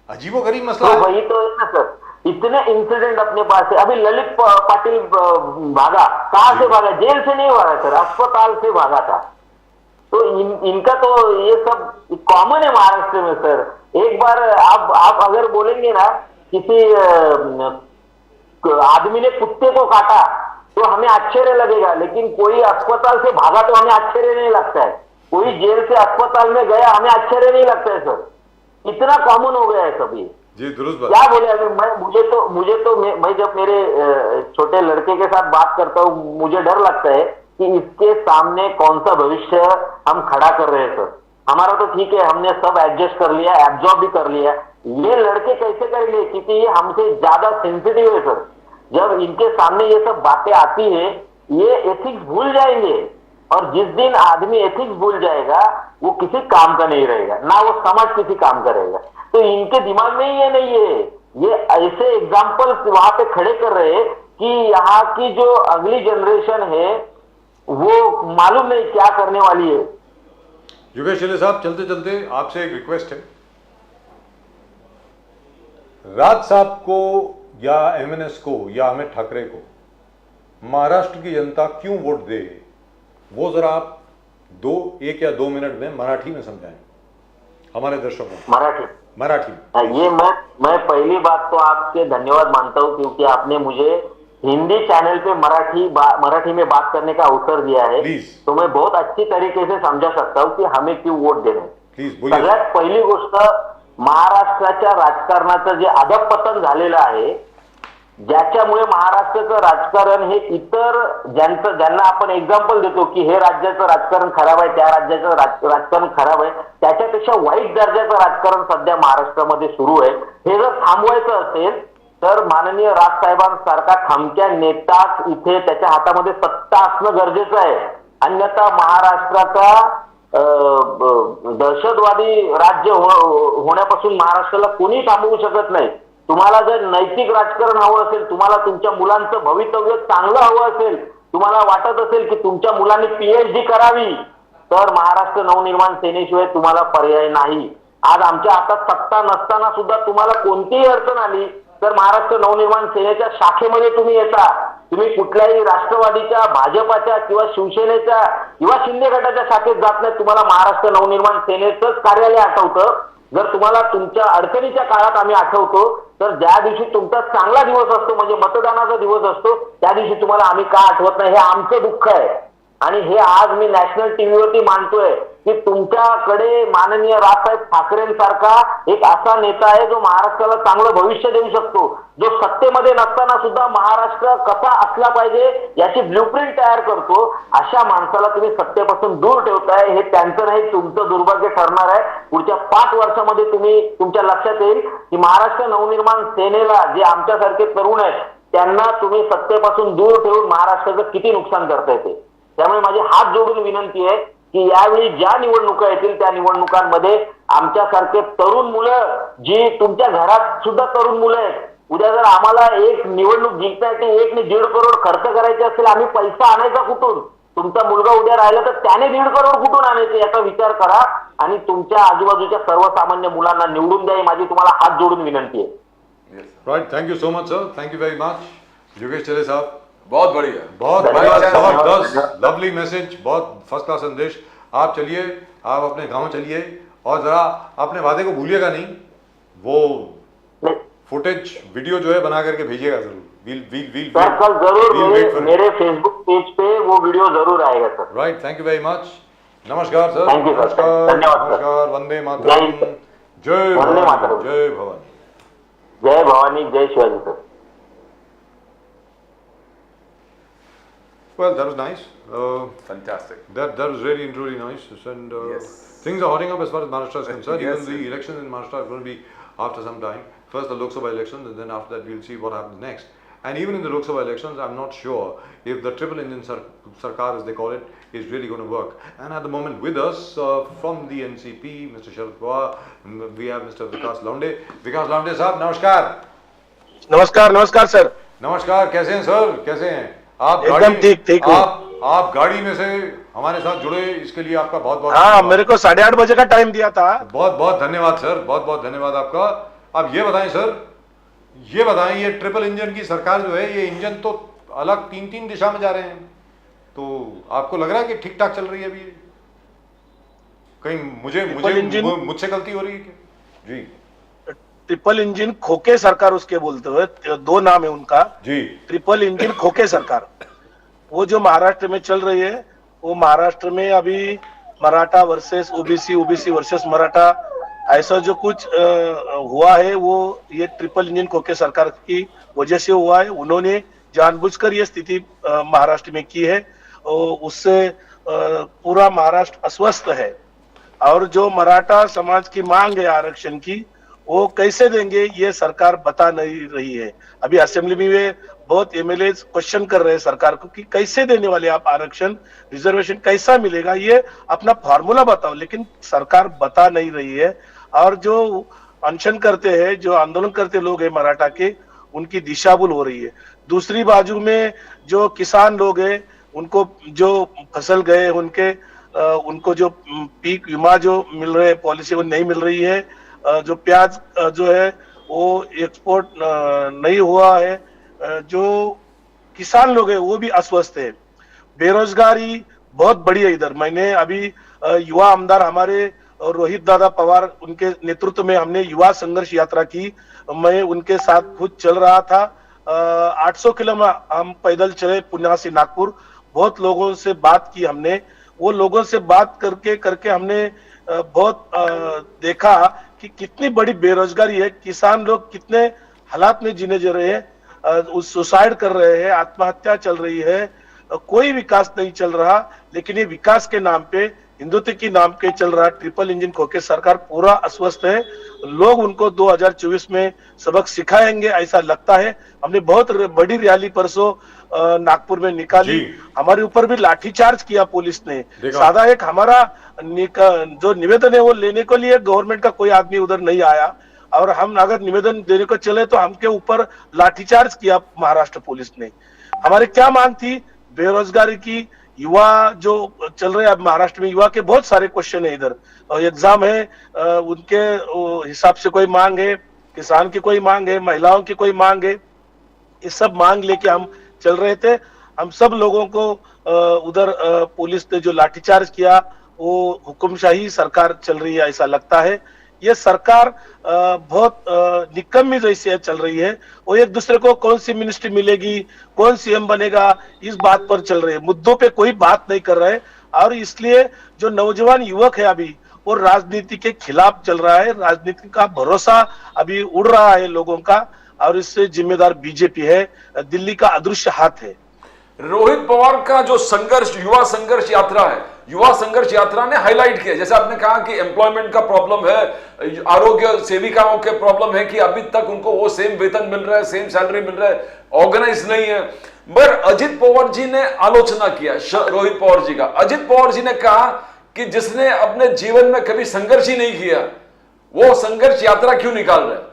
[SPEAKER 1] अजीबो गरीब मसला
[SPEAKER 4] तो वही तो है ना सर, इतने इंसिडेंट अपने पास है। अभी ललित पाटिल भागा, कहां से भागा? जेल से नहीं भागा सर, अस्पताल से भागा था। तो इनका तो ये सब कॉमन है महाराष्ट्र में सर। एक बार आप अगर बोलेंगे ना किसी आदमी ने कुत्ते को काटा तो हमें आश्चर्य लगेगा, लेकिन कोई अस्पताल से भागा तो हमें आश्चर्य नहीं लगता है, कोई जेल से अस्पताल में गया हमें आश्चर्य नहीं लगता है सर। इतना कॉमन हो गया है सभी।
[SPEAKER 1] जी दुरुस्त
[SPEAKER 4] क्या बोले? अगर मैं जब मेरे छोटे लड़के के साथ बात करता हूँ, मुझे डर लगता है कि इसके सामने कौन सा भविष्य हम खड़ा कर रहे हैं सर। हमारा तो ठीक है, हमने सब एडजस्ट कर लिया, एब्जॉर्ब भी कर लिया, ये लड़के कैसे करेंगे? क्योंकि ये हमसे ज्यादा सेंसिटिव है सर। जब इनके सामने ये सब बातें आती है, ये एथिक्स भूल जाएंगे, और जिस दिन आदमी एथिक्स भूल जाएगा वो किसी काम का नहीं रहेगा, ना वो समाज किसी काम का रहेगा। तो इनके दिमाग में ये नहीं है, ये ऐसे एग्जाम्पल्स वहां पे खड़े कर रहे हैं कि यहाँ की जो अगली जनरेशन है वो मालूम नहीं क्या करने वाली है।
[SPEAKER 1] योगेश चेले साहब, चलते चलते आपसे एक रिक्वेस्ट है, राज साहब को या एमएनएस को या अमित ठाकरे को महाराष्ट्र की जनता क्यों वोट दे, वो जरा आप 1 या 2 मिनट में मराठी में समझाएं हमारे दर्शकों को। मराठी
[SPEAKER 4] ये मैं पहली बात तो आपके धन्यवाद मानता हूँ, क्योंकि आपने मुझे हिंदी चैनल पे मराठी में बात करने का अवसर दिया है। तो मैं बहुत अच्छी तरीके से समझा सकता हूँ कि हमें क्यों वोट देणे। सगळ्यात पहिली गोष्ट, महाराष्ट्राच्या राजकारणाचं जे अधपतन झालेलं आहे, ज्याच्यामुळे महाराष्ट्राचं राजकारण हे इतर ज्यांना आपण एक्झाम्पल देतो की हे राज्याचं राजकारण खराब आहे, त्या राज्याचं राजकारण खराब आहे, त्याच्यापेक्षा वाईट दर्जाचं राजकारण सध्या महाराष्ट्रामध्ये सुरू आहे। हे जर थांबवायचं असेल तर माननीय राजसाहेबांसारखा ठामक्या नेता इथे त्याच्या हातामध्ये सत्ता असणं गरजेचं आहे, अन्यथा महाराष्ट्राचा दहशतवादी राज्य होण्यापासून महाराष्ट्राला कोणी थांबवू शकत नाही। तुम्हाला जर नैतिक राजकारण हवं असेल, तुम्हाला तुमच्या मुलांचं भवितव्य चांगलं हवं असेल, तुम्हाला वाटत असेल की तुमच्या मुलांनी पीएचडी करावी, तर महाराष्ट्र नवनिर्माण सेनेशिवाय तुम्हाला पर्याय नाही। आज आमच्या हातात सत्ता नसताना सुद्धा तुम्हाला कोणतीही अडचण आली तर महाराष्ट्र नवनिर्माण सेनेच्या शाखेमध्ये तुम्ही येता। तुम्ही कुठल्याही राष्ट्रवादीच्या, भाजपाच्या किंवा शिवसेनेच्या किंवा शिंदे गटाच्या शाखेत जात नाही, तुम्हाला महाराष्ट्र नवनिर्माण सेनेचंच कार्यालय आठवतं। जर तुम्हाला तुमच्या अडचणीच्या काळात आम्ही आठवतो, तर ज्या दिवशी तुमचा चांगला दिवस असतो म्हणजे मतदानाचा दिवस असतो, त्या दिवशी तुम्हाला आम्ही का आठवत नाही, हे आमचं दुःख आहे। आणि हे आज मी नॅशनल टीव्हीवरती मानतोय की तुमच्याकडे माननीय राजसाहेब ठाकरेंसारखा एक असा नेता आहे जो महाराष्ट्राला चांगलं भविष्य देऊ शकतो, जो सत्तेमध्ये नसताना सुद्धा महाराष्ट्र कसा असला पाहिजे याची ब्ल्यूप्रिंट तयार करतो। अशा माणसाला तुम्ही सत्तेपासून दूर ठेवताय, हे त्यांचं नाही तुमचं दुर्भाग्य ठरणार आहे। पुढच्या 5 वर्षामध्ये तुमच्या लक्षात येईल की महाराष्ट्र नवनिर्माण सेनेला, जे आमच्यासारखे तरुण आहेत, त्यांना तुम्ही सत्तेपासून दूर ठेवून महाराष्ट्राचं किती नुकसान करता येते। त्यामुळे माझी हात जोडून विनंती आहे की यावेळी ज्या निवडणुका येतील त्या निवडणुकांमध्ये आमच्यासारखे तरुण मुलं, जी तुमच्या घरात सुद्धा तरुण मुलं आहेत, उद्या जर आम्हाला एक निवडणूक जिंकण्यासाठी 1 ने 1.5 करोड खर्च करायचे असेल, आम्ही पैसा आणायचा कुठून? तुमचा मुलगा उद्या राहिला तर त्याने 1.5 करोड कुठून आणायचे याचा विचार करा आणि तुमच्या आजूबाजूच्या सर्वसामान्य मुलांना निवडून द्या, माझी तुम्हाला हात जोडून विनंती आहे।
[SPEAKER 1] Right, thank you so much sir, thank you very much Yogesh चेले साहब।
[SPEAKER 2] बहुत बढ़िया,
[SPEAKER 1] बहुत बढ़िया, जबरदस्त, लवली मैसेज, बहुत फर्स्ट क्लास संदेश। आप चलिए, आप अपने गांव चलिए और जरा अपने वादे को भूलिएगा नहीं, वो फुटेज वीडियो जो है बना करके भेजिएगा जरूर।
[SPEAKER 4] सर कल जरूर मेरे फेसबुक पेज पे वो वीडियो जरूर आएगा sir.
[SPEAKER 1] Right, thank you very much, नमस्कार सर।
[SPEAKER 4] थैंक यू सर,
[SPEAKER 1] नमस्कार, वंदे मातरम, जय भवानी, जय भवानी,
[SPEAKER 4] जय भवानी, जय Shivaji sir.
[SPEAKER 1] Well, that was nice.
[SPEAKER 2] Fantastic.
[SPEAKER 1] That was really truly nice, and
[SPEAKER 2] Yes.
[SPEAKER 1] things are hotting up as far as Maharashtra is concerned.
[SPEAKER 2] Yes,
[SPEAKER 1] Even the elections in Maharashtra are going to be after some time. First the Lok Sabha elections, and then after that we'll see what happens next. And even in the Lok Sabha elections, I'm not sure if the triple engine sarkar, as they call it, is really going to work. And at the moment with us from the NCP, Mr. Sharad Pawar, we have Mr. Vikas Launde. Vikas Launde साहब नमस्कार.
[SPEAKER 5] नमस्कार नमस्कार sir.
[SPEAKER 1] नमस्कार, कैसे हैं sir, कैसे हैं आप?
[SPEAKER 5] एकदम ठीक हूँ.
[SPEAKER 1] आप गाड़ी में से हमारे साथ जुड़े, इसके लिए आपका बहुत बहुत
[SPEAKER 5] हाँ, मेरे को 8:30 बजे का टाइम दिया था.
[SPEAKER 1] बहुत बहुत धन्यवाद सर, बहुत बहुत धन्यवाद आपका. अब ये बताएं सर, ये बताएं, ये ट्रिपल इंजन की सरकार जो है, ये इंजन तो अलग तीन दिशा में जा रहे हैं, तो आपको लग रहा है कि ठीक ठाक चल रही है अभी? कहीं मुझसे गलती हो रही है क्या? जी,
[SPEAKER 5] ट्रिपल इंजन खोके सरकार उसके बोलते हुए, 2 नाम है उनका
[SPEAKER 1] जी. ट्रिपल
[SPEAKER 5] इंजन खोके सरकार वो जो महाराष्ट्र में चल रही है, वो महाराष्ट्र में अभी Maratha versus OBC, OBC versus Maratha, ऐसा जो कुछ हुआ है वो ये ट्रिपल इंजन खोके सरकार की वजह से हुआ है. उन्होंने जानबूझकर ये स्थिति महाराष्ट्र में की है और उससे पूरा महाराष्ट्र अस्वस्थ है. और जो मराठा समाज की मांग है आरक्षण की, वो कैसे देंगे ये सरकार बता नहीं रही है. अभी असेंबली में वे बहुत एमएलए क्वेश्चन कर रहे हैं सरकार को कि कैसे देने वाले आप आरक्षण, रिजर्वेशन कैसा मिलेगा, ये अपना फॉर्मूला बताओ. लेकिन सरकार बता नहीं रही है. और जो अनशन करते हैं, जो आंदोलन करते लोग हैं मराठा के, उनकी दिशा भूल हो रही है. दूसरी बाजू में जो किसान लोग हैं, उनको जो फसल गए उनको जो पीक बीमा जो मिल रहे पॉलिसी वो नहीं मिल रही है. जो प्याज जो है वो एक्सपोर्ट नहीं हुआ है. जो किसान लोग हैं वो भी अस्वस्थ है. बेरोजगारी बहुत बड़ी है इधर. मैंने अभी युवा आमदार हमारे रोहित दादा पवार, उनके नेतृत्व में हमने युवा संघर्ष यात्रा की. मैं उनके साथ खुद चल रहा था. 800 किलोमीटर हम पैदल चले पुणे से नागपुर. बहुत लोगों से बात की हमने. वो लोगों से बात करके हमने बहुत देखा कि कितनी बड़ी बेरोजगारी है. किसान लोग कितने हालात में जीने जा रहे हैं. सुसाइड कर रहे हैं, आत्महत्या चल रही है. कोई विकास नहीं चल रहा. लेकिन ये विकास के नाम पे, हिंदुत्व के नाम पे चल रहा ट्रिपल इंजन खोके सरकार पूरा अस्वस्थ है. लोग उनको 2024 में सबक सिखाएंगे ऐसा लगता है. हमने बहुत बड़ी रैली परसों नागपुर में निकाली. हमारे ऊपर भी लाठीचार्ज किया पुलिस ने. सादा एक हमारा जो निवेदन है वो लेने के लिए गवर्नमेंट का कोई आदमी उधर नहीं आया. और हम अगर निवेदन देने को चले तो हमके ऊपर लाठीचार्ज किया महाराष्ट्र पुलिस ने. हमारी क्या मांग थी? बेरोजगारी की. युवा जो चल रहे हैं महाराष्ट्र में, युवा के बहुत सारे क्वेश्चन है. इधर एग्जाम है, उनके हिसाब से कोई मांग है. किसान की कोई मांग है, महिलाओं की कोई मांग है. ये सब मांग लेके हम चल रहे थे. हम सब लोगों को उधर पुलिस ने जो लाठीचार्ज किया, वो हुकुमशाही सरकार चल रही है ऐसा लगता है. ये सरकार बहुत निकम्मी जैसी चल रही है. वो एक दूसरे को कौन सी मिनिस्ट्री मिलेगी, कौन सीएम बनेगा, इस बात पर चल रहे हैं. मुद्दों पे कोई बात नहीं कर रहे. और इसलिए जो नौजवान युवक है अभी, वो राजनीति के खिलाफ चल रहा है. राजनीति का भरोसा अभी उड़ रहा है लोगों का. और इससे जिम्मेदार बीजेपी है, दिल्ली का अदृश्य हाथ है.
[SPEAKER 2] रोहित पवार का जो संघर्ष, युवा संघर्ष यात्रा है, युवा संघर्ष यात्रा ने हाईलाइट किया, जैसे आपने कहा कि एम्प्लॉयमेंट का प्रॉब्लम है, आरोग्य सेविकाओं के प्रॉब्लम है कि अभी तक उनको वो सेम वेतन मिल रहा है, सेम सैलरी मिल रहा है, ऑर्गेनाइज नहीं है. पर अजित पवार जी ने आलोचना किया रोहित पवार जी का. अजित पवार जी ने कहा कि जिसने अपने जीवन में कभी संघर्ष ही नहीं किया, वो संघर्ष यात्रा क्यों निकाल रहा है?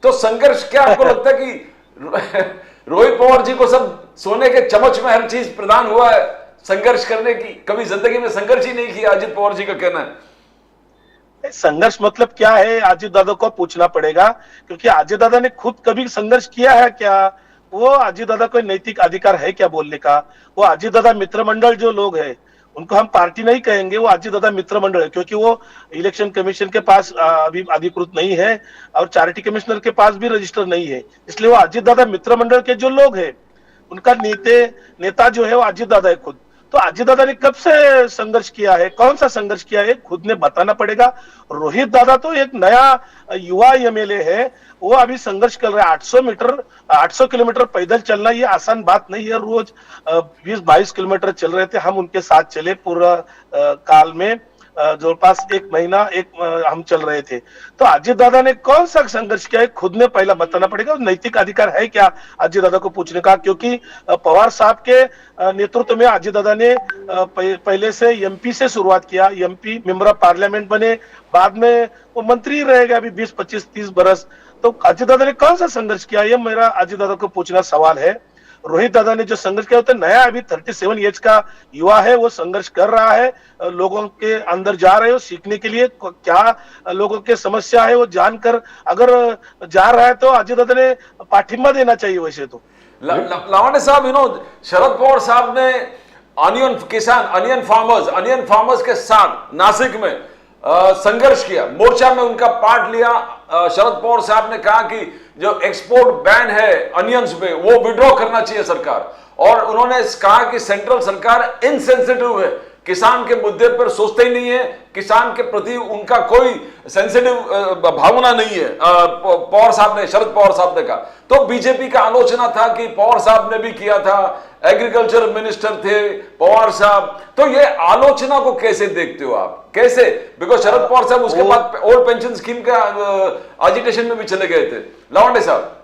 [SPEAKER 2] तो संघर्ष क्या आपको लगता है कि रोहित पवार जी को सब सोने के चम्मच में हर चीज प्रदान हुआ है संघर्ष करने की? कभी जिंदगी में संघर्ष ही नहीं किया, अजित पवार जी का कहना है.
[SPEAKER 5] संघर्ष मतलब क्या है अजित दादा को पूछना पड़ेगा, क्योंकि अजित दादा ने खुद कभी संघर्ष किया है क्या? वो अजित दादा को नैतिक अधिकार है क्या बोलने का? वो अजित दादा मित्र मंडल जो लोग हैं, उनको हम पार्टी नहीं कहेंगे, वो अजित दादा मित्र मंडल है. क्योंकि वो इलेक्शन कमीशन के पास अभी अधिकृत नहीं है और चैरिटी कमिश्नर के पास भी रजिस्टर नहीं है. इसलिए वो अजित दादा मित्र मंडल के जो लोग हैं, उनका नेता जो है वो अजित दादा है खुद. तो अजित दादा ने कब से संघर्ष किया है, कौन सा संघर्ष किया है, खुद ने बताना पड़ेगा. रोहित दादा तो एक नया युवा एमएलए है. वो अभी संघर्ष कर रहे हैं. 800 किलोमीटर पैदल चलना ये आसान बात नहीं है. रोज 20-22 किलोमीटर चल रहे थे. हम उनके साथ चले पूरा काल में. जवळपास एक महीना हम चल रहे थे। तो अजीत दादा ने कौन सा संघर्ष किया है, खुद ने पहला बताना पड़ेगा। नैतिक अधिकार है क्या अजीत दादा को पूछने का, क्योंकि पवार साहब के नेतृत्व में अजीत दादा ने पहले से एमपी से शुरुआत किया, एमपी मेंबर ऑफ पार्लियामेंट बने, बाद में वो मंत्री रहेगा अभी 20, 25, 30 बरस। तो अजीत दादा ने कौन सा संघर्ष किया, ये मेरा अजीत दादा को पूछना सवाल है। रोहित दादा ने जो संघर्ष किया, तो नया अभी 37 एज का युवा है, वो संघर्ष कर रहा है, लोगों के अंदर जा रहे हो सीखने के लिए, क्या लोगों के समस्या है वो जानकर अगर जा रहा है तो अजीत दादा ने पाठिंबा देना चाहिए। वैसे तो
[SPEAKER 2] लावण्य साहब, शरद पवार साहब ने अनियन फार्मर्स के साथ नासिक में संघर्ष किया, मोर्चा में उनका पार्ट लिया। शरद पवार साहब ने कहा कि जो एक्सपोर्ट बैन है अनियंस पे वो विड्रॉ करना चाहिए सरकार, और उन्होंने कहा कि सेंट्रल सरकार इनसेंसिटिव है, किसान के मुद्दे पर सोचते ही नहीं है, किसान के प्रति उनका कोई सेंसिटिव भावना नहीं है। शरद पवार साहब ने कहा। तो बीजेपी का आलोचना था कि पवार साहब ने भी किया था, एग्रीकल्चर मिनिस्टर थे पवार साहब। तो ये आलोचना को कैसे देखते हो आप, कैसे? बिकॉज शरद पवार साहब उसके बाद ओल्ड पेंशन स्कीम का एजिटेशन में भी चले गए थे। लावंडे साहब,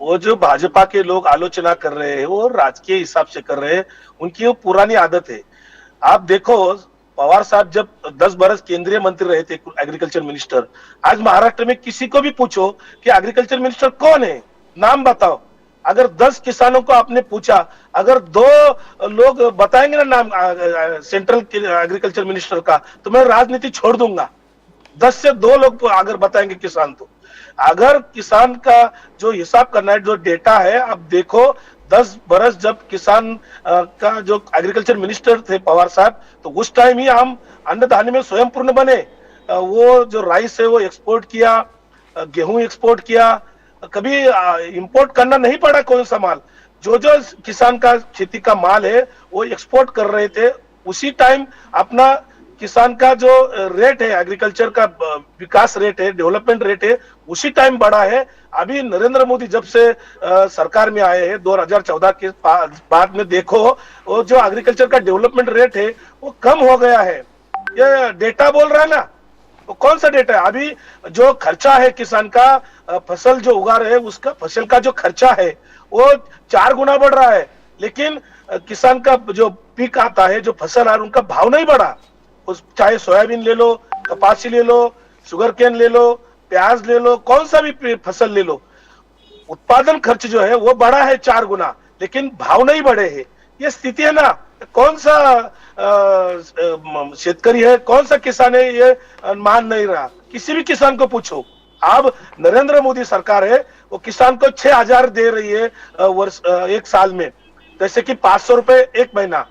[SPEAKER 5] वो जो भाजपा के लोग आलोचना कर रहे हैं वो राजकीय हिसाब से कर रहे हैं, उनकी वो पुरानी आदत है। आप देखो, पवार साहब जब 10 बरस केंद्रीय मंत्री रहे थे, एग्रीकल्चर मिनिस्टर, आज महाराष्ट्र में किसी को भी पूछो कि एग्रीकल्चर मिनिस्टर कौन है, नाम बताओ। अगर 10 किसानों को आपने पूछा, अगर 2 लोग बताएंगे ना नाम सेंट्रल एग्रीकल्चर मिनिस्टर का, तो मैं राजनीति छोड़ दूंगा। 10 से 2 लोग अगर बताएंगे किसान, तो अगर किसान का जो हिसाब करना है, जो डेटा है, अब देखो 10 बरस जब किसान का जो एग्रीकल्चर मिनिस्टर थे पवार साहब, तो उस टाइम ही हम अन्न धान्य में स्वयं पूर्ण बने। वो जो राइस है वो एक्सपोर्ट किया, गेहूं एक्सपोर्ट किया, कभी इंपोर्ट करना नहीं पड़ा कोई सा माल। जो जो किसान का खेती का माल है वो एक्सपोर्ट कर रहे थे। उसी टाइम अपना किसान का जो रेट है, एग्रीकल्चर का विकास रेट है, डेवलपमेंट रेट है, उसी टाइम बढ़ा है। अभी नरेंद्र मोदी जब से सरकार में आए हैं 2014 के बाद में देखो, वो जो एग्रीकल्चर का डेवलपमेंट रेट है वो कम हो गया है। ये डेटा बोल रहा है ना, वो कौन सा डेटा है? अभी जो खर्चा है किसान का, फसल जो उगा रहे हैं उसका फसल का जो खर्चा है वो 4 गुना बढ़ रहा है, लेकिन किसान का जो पीक आता है, जो फसल है, उनका भाव नहीं बढ़ा। उस चाहे सोयाबीन ले लो, कपासी ले लो, शुगर केन ले लो, प्याज ले लो, कौन सा भी फसल ले लो, उत्पादन खर्च जो है वो बढ़ा है 4 गुना, लेकिन भाव नहीं बढ़े हैं। ये स्थिति है ना। कौन सा शेतकरी है, कौन सा किसान है, ये मान नहीं रहा। किसी भी किसान को पूछो। अब नरेंद्र मोदी सरकार है, वो किसान को 6,000 दे रही है वर्ष, एक साल में, जैसे कि 500 रुपए एक महीना।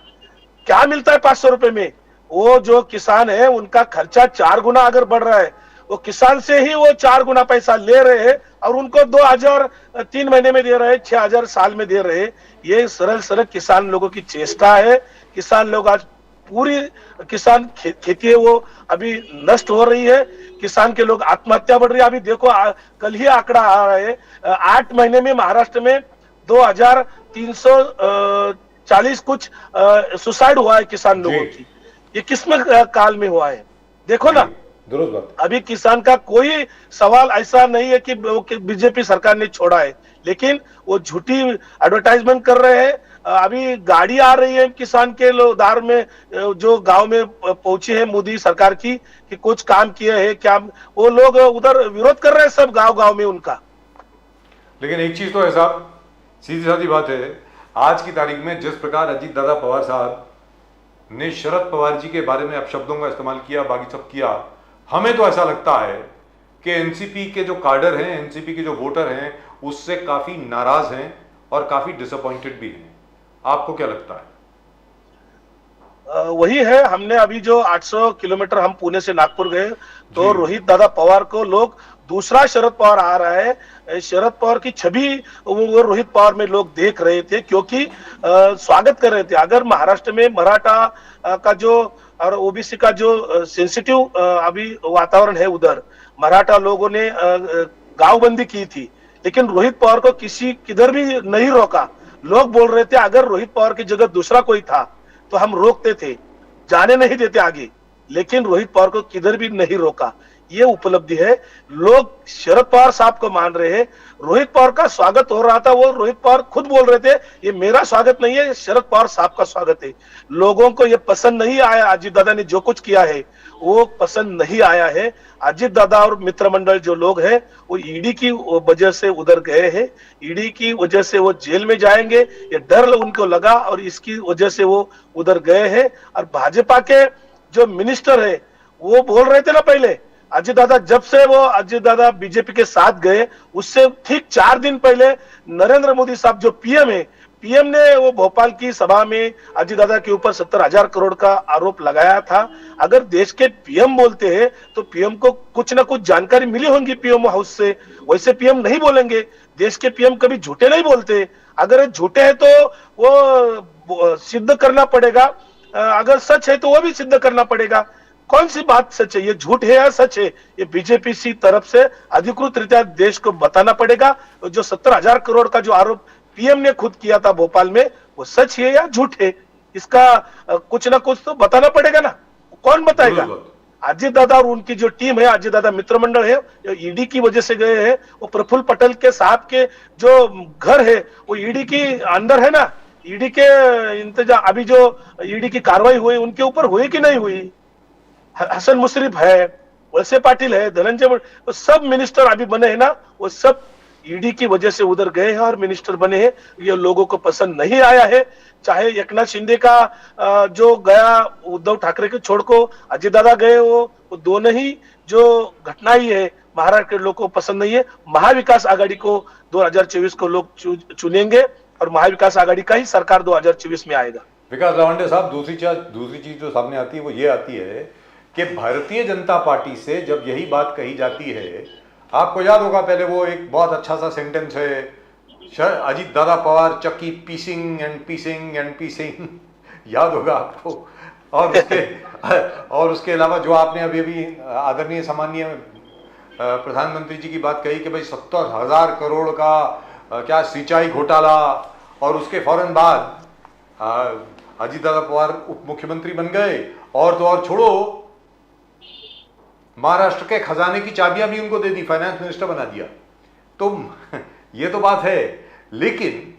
[SPEAKER 5] क्या मिलता है 500 रुपए में? वो जो किसान है उनका खर्चा 4 गुना अगर बढ़ रहा है, वो किसान से ही वो 4 गुना पैसा ले रहे हैं, और उनको 2,000 3 महीने में दे रहे हैं, 6,000 साल में दे रहे हैं। ये सरल किसान लोगों की चेष्टा है। किसान लोग आज पूरी किसान खेती है वो अभी नष्ट हो रही है। किसान के लोग आत्महत्या बढ़ रही है। अभी देखो कल ही आंकड़ा आ रहा है, 8 महीने में महाराष्ट्र में 2,340 कुछ सुसाइड हुआ है किसान लोगों की। ये किसमें काल में हुआ है? देखो ना,
[SPEAKER 1] दुरुस्त बात।
[SPEAKER 5] अभी किसान का कोई सवाल ऐसा नहीं है कि बीजेपी सरकार ने छोड़ा है, लेकिन वो झूठी एडवर्टाइजमेंट कर रहे हैं। अभी गाड़ी आ रही है किसान के दार में, जो गांव में पहुंची है मोदी सरकार की, कि कुछ काम किए हैं क्या, वो लोग उधर विरोध कर रहे हैं सब गांव में उनका।
[SPEAKER 1] लेकिन एक चीज तो है साहब, सीधी साधी बात है, आज की तारीख में जिस प्रकार अजीत दादा पवार साहब ने शरद पवार जी के बारे में अपशब्दों का इस्तेमाल किया, बाकी सब किया, हमें तो ऐसा लगता है कि एनसीपी के जो कार्डर हैं, एनसीपी के जो वोटर हैं, उससे काफी नाराज हैं और काफी डिसअपॉइंटेड भी हैं। आपको क्या लगता है?
[SPEAKER 5] वही है, हमने अभी जो 800 किलोमीटर हम पुणे से नागपुर गए, तो रोहित दादा पवार को लोग दूसरा शरद पवार आ रहा है, शरद पवार की छवि वो रोहित पवार में लोग देख रहे थे, क्योंकि स्वागत कर रहे थे। अगर महाराष्ट्र में मराठा का जो और ओबीसी का जो सेंसिटिव अभी वातावरण है, उधर मराठा लोगों ने गांवबंदी की थी, लेकिन रोहित पवार को किधर भी नहीं रोका। लोग बोल रहे थे अगर रोहित पवार की जगह दूसरा कोई था तो हम रोकते थे, जाने नहीं देते आगे। लेकिन रोहित पवार को किधर भी नहीं रोका। ये उपलब्धि है। लोग शरद पवार साहब को मान रहे हैं। रोहित पवार का स्वागत हो रहा था, वो रोहित पवार खुद बोल रहे थे ये मेरा स्वागत नहीं है, ये शरद पवार साहब का स्वागत है। लोगों को ये पसंद नहीं आया, अजीत दादा ने जो कुछ किया है वो पसंद नहीं आया है। अजीत दादा और मित्र मंडल जो लोग हैं वो ईडी की वजह से उधर गए हैं, ईडी की वजह से वो जेल में जाएंगे, ये डर उनको लगा और इसकी वजह से वो उधर गए हैं। और भाजपा के जो मिनिस्टर है वो बोल रहे थे ना पहले, अजीत दादा जब से वो अजीत दादा बीजेपी के साथ गए उससे ठीक 4 दिन पहले नरेंद्र मोदी साहब जो पीएम है, पीएम ने वो भोपाल की सभा में अजीत दादा के ऊपर 70,000 करोड़ का आरोप लगाया था। अगर देश के पीएम बोलते हैं तो पीएम को कुछ ना कुछ जानकारी मिली होंगी पीएम हाउस से, वैसे पीएम नहीं बोलेंगे। देश के पीएम कभी झूठे नहीं बोलते। अगर झूठे हैं तो वो सिद्ध करना पड़ेगा, अगर सच है तो वो भी सिद्ध करना पड़ेगा। कौन सी बात सच है, ये झूठ है या सच है, ये बीजेपी की तरफ से अधिकृत रीत्या देश को बताना पड़ेगा। जो 70,000 करोड़ का जो आरोप पीएम ने खुद किया था भोपाल में, वो सच है या झूठ है, इसका कुछ ना कुछ तो बताना पड़ेगा ना। कौन बताएगा? अजीत दादा और उनकी जो टीम है, अजीत दादा मित्र मंडल है, ईडी की वजह से गए हैं। वो प्रफुल्ल पटेल के साहब के जो घर है वो ईडी की अंदर है ना, ईडी के इंतजाम, अभी जो ईडी की कार्रवाई हुई उनके ऊपर हुई कि नहीं हुई? हसन मुशर्रफ है, वलसे पाटिल है, धनंजय, वो सब मिनिस्टर अभी बने हैं ना, वो सब ईडी की वजह से उधर गए हैं और मिनिस्टर बने हैं। ये लोगों को पसंद नहीं आया है। चाहे एकनाथ शिंदे का जो गया उद्धव ठाकरे के छोड़ को अजीत दादा गए, वो दोनों ही जो घटनाएं है महाराष्ट्र के लोगों को पसंद नहीं है। महाविकास आघाड़ी को 2024 को लोग चुनेंगे और महाविकास आघाड़ी का ही सरकार 2024 में आएगा।
[SPEAKER 1] विकास लावंडे साहब, दूसरी चीज जो सामने आती है वो ये आती है कि भारतीय जनता पार्टी से जब यही बात कही जाती है, आपको याद होगा पहले वो एक बहुत अच्छा सा सेंटेंस है, अजीत दादा पवार चक्की पीसिंग एंड पीसिंग एंड पीसिंग, याद होगा आपको? और उसके अलावा जो आपने अभी आदरणीय सम्माननीय प्रधानमंत्री जी की बात कही कि भाई 70,000 करोड़ का क्या सिंचाई घोटाला, और उसके फौरन बाद अजीत दादा पवार उप मुख्यमंत्री बन गए, और तो और छोड़ो, महाराष्ट्र के खजाने की चाबियां भी उनको दे दी, फाइनेंस मिनिस्टर बना दिया। तो ये तो बात है, लेकिन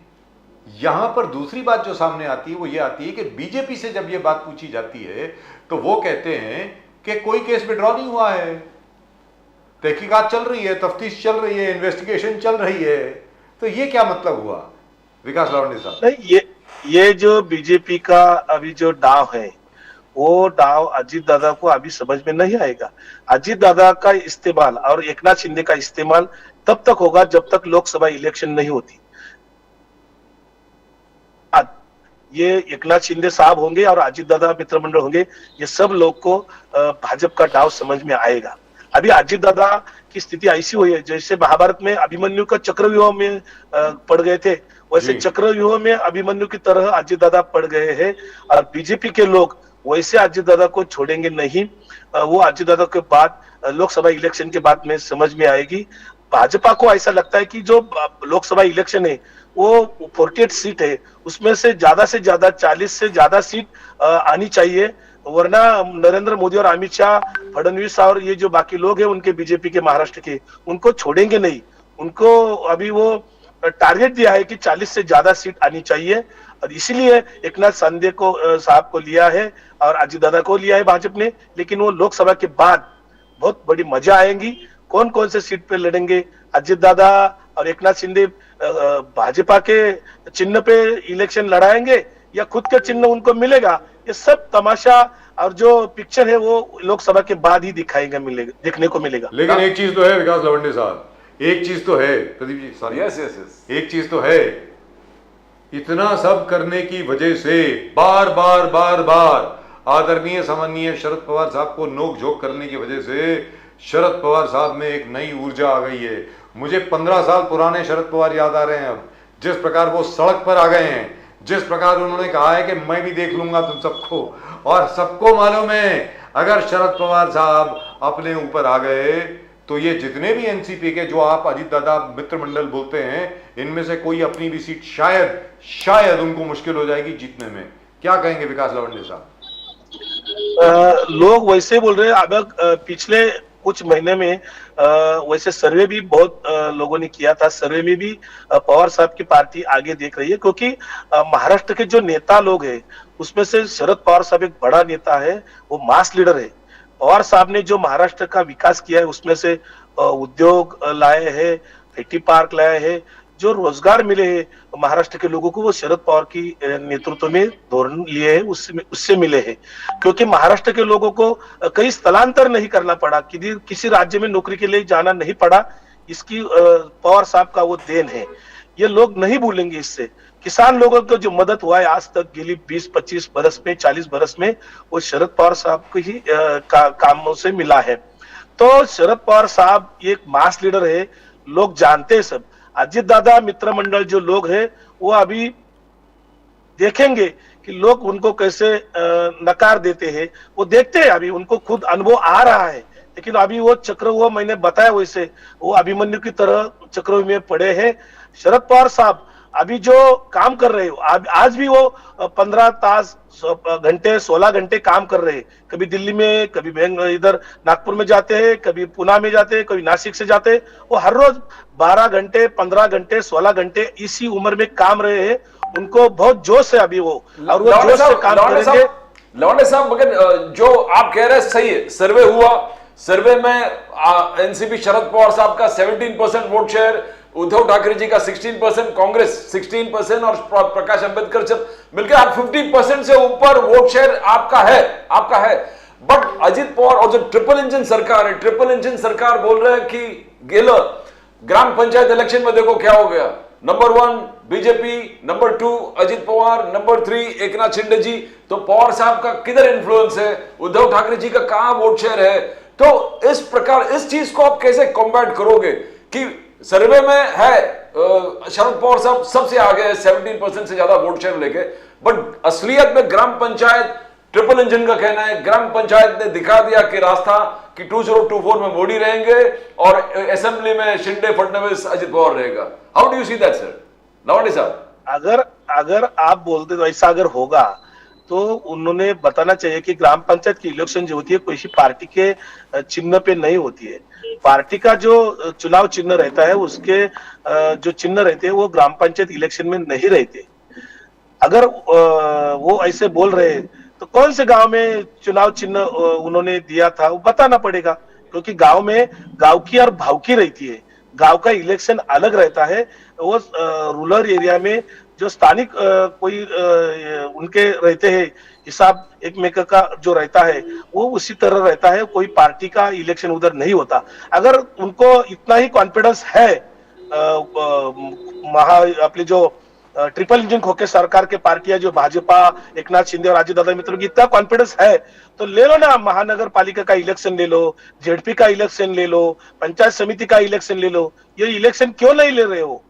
[SPEAKER 1] यहां पर दूसरी बात जो सामने आती है वो ये आती है कि बीजेपी से जब ये बात पूछी जाती है तो वो कहते हैं कि कोई केस विड्रॉ नहीं हुआ है, तहकीकात चल रही है, तफ्तीश चल रही है, इन्वेस्टिगेशन चल रही है। तो ये क्या मतलब हुआ विकास लावंडे साहब?
[SPEAKER 5] नहीं, ये जो बीजेपी का अभी जो दाव है वो दाव अजीत दादा को अभी समझ में नहीं आएगा। अजीत दादा का इस्तेमाल और एकनाथ शिंदे का इस्तेमाल तब तक होगा जब तक लोकसभा इलेक्शन नहीं होती। ये एकनाथ शिंदे साहब होंगे और अजीत दादा मित्र मंडल होंगे, ये सब लोग को भाजपा का दाव समझ में आएगा। अभी अजीत दादा की स्थिति ऐसी हुई है जैसे महाभारत में अभिमन्यु का चक्रव्यूह में पड़ गए थे, वैसे चक्रव्यूह में अभिमन्यु की तरह अजीत दादा पड़ गए हैं। और बीजेपी के लोग वैसे अजीत दादा को छोड़ेंगे नहीं। वो अजीत दादा के बाद लोकसभा इलेक्शन के बाद में समझ में आएगी। भाजपा को ऐसा लगता है कि जो लोकसभा इलेक्शन है वो 48 सीट है, उसमें से ज्यादा 40 से ज्यादा सीट आनी चाहिए, वरना नरेंद्र मोदी और अमित शाह, फडणवीस और ये जो बाकी लोग हैं उनके बीजेपी के महाराष्ट्र के, उनको छोड़ेंगे नहीं। उनको अभी वो टारगेट दिया है कि 40 से ज्यादा सीट आनी चाहिए, और इसीलिए एकनाथ शिंदे को साहब को लिया है और अजीत दादा को लिया है भाजपा ने। लेकिन वो लोकसभा के बाद बहुत बड़ी मजा आएगी। कौन कौन से सीट पे लड़ेंगे, अजीत दादा और एकनाथ शिंदे भाजपा के चिन्ह पे इलेक्शन लड़ाएंगे या खुद का चिन्ह उनको मिलेगा, ये सब तमाशा और जो पिक्चर है वो लोकसभा के बाद ही देखने को मिलेगा।
[SPEAKER 1] लेकिन एक चीज तो है विकास लावंडे साहब, एक चीज तो है प्रदीप जी, सॉरी,
[SPEAKER 2] यस,
[SPEAKER 1] एक चीज तो है, इतना सब करने की वजह से बार बार आदरणीय सम्माननीय शरद पवार साहब को नोक झोंक करने की वजह से शरद पवार साहब में एक नई ऊर्जा आ गई है। मुझे 15 साल पुराने शरद पवार याद आ रहे हैं अब, जिस प्रकार वो सड़क पर आ गए हैं, जिस प्रकार उन्होंने कहा है कि मैं भी देख लूंगा तुम सबको, और सबको मालूम है अगर शरद पवार साहब अपने ऊपर आ गए तो ये जितने भी एनसीपी के जो आप अजीत दादा मित्र मंडल बोलते हैं, इनमें से कोई अपनी भी सीट शायद उनको मुश्किल हो जाएगी जीतने में। क्या कहेंगे विकास लावंडे साहब?
[SPEAKER 5] लोग वैसे बोल रहे हैं। अब पिछले कुछ महीने में वैसे सर्वे भी बहुत लोगों ने किया था। सर्वे में भी पवार साहब की पार्टी आगे देख रही है, क्योंकि महाराष्ट्र के जो नेता लोग हैं उसमें से शरद पवार साहब एक बड़ा नेता है, वो मास लीडर है। पवार साहब ने जो महाराष्ट्र का विकास किया है उसमें से उद्योग लाए हैं, आईटी पार्क लाए हैं, जो रोजगार मिले हैं महाराष्ट्र के लोगों को, वो शरद पवार की नेतृत्व में धोरण लिए हैं, उससे मिले हैं। क्योंकि महाराष्ट्र के लोगों को कहीं स्थलांतर नहीं करना पड़ा, किसी राज्य में नौकरी के लिए जाना नहीं पड़ा। इसकी पवार साहब का वो देन है, ये लोग नहीं भूलेंगे। इससे किसान लोगों को जो मदद हुआ है आज तक गेली 20-25 बरस में, 40 बरस में, वो शरद पवार साहब को ही कामों से मिला है। तो शरद पवार साहब एक मास लीडर है, लोग जानते हैं सब। अजित दादा मित्र मंडल जो लोग हैं वो अभी देखेंगे कि लोग उनको कैसे नकार देते हैं, वो देखते हैं। अभी उनको खुद अनुभव आ रहा है, लेकिन अभी वो चक्रव्यूह मैंने बताया वैसे वो अभिमन्यु की तरह चक्रव्यूह में पड़े हैं। शरद पवार साहब अभी जो काम कर रहे हो, आज भी वो 15 घंटे 16 घंटे काम कर रहे हैं। कभी दिल्ली में, कभी इधर नागपुर में जाते हैं, कभी पुणे में जाते हैं, कभी नासिक से जाते हैं। वो हर रोज 12 घंटे 15 घंटे 16 घंटे इसी उम्र में काम रहे हैं। उनको बहुत जोश है अभी वो, और वो जोश से काम करेंगे।
[SPEAKER 2] लौंडे साहब, मगर जो आप कह रहे हैं सही है। सर्वे हुआ, सर्वे में एनसीपी शरद पवार साहब का 17% वोट शेयर, उद्धव ठाकरे जी का 16%, कांग्रेस 16% और प्रकाश अंबेडकर जब मिलकर आप 50% से ऊपर वोट शेयर आपका है। बट अजित पवार और जो ट्रिपल इंजन सरकार है, ट्रिपल इंजन सरकार बोल रहे हैं कि गेलो ग्राम पंचायत इलेक्शन में देखो क्या हो गया। Number 1 BJP, number 2 Ajit Pawar, number 3 Eknath Shinde ji. तो पवार साहब का किधर इन्फ्लुएंस है, उद्धव ठाकरे जी का कहां वोट शेयर है? तो इस प्रकार इस चीज को आप कैसे कॉम्बैट करोगे कि सर्वे में है शरद पवार साहब सबसे आगे है 17% से ज्यादा वोट शेयर लेके, बट असलियत में ग्राम पंचायत, ट्रिपल इंजन का कहना है ग्राम पंचायत ने दिखा दिया कि रास्ता कि 2024 में मोदी रहेंगे और असेंबली में शिंदे, फडणवीस, अजित पवार रहेगा। How do you see that sir? Lavani साहब,
[SPEAKER 5] अगर आप बोलते तो ऐसा अगर होगा तो उन्होंने बताना चाहिए कि ग्राम पंचायत की इलेक्शन जो होती है कोई पार्टी के चिन्ह पे नहीं होती है। पार्टी का जो चुनाव चिन्ह रहता है उसके जो चिन्ह रहते हैं वो ग्राम पंचायत इलेक्शन में नहीं रहते। अगर वो ऐसे बोल रहे हैं तो कौन से गांव में चुनाव चिन्ह उन्होंने दिया था वो बताना पड़ेगा, क्योंकि गांव में गांव की और भाव की रहती है। गांव का इलेक्शन अलग रहता है, वो रूरल एरिया में जो स्थानिक कोई उनके रहते हैं हिसाब एक का जो रहता है वो उसी तरह रहता है। कोई पार्टी का इलेक्शन उधर नहीं होता। अगर उनको इतना ही कॉन्फिडेंस है अपनी जो ट्रिपल इंजन खोके सरकार के पार्टियां जो भाजपा, एकनाथ शिंदे और अजित दादा मित्रों की इतना कॉन्फिडेंस है तो ले लो ना, महानगर पालिका का इलेक्शन ले लो, जेडपी का इलेक्शन ले लो, पंचायत समिति का इलेक्शन ले लो। ये इलेक्शन क्यों नहीं ले रहे हो?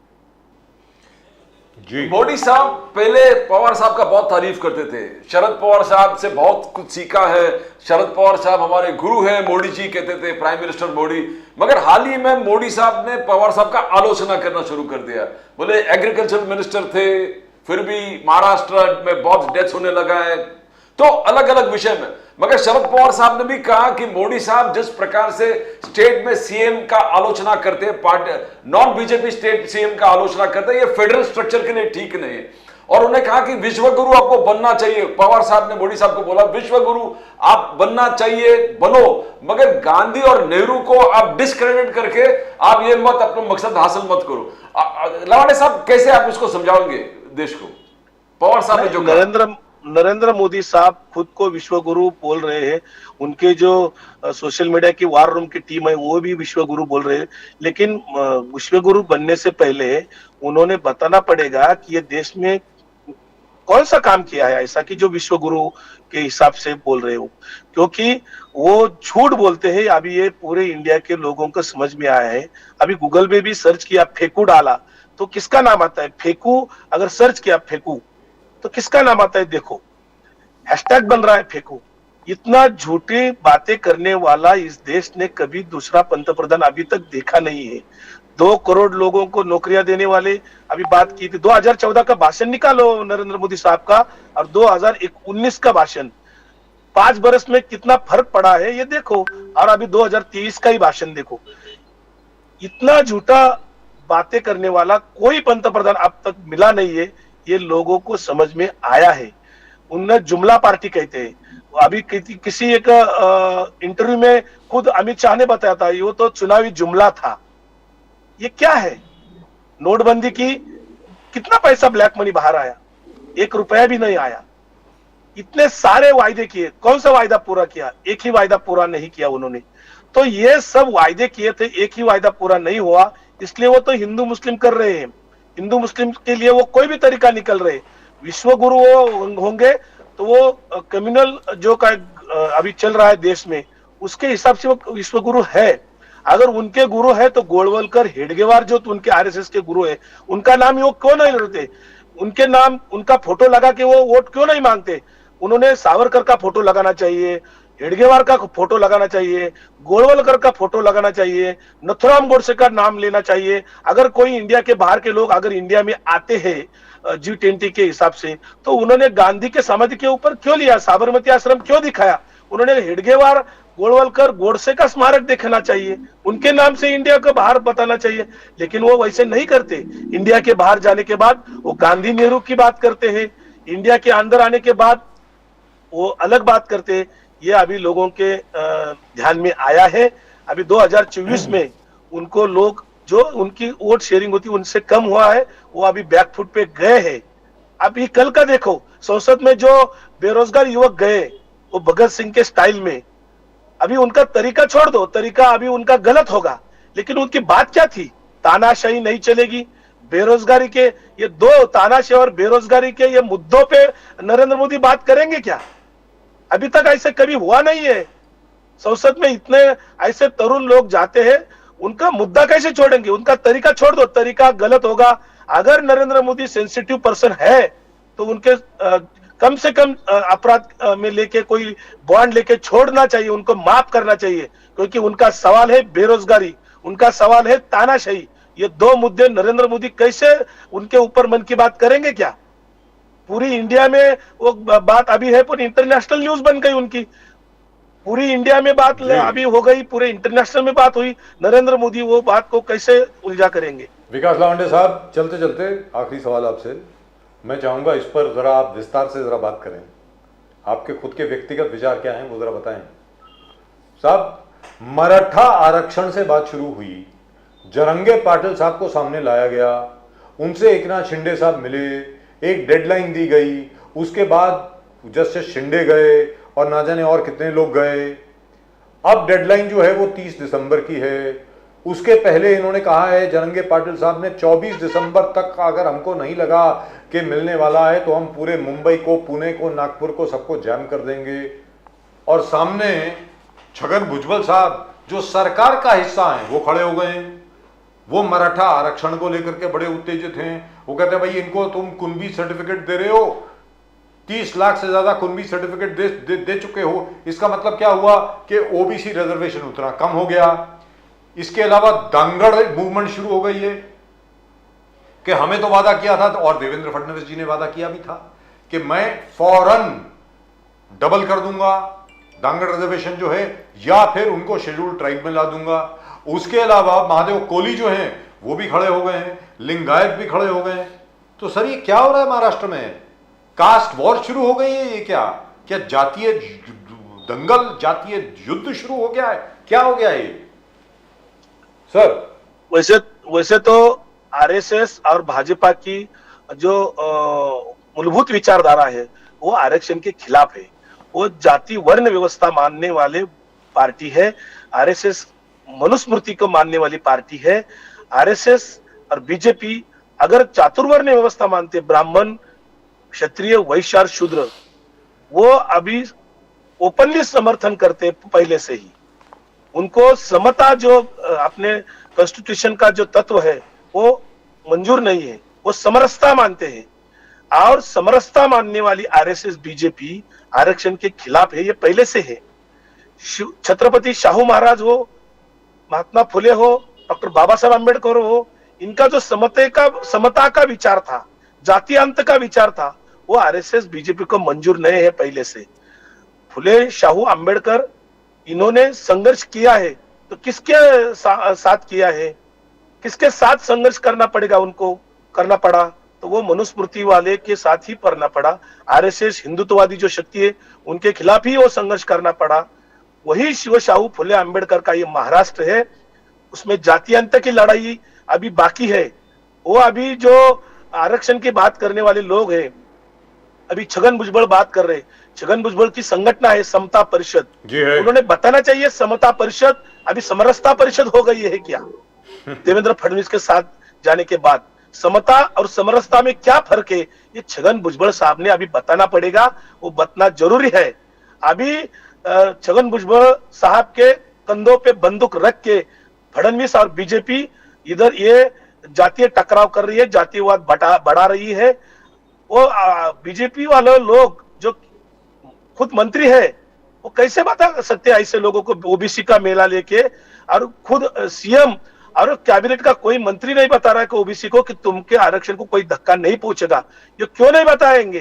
[SPEAKER 2] मोदी साहब पहले पवार साहब का बहुत तारीफ करते थे, शरद पवार साहब से बहुत कुछ सीखा है, शरद पवार साहब हमारे गुरु हैं, मोदी जी कहते थे, प्राइम मिनिस्टर मोदी। मगर हाल ही में मोदी साहब ने पवार साहब का आलोचना करना शुरू कर दिया। बोले एग्रीकल्चर मिनिस्टर थे, फिर भी महाराष्ट्र में बहुत डेथ होने लगा है, तो अलग अलग विषय में। मगर शरद पवार साहब ने भी कहा कि मोदी साहब जिस प्रकार से स्टेट में सीएम का आलोचना करते हैं, party non BJP state CM का आलोचना करते हैं, ये फेडरल स्ट्रक्चर के लिए ठीक नहीं है। और उन्होंने कहा कि विश्व गुरु आपको बनना चाहिए। पवार साहब ने मोदी साहब को बोला विश्व गुरु आप बनना चाहिए, बनो, मगर गांधी और नेहरू को आप डिस्क्रेडिट करके आप ये मत अपना मकसद हासिल मत करो। लवाने साहब कैसे आप इसको समझाओगे देश को? पवार साहब ने जो
[SPEAKER 5] नरेंद्र मोदी साहब खुद को विश्व गुरु बोल रहे हैं, उनके जो सोशल मीडिया की वार रूम की टीम है वो भी विश्व गुरु बोल रहे हैं। लेकिन विश्व गुरु बनने से पहले उन्होंने बताना पड़ेगा कि ये देश में कौन सा काम किया है ऐसा कि जो विश्व गुरु के हिसाब से बोल रहे हो, क्योंकि वो झूठ बोलते हैं। अभी ये पूरे इंडिया के लोगों को समझ में आया है। अभी गूगल में भी सर्च किया, फेकू डाला तो किसका नाम आता है? फेकू अगर सर्च किया फेकू तो किसका नाम आता है? देखो हैशटैग बन रहा है फेकू। इतना झूठी बातें करने वाला इस देश ने कभी दूसरा पंतप्रधान अभी तक देखा नहीं है। 2 करोड़ लोगों को नौकरियां देने वाले, अभी बात की थी 2014 का भाषण निकालो नरेंद्र मोदी साहब का और 2019 का भाषण। 5 बरस में कितना फर्क पड़ा है ये देखो। और अभी 2023 का ही भाषण देखो, इतना झूठा बातें करने वाला कोई पंतप्रधान अब तक मिला नहीं है, ये लोगों को समझ में आया है। उन्हें जुमला पार्टी कहते हैं। अभी किसी एक इंटरव्यू में खुद अमित शाह ने बताया था ये तो चुनावी जुमला था। ये क्या है? नोटबंदी की कितना पैसा ब्लैक मनी बाहर आया? 1 रुपया भी नहीं आया। इतने सारे वायदे किए, कौन सा वायदा पूरा किया? एक ही वायदा पूरा नहीं किया उन्होंने। तो ये सब वायदे किए थे, एक ही वायदा पूरा नहीं हुआ, इसलिए वो तो हिंदू मुस्लिम कर रहे हैं। हिंदू मुस्लिम के लिए वो कोई भी तरीका निकल रहे। विश्व गुरु वो होंगे तो वो कम्युनल जो का अभी चल रहा है देश में, उसके हिसाब से वो विश्व गुरु है। अगर उनके गुरु है तो गोलवलकर, हेडगेवार जो तो उनके आरएसएस के गुरु है, उनका नाम वो क्यों नहीं लेते? उनके नाम, उनका फोटो लगा के वो वोट क्यों नहीं मांगते? उन्होंने सावरकर का फोटो लगाना चाहिए, हेडगेवार का फोटो लगाना चाहिए, गोलवलकर का फोटो लगाना चाहिए, नथुराम गोडसे का नाम लेना चाहिए। अगर कोई इंडिया के बाहर के लोग अगर इंडिया में आते हैं G20 के हिसाब से, तो उन्होंने गांधी के समाधि के ऊपर क्यों लिया? साबरमती आश्रम क्यों दिखाया? उन्होंने हेडगेवार, गोलवलकर, गोडसे का स्मारक देखना चाहिए, उनके नाम से इंडिया को बाहर बताना चाहिए। लेकिन वो वैसे नहीं करते। इंडिया के बाहर जाने के बाद वो गांधी नेहरू की बात करते हैं, इंडिया के अंदर आने के बाद वो अलग बात करते हैं। ये अभी लोगों के ध्यान में आया है। अभी 2024 में उनको लोग, जो उनकी वोट शेयरिंग होती उनसे कम हुआ है, वो अभी बैकफुट पे गए हैं। अभी कल का देखो, संसद में जो बेरोजगार युवक गए वो भगत सिंह के स्टाइल में, अभी उनका तरीका छोड़ दो, तरीका अभी उनका गलत होगा, लेकिन उनकी बात क्या थी? तानाशाही नहीं चलेगी। बेरोजगारी के ये दो, तानाशाही और बेरोजगारी के ये मुद्दों पे नरेंद्र मोदी बात करेंगे क्या? अभी तक ऐसे कभी हुआ नहीं है। संसद में इतने ऐसे तरुण लोग जाते हैं, उनका मुद्दा कैसे छोड़ेंगे? उनका तरीका छोड़ दो, तरीका गलत होगा। अगर नरेंद्र मोदी सेंसिटिव पर्सन है तो उनके कम से कम अपराध में लेके कोई बॉन्ड लेके छोड़ना चाहिए, उनको माफ करना चाहिए, क्योंकि उनका सवाल है बेरोजगारी, उनका सवाल है तानाशाही। ये दो मुद्दे नरेंद्र मोदी कैसे उनके ऊपर मन की बात करेंगे क्या? पूरी इंडिया में वो बात अभी है, पर इंटरनेशनल न्यूज बन गई उनकी। पूरी इंडिया में बात अभी हो गई, पूरे इंटरनेशनल में बात हुई। नरेंद्र मोदी वो बात को कैसे उलझा करेंगे?
[SPEAKER 1] विकास लावंडे साहब, चलते चलते आखिरी सवाल आपसे मैं चाहूंगा, इस पर जरा आप विस्तार से जरा बात करें। आपके खुद के व्यक्तिगत विचार क्या हैं वो जरा बताएं साहब। मराठा आरक्षण से बात शुरू हुई, जरंगे पाटिल साहब को सामने लाया गया, उनसे एकनाथ शिंदे साहब मिले, एक डेडलाइन दी गई, उसके बाद जस्टिस शिंदे गए और ना जाने और कितने लोग गए। अब डेडलाइन जो है वो 30 दिसंबर की है। उसके पहले इन्होंने कहा है, जरंगे पाटिल साहब ने, 24 दिसंबर तक अगर हमको नहीं लगा कि मिलने वाला है तो हम पूरे मुंबई को, पुणे को, नागपुर को, सबको जैम कर देंगे। और सामने छगन भुजबल साहब जो सरकार का हिस्सा हैं वो खड़े हो गए हैं। वो मराठा आरक्षण को लेकर के बड़े उत्तेजित हैं। वो कहते हैं भाई इनको तुम कुनबी सर्टिफिकेट दे रहे हो, 30 लाख से ज्यादा कुनबी सर्टिफिकेट दे चुके हो। इसका मतलब क्या हुआ कि ओबीसी रिजर्वेशन उतना कम हो गया। इसके अलावा दंगड़ मूवमेंट शुरू हो गई है कि हमें तो वादा किया था, और देवेंद्र फडणवीस जी ने वादा किया भी था कि मैं फौरन डबल कर दूंगा दंगड़ रिजर्वेशन जो है, या फिर उनको शेड्यूल्ड ट्राइब में ला दूंगा। उसके अलावा महादेव कोली जो हैं वो भी खड़े हो गए हैं, लिंगायत भी खड़े हो गए हैं। तो सर ये क्या हो रहा है महाराष्ट्र में? कास्ट वॉर शुरू हो गई है? ये क्या जातीय दंगल, जातीय युद्ध शुरू हो गया है? क्या हो गया ये सर?
[SPEAKER 5] वैसे तो आरएसएस और भाजपा की जो मूलभूत विचारधारा है वो आरक्षण के खिलाफ है। वो जाति वर्ण व्यवस्था मानने वाले पार्टी है। आरएसएस मनुस्मृति को मानने वाली पार्टी है। आरएसएस और बीजेपी अगर चातुर्वर्ण व्यवस्था मानते, ब्राह्मण, क्षत्रिय, वैश्य और शूद्र, वो अभी ओपनली समर्थन करते पहले से ही। उनको समता जो अपने कॉन्स्टिट्यूशन का जो तत्व है वो मंजूर नहीं है, वो समरसता मानते हैं। और समरसता मानने वाली आरएसएस बीजेपी आरक्षण के खिलाफ है, ये पहले से है। छत्रपति शाहू महाराज हो, महात्मा फुले हो, डॉक्टर बाबा साहब अम्बेडकर हो, इनका जो समता का विचार था, जातीय अंत का विचार था, वो आरएसएस बीजेपी को मंजूर नहीं है पहले से। फुले शाहू अंबेडकर इन्होंने संघर्ष किया है तो किसके साथ किया है, किसके साथ संघर्ष करना पड़ेगा, उनको करना पड़ा तो वो मनुस्मृति वाले के साथ ही करना पड़ा। आरएसएस हिंदुत्ववादी जो शक्ति है उनके खिलाफ ही वो संघर्ष करना पड़ा। वही शिव शाहू फुले अंबेडकर का ये महाराष्ट्र है, उसमें जातीयंत की लड़ाई अभी बाकी है। वो अभी जो आरक्षण की बात करने वाले लोग हैं, अभी छगन भुजबल बात कर रहे, छगन भुजबल की संगठन है समता परिषद, उन्होंने बताना चाहिए समता परिषद अभी समरसता परिषद हो गई है क्या देवेंद्र फडणवीस के साथ जाने के बाद। समता और समरसता में क्या फर्क है, ये छगन भुजबल साहब ने अभी बताना पड़ेगा, वो बताना जरूरी है। अभी छगन भुजबल साहब के कंधों पे बंदूक रख के फडणवीस और बीजेपी इधर ये जातीय टकराव कर रही है, जातीयवाद बढ़ा रही है। वो बीजेपी वाले लोग जो खुद मंत्री है वो कैसे बता सकते हैं ऐसे लोगों को ओबीसी का मेला लेके, और खुद सीएम और कैबिनेट का कोई मंत्री नहीं बता रहा है कि ओबीसी को कि तुमके आरक्षण को कोई धक्का नहीं पहुंचेगा। ये क्यों नहीं बताएंगे,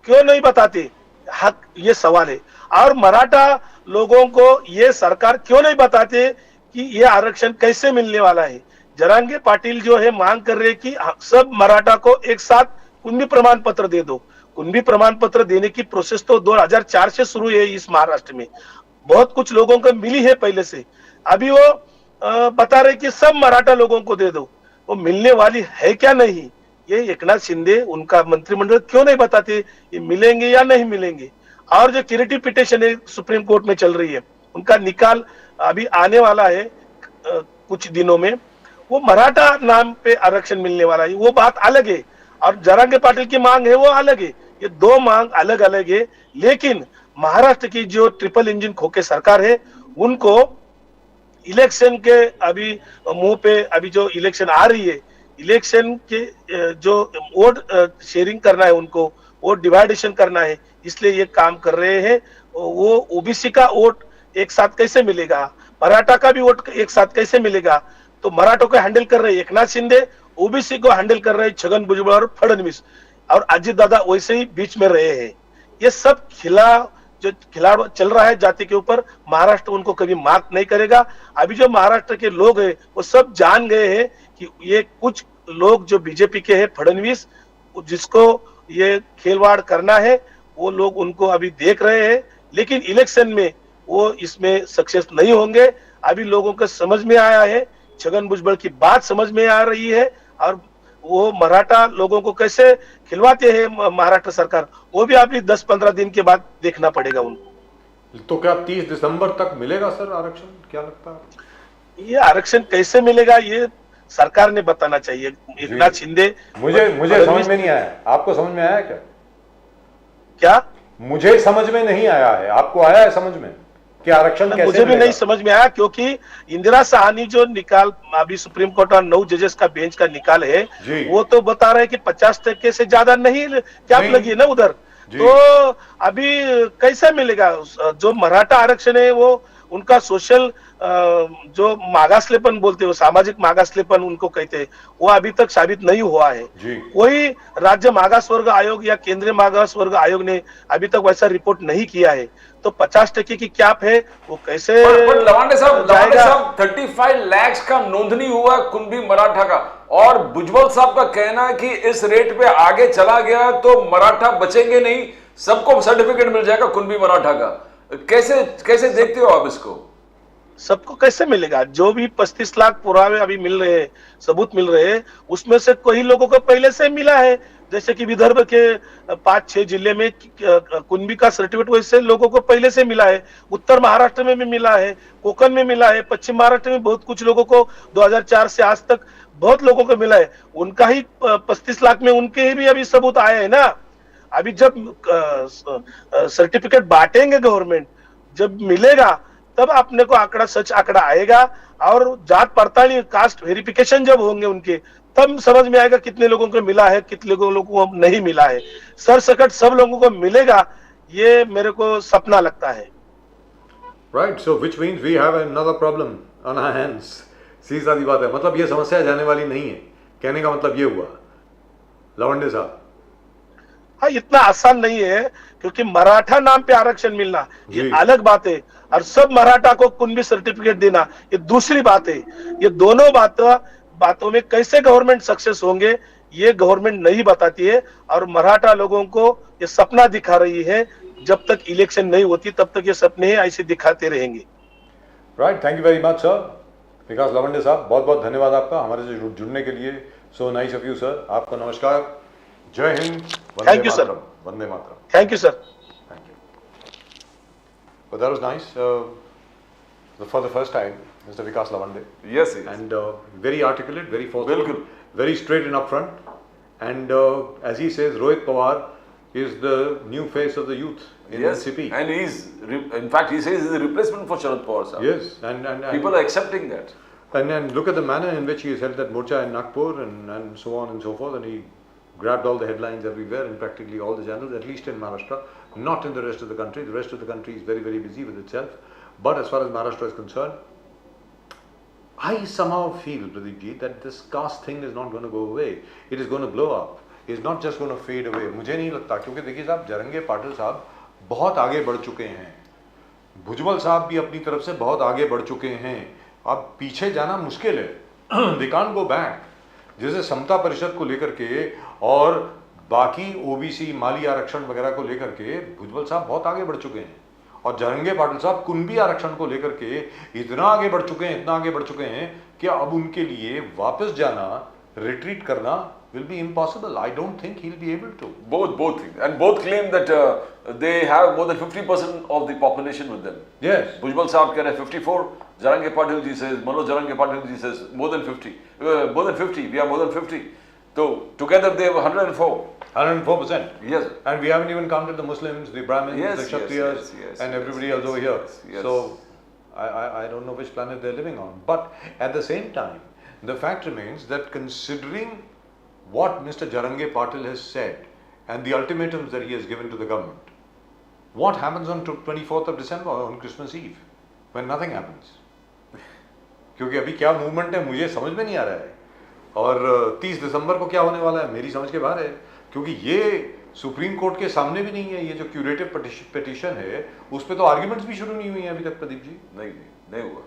[SPEAKER 5] क्यों नहीं बताते, हक ये सवाल है। और मराठा लोगों को ये सरकार क्यों नहीं बताते कि ये आरक्षण कैसे मिलने वाला है। जरांगे पाटिल जो है मांग कर रहे कि सब मराठा को एक साथ कुंभी प्रमाण पत्र दे दो। कुंभी प्रमाण पत्र देने की प्रोसेस तो 2004 से शुरू है इस महाराष्ट्र में, बहुत कुछ लोगों को मिली है पहले से। अभी वो बता रहे कि सब मराठा लोगों को दे दो, वो मिलने वाली है क्या नहीं, ये एकनाथ शिंदे उनका मंत्रिमंडल क्यों नहीं बताते ये मिलेंगे या नहीं मिलेंगे। और जो क्यूरेटिव पिटिशन है सुप्रीम कोर्ट में चल रही है, उनका निकाल अभी आने वाला है कुछ दिनों में, वो मराठा नाम पे आरक्षण मिलने वाला है, वो बात अलग है। और जरांगे पाटिल की मांग है वो अलग है, ये दो मांग अलग अलग है। लेकिन महाराष्ट्र की जो ट्रिपल इंजन खोके सरकार है उनको इलेक्शन के अभी मुंह पे अभी जो इलेक्शन आ रही है, इलेक्शन के जो वोट शेयरिंग करना है, उनको वोट डिवाइडेशन करना है, इसलिए ये काम कर रहे हैं। वो ओबीसी का वोट एक साथ कैसे मिलेगा, मराठा का भी वोट एक साथ कैसे मिलेगा। तो मराठों को हैंडल कर रहे हैं एकनाथ शिंदे, ओबीसी को हैंडल कर रहे हैं छगन भुजबल और फडणवीस, और अजित दादा वैसे ही बीच में रहे हैं। ये सब जो खिलाड़ चल रहा है जाति के ऊपर, महाराष्ट्र उनको कभी मार्क नहीं करेगा। अभी जो महाराष्ट्र के लोग हैं वो सब जान गए हैं कि ये कुछ लोग जो बीजेपी के हैं, फडणवीस जिसको ये खेलवाड़ करना है, वो लोग उनको अभी देख रहे हैं, लेकिन इलेक्शन में वो इसमें सक्सेस नहीं होंगे। अभी लोगों को समझ में आया है, छगन भुजबल की बात समझ में आ रही है, और वो मराठा लोगों को कैसे खिलवाते हैं महाराष्ट्र सरकार, वो भी अभी 10-15 दिन के बाद देखना पड़ेगा उनको।
[SPEAKER 1] तो क्या 30 दिसंबर तक मिलेगा सर आरक्षण, क्या लगता है?
[SPEAKER 5] ये आरक्षण कैसे मिलेगा ये सरकार ने बताना चाहिए। एकनाथ शिंदे,
[SPEAKER 1] मुझे समझ में नहीं आया, आपको समझ में आया क्या? मुझे समझ में नहीं आया है, आपको आया है समझ में कि आरक्षण कैसे
[SPEAKER 5] मुझे भी नहीं समझ में आया, क्योंकि इंदिरा साहनी जो निकाल अभी सुप्रीम कोर्ट और 9 जजेस का बेंच का निकाल है, वो तो बता रहे हैं कि 50% से ज्यादा नहीं कैप लगी है ना उधर। तो अभी कैसे मिलेगा? जो मराठा आरक्षण है वो उनका सोशल जो मागासलेपन बोलते हैं, सामाजिक मागासलेपन उनको कहते हैं, वो अभी तक साबित नहीं हुआ है। कोई राज्य मागास वर्ग आयोग या केंद्रीय मागास वर्ग आयोग ने अभी तक वैसा रिपोर्ट नहीं किया है। तो 50% की कैप है वो कैसे
[SPEAKER 2] लवांडे साहब 35 लाख का नोंदनी हुआ कुंभी मराठा का, और भुजबल साहब का कहना है कि इस रेट पे आगे चला गया तो मराठा बचेंगे नहीं, सबको सर्टिफिकेट मिल जाएगा कुंभी मराठा का। कैसे देखते हो आप इसको?
[SPEAKER 5] सबको कैसे मिलेगा? जो भी 35 लाख पुरावे अभी मिल रहे हैं, सबूत मिल रहे हैं, उसमें से कई लोगों को पहले से मिला है। जैसे कि विदर्भ के 5-6 जिले में कुंभी का सर्टिफिकेट वैसे लोगों को पहले से मिला है। उत्तर महाराष्ट्र में भी मिला है, कोकण में मिला है, पश्चिम महाराष्ट्र में बहुत कुछ लोगों को 2004 से आज तक बहुत लोगों को मिला है। उनका ही 35 लाख में उनके ही भी अभी सबूत आए हैं ना। अभी जब सर्टिफिकेट बांटेंगे गवर्नमेंट, जब मिलेगा तब अपने को आंकड़ा, सच आंकड़ा आएगा, और जात पड़ताल कास्ट वेरिफिकेशन जब होंगे उनके, तब समझ में आएगा कितने लोगों को मिला है, कितने लोगों को नहीं मिला है। सरसकट सब लोगों को मिलेगा, ये मेरे को सपना लगता है।
[SPEAKER 1] Right, so which means we have another problem on our hands. सीधी सादी बात है, मतलब ये समस्या जाने वाली नहीं है, कहने का मतलब ये हुआ लवंडे साहब।
[SPEAKER 5] हाँ, इतना आसान नहीं है, क्योंकि मराठा नाम पे आरक्षण मिलना ये
[SPEAKER 1] जी।
[SPEAKER 5] अलग बात है, और सब मराठा को कुणबी सर्टिफिकेट देना ये दूसरी बात है। ये दोनों बातों में कैसे गवर्नमेंट सक्सेस होंगे ये गवर्नमेंट नहीं बताती है, और मराठा लोगों को ये सपना दिखा रही है। जब तक इलेक्शन नहीं होती तब तक ये सपने ऐसे दिखाते रहेंगे।
[SPEAKER 1] Right, thank you very much sir. Vikas Lavande sahab, बहुत बहुत धन्यवाद आपका हमारे से जुड़ने के लिए। So nice of you sir. आपका नमस्कार, जय Hind,
[SPEAKER 5] Thank you, sir.
[SPEAKER 1] Vande Mataram.
[SPEAKER 5] Thank you sir.
[SPEAKER 1] Thank you. But that was nice. For the first time, Mr. Vikas Lavande.
[SPEAKER 2] Yes, yes.
[SPEAKER 1] And very articulate, very forceful,
[SPEAKER 2] Bilkul.
[SPEAKER 1] very straight and upfront. And as he says, Rohit Pawar is the new face of the youth in
[SPEAKER 2] Yes,
[SPEAKER 1] NCP.
[SPEAKER 2] and in fact, he says he's a replacement for Sharad Pawar, sir.
[SPEAKER 1] Yes, and
[SPEAKER 2] People are accepting that.
[SPEAKER 1] and look at the manner in which he has held that morcha in Nagpur and so on and so forth, and he grabbed all the headlines everywhere in practically all the channels, at least in Maharashtra, not in the rest of the country. The rest of the country is very, very busy with itself. But as far as Maharashtra is concerned, I somehow feel, Pradeep ji, that this caste thing is not going to go away. It is going to blow up. It's not just going to fade away. मुझे नहीं लगता, क्योंकि देखिए साहब, जरंगे पाटिल साहब बहुत आगे बढ़ चुके हैं, भुजबल साहब भी अपनी तरफ से बहुत आगे बढ़ चुके हैं। अब पीछे जाना मुश्किल है। They can't go back. जैसे समता परिषद को लेकर के और बाकी ओबीसी माली आरक्षण वगैरह को लेकर के भुजबल साहब बहुत आगे बढ़ चुके हैं, और जरंगे पाटिल साहब कुणबी आरक्षण को लेकर के इतना आगे बढ़ चुके हैं, इतना आगे बढ़ चुके हैं कि अब उनके लिए वापस जाना, रिट्रीट करना will be impossible. I don't think he'll be able to.
[SPEAKER 2] Both things, and both claim that they have more than 50% of the population with them.
[SPEAKER 1] Yes.
[SPEAKER 2] Bhujbal Sahab keh rahe 54, Jarange Patil ji says, Manoj Jarange Patil ji says more than 50. More than 50, we are more than 50. So together they have 104.
[SPEAKER 1] 104%.
[SPEAKER 2] Yes.
[SPEAKER 1] And we haven't even counted the Muslims, the Brahmins,
[SPEAKER 2] Yes,
[SPEAKER 1] the
[SPEAKER 2] yes,
[SPEAKER 1] Kshatriyas,
[SPEAKER 2] yes,
[SPEAKER 1] and
[SPEAKER 2] yes,
[SPEAKER 1] everybody
[SPEAKER 2] yes,
[SPEAKER 1] else over here.
[SPEAKER 2] yes, yes.
[SPEAKER 1] So I don't know which planet they're living on. But at the same time, the fact remains that considering what Mr. Jarange Patil has said and the ultimatums that he has given to the government, what happens on 24th of December, on Christmas Eve, when nothing happens? क्योंकि अभी क्या movement है मुझे समझ में नहीं आ रहा है, और 30 दिसंबर को क्या होने वाला है मेरी समझ के बाहर है, क्योंकि ये सुप्रीम कोर्ट के सामने भी नहीं है। ये जो क्यूरेटिव पिटीशन है उस पर तो आर्ग्यूमेंट्स भी शुरू नहीं हुई हैं अभी तक, प्रदीप जी।
[SPEAKER 2] नहीं हुआ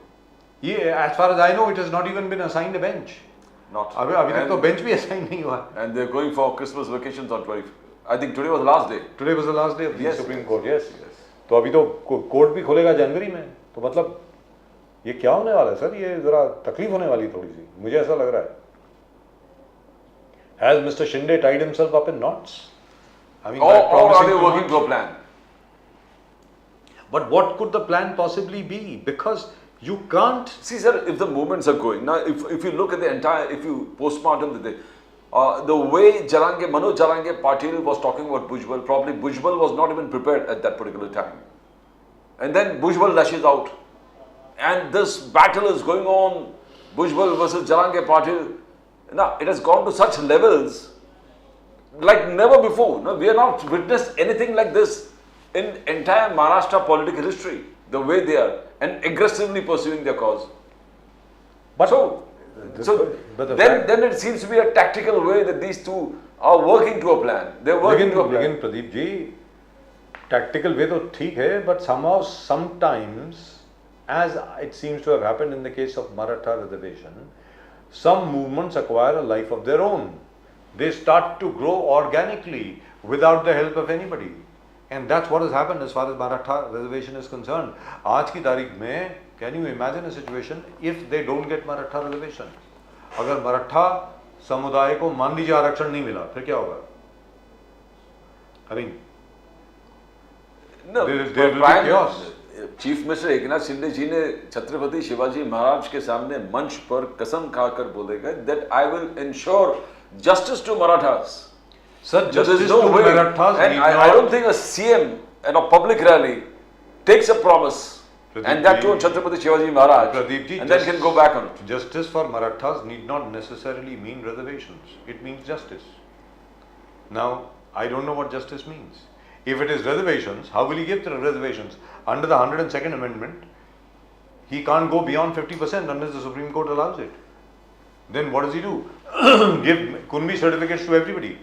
[SPEAKER 1] ये as far as I know it has not even been assigned a bench.
[SPEAKER 2] Not.
[SPEAKER 1] अभी तक तो बेंच भी असाइन नहीं हुआ।
[SPEAKER 2] And they're going for Christmas vacations on 20. I think today was the last day.
[SPEAKER 1] Today was the last day of the
[SPEAKER 2] Yes,
[SPEAKER 1] Supreme
[SPEAKER 2] yes,
[SPEAKER 1] Court.
[SPEAKER 2] yes,
[SPEAKER 1] Yes.
[SPEAKER 2] yes.
[SPEAKER 1] तो अभी तो court भी खोलेगा जनवरी में, तो मतलब ये क्या होने वाला है सर? ये जरा तकलीफ होने वाली थोड़ी सी, मुझे ऐसा लग रहा है। Has Mr. Shinde tied himself up in knots? I mean,
[SPEAKER 2] Or are
[SPEAKER 1] promising
[SPEAKER 2] they
[SPEAKER 1] too
[SPEAKER 2] working
[SPEAKER 1] much?
[SPEAKER 2] to a plan?
[SPEAKER 1] But what could the plan possibly be? Because you can't.
[SPEAKER 2] See, sir, if the movements are going now, if you look at the entire, if you postmortem the way Manoj Jarange Patil was talking about Bhujbal, probably Bhujbal was not even prepared at that particular time, and then Bhujbal lashes out, and this battle is going on, Bhujbal versus Jarange Patil. Now it has gone to such levels like never before. No, we have not witnessed anything like this in entire Maharashtra political history. The way they are and aggressively pursuing their cause.
[SPEAKER 1] But
[SPEAKER 2] then it seems to be a tactical way that these two are working to a plan. They're working to a plan.
[SPEAKER 1] लेकिन Pradeep ji, tactical way तो ठीक है, but somehow sometimes, as it seems to have happened in the case of Maratha reservation, some movements acquire a life of their own. They start to grow organically without the help of anybody. And that's what has happened as far as Maratha reservation is concerned. आज की तारीख में, can you imagine a situation if they don't get Maratha reservation? अगर मराठा समुदाय को मान लीजिए आरक्षण नहीं मिला, फिर क्या होगा? I mean,
[SPEAKER 2] No,
[SPEAKER 1] there will be chaos.
[SPEAKER 2] Chief minister Eknath Shinde ji ने छत्रपति शिवाजी महाराज के सामने मंच पर कसम खाकर बोलेगा that I will ensure justice to Marathas.
[SPEAKER 1] Sir, justice to Marathas.
[SPEAKER 2] And I don't think a CM at a public rally takes a promise, and that to Chhatrapati Shivaji Maharaj, and then can go back on it.
[SPEAKER 1] Justice for Marathas need not necessarily mean reservations. It means justice. Now, I don't know what justice means. If it is reservations, how will he give the reservations? Under the 102nd Amendment, he can't go beyond 50% unless the Supreme Court allows it. Then what does he do? Give Kunbi certificates to everybody.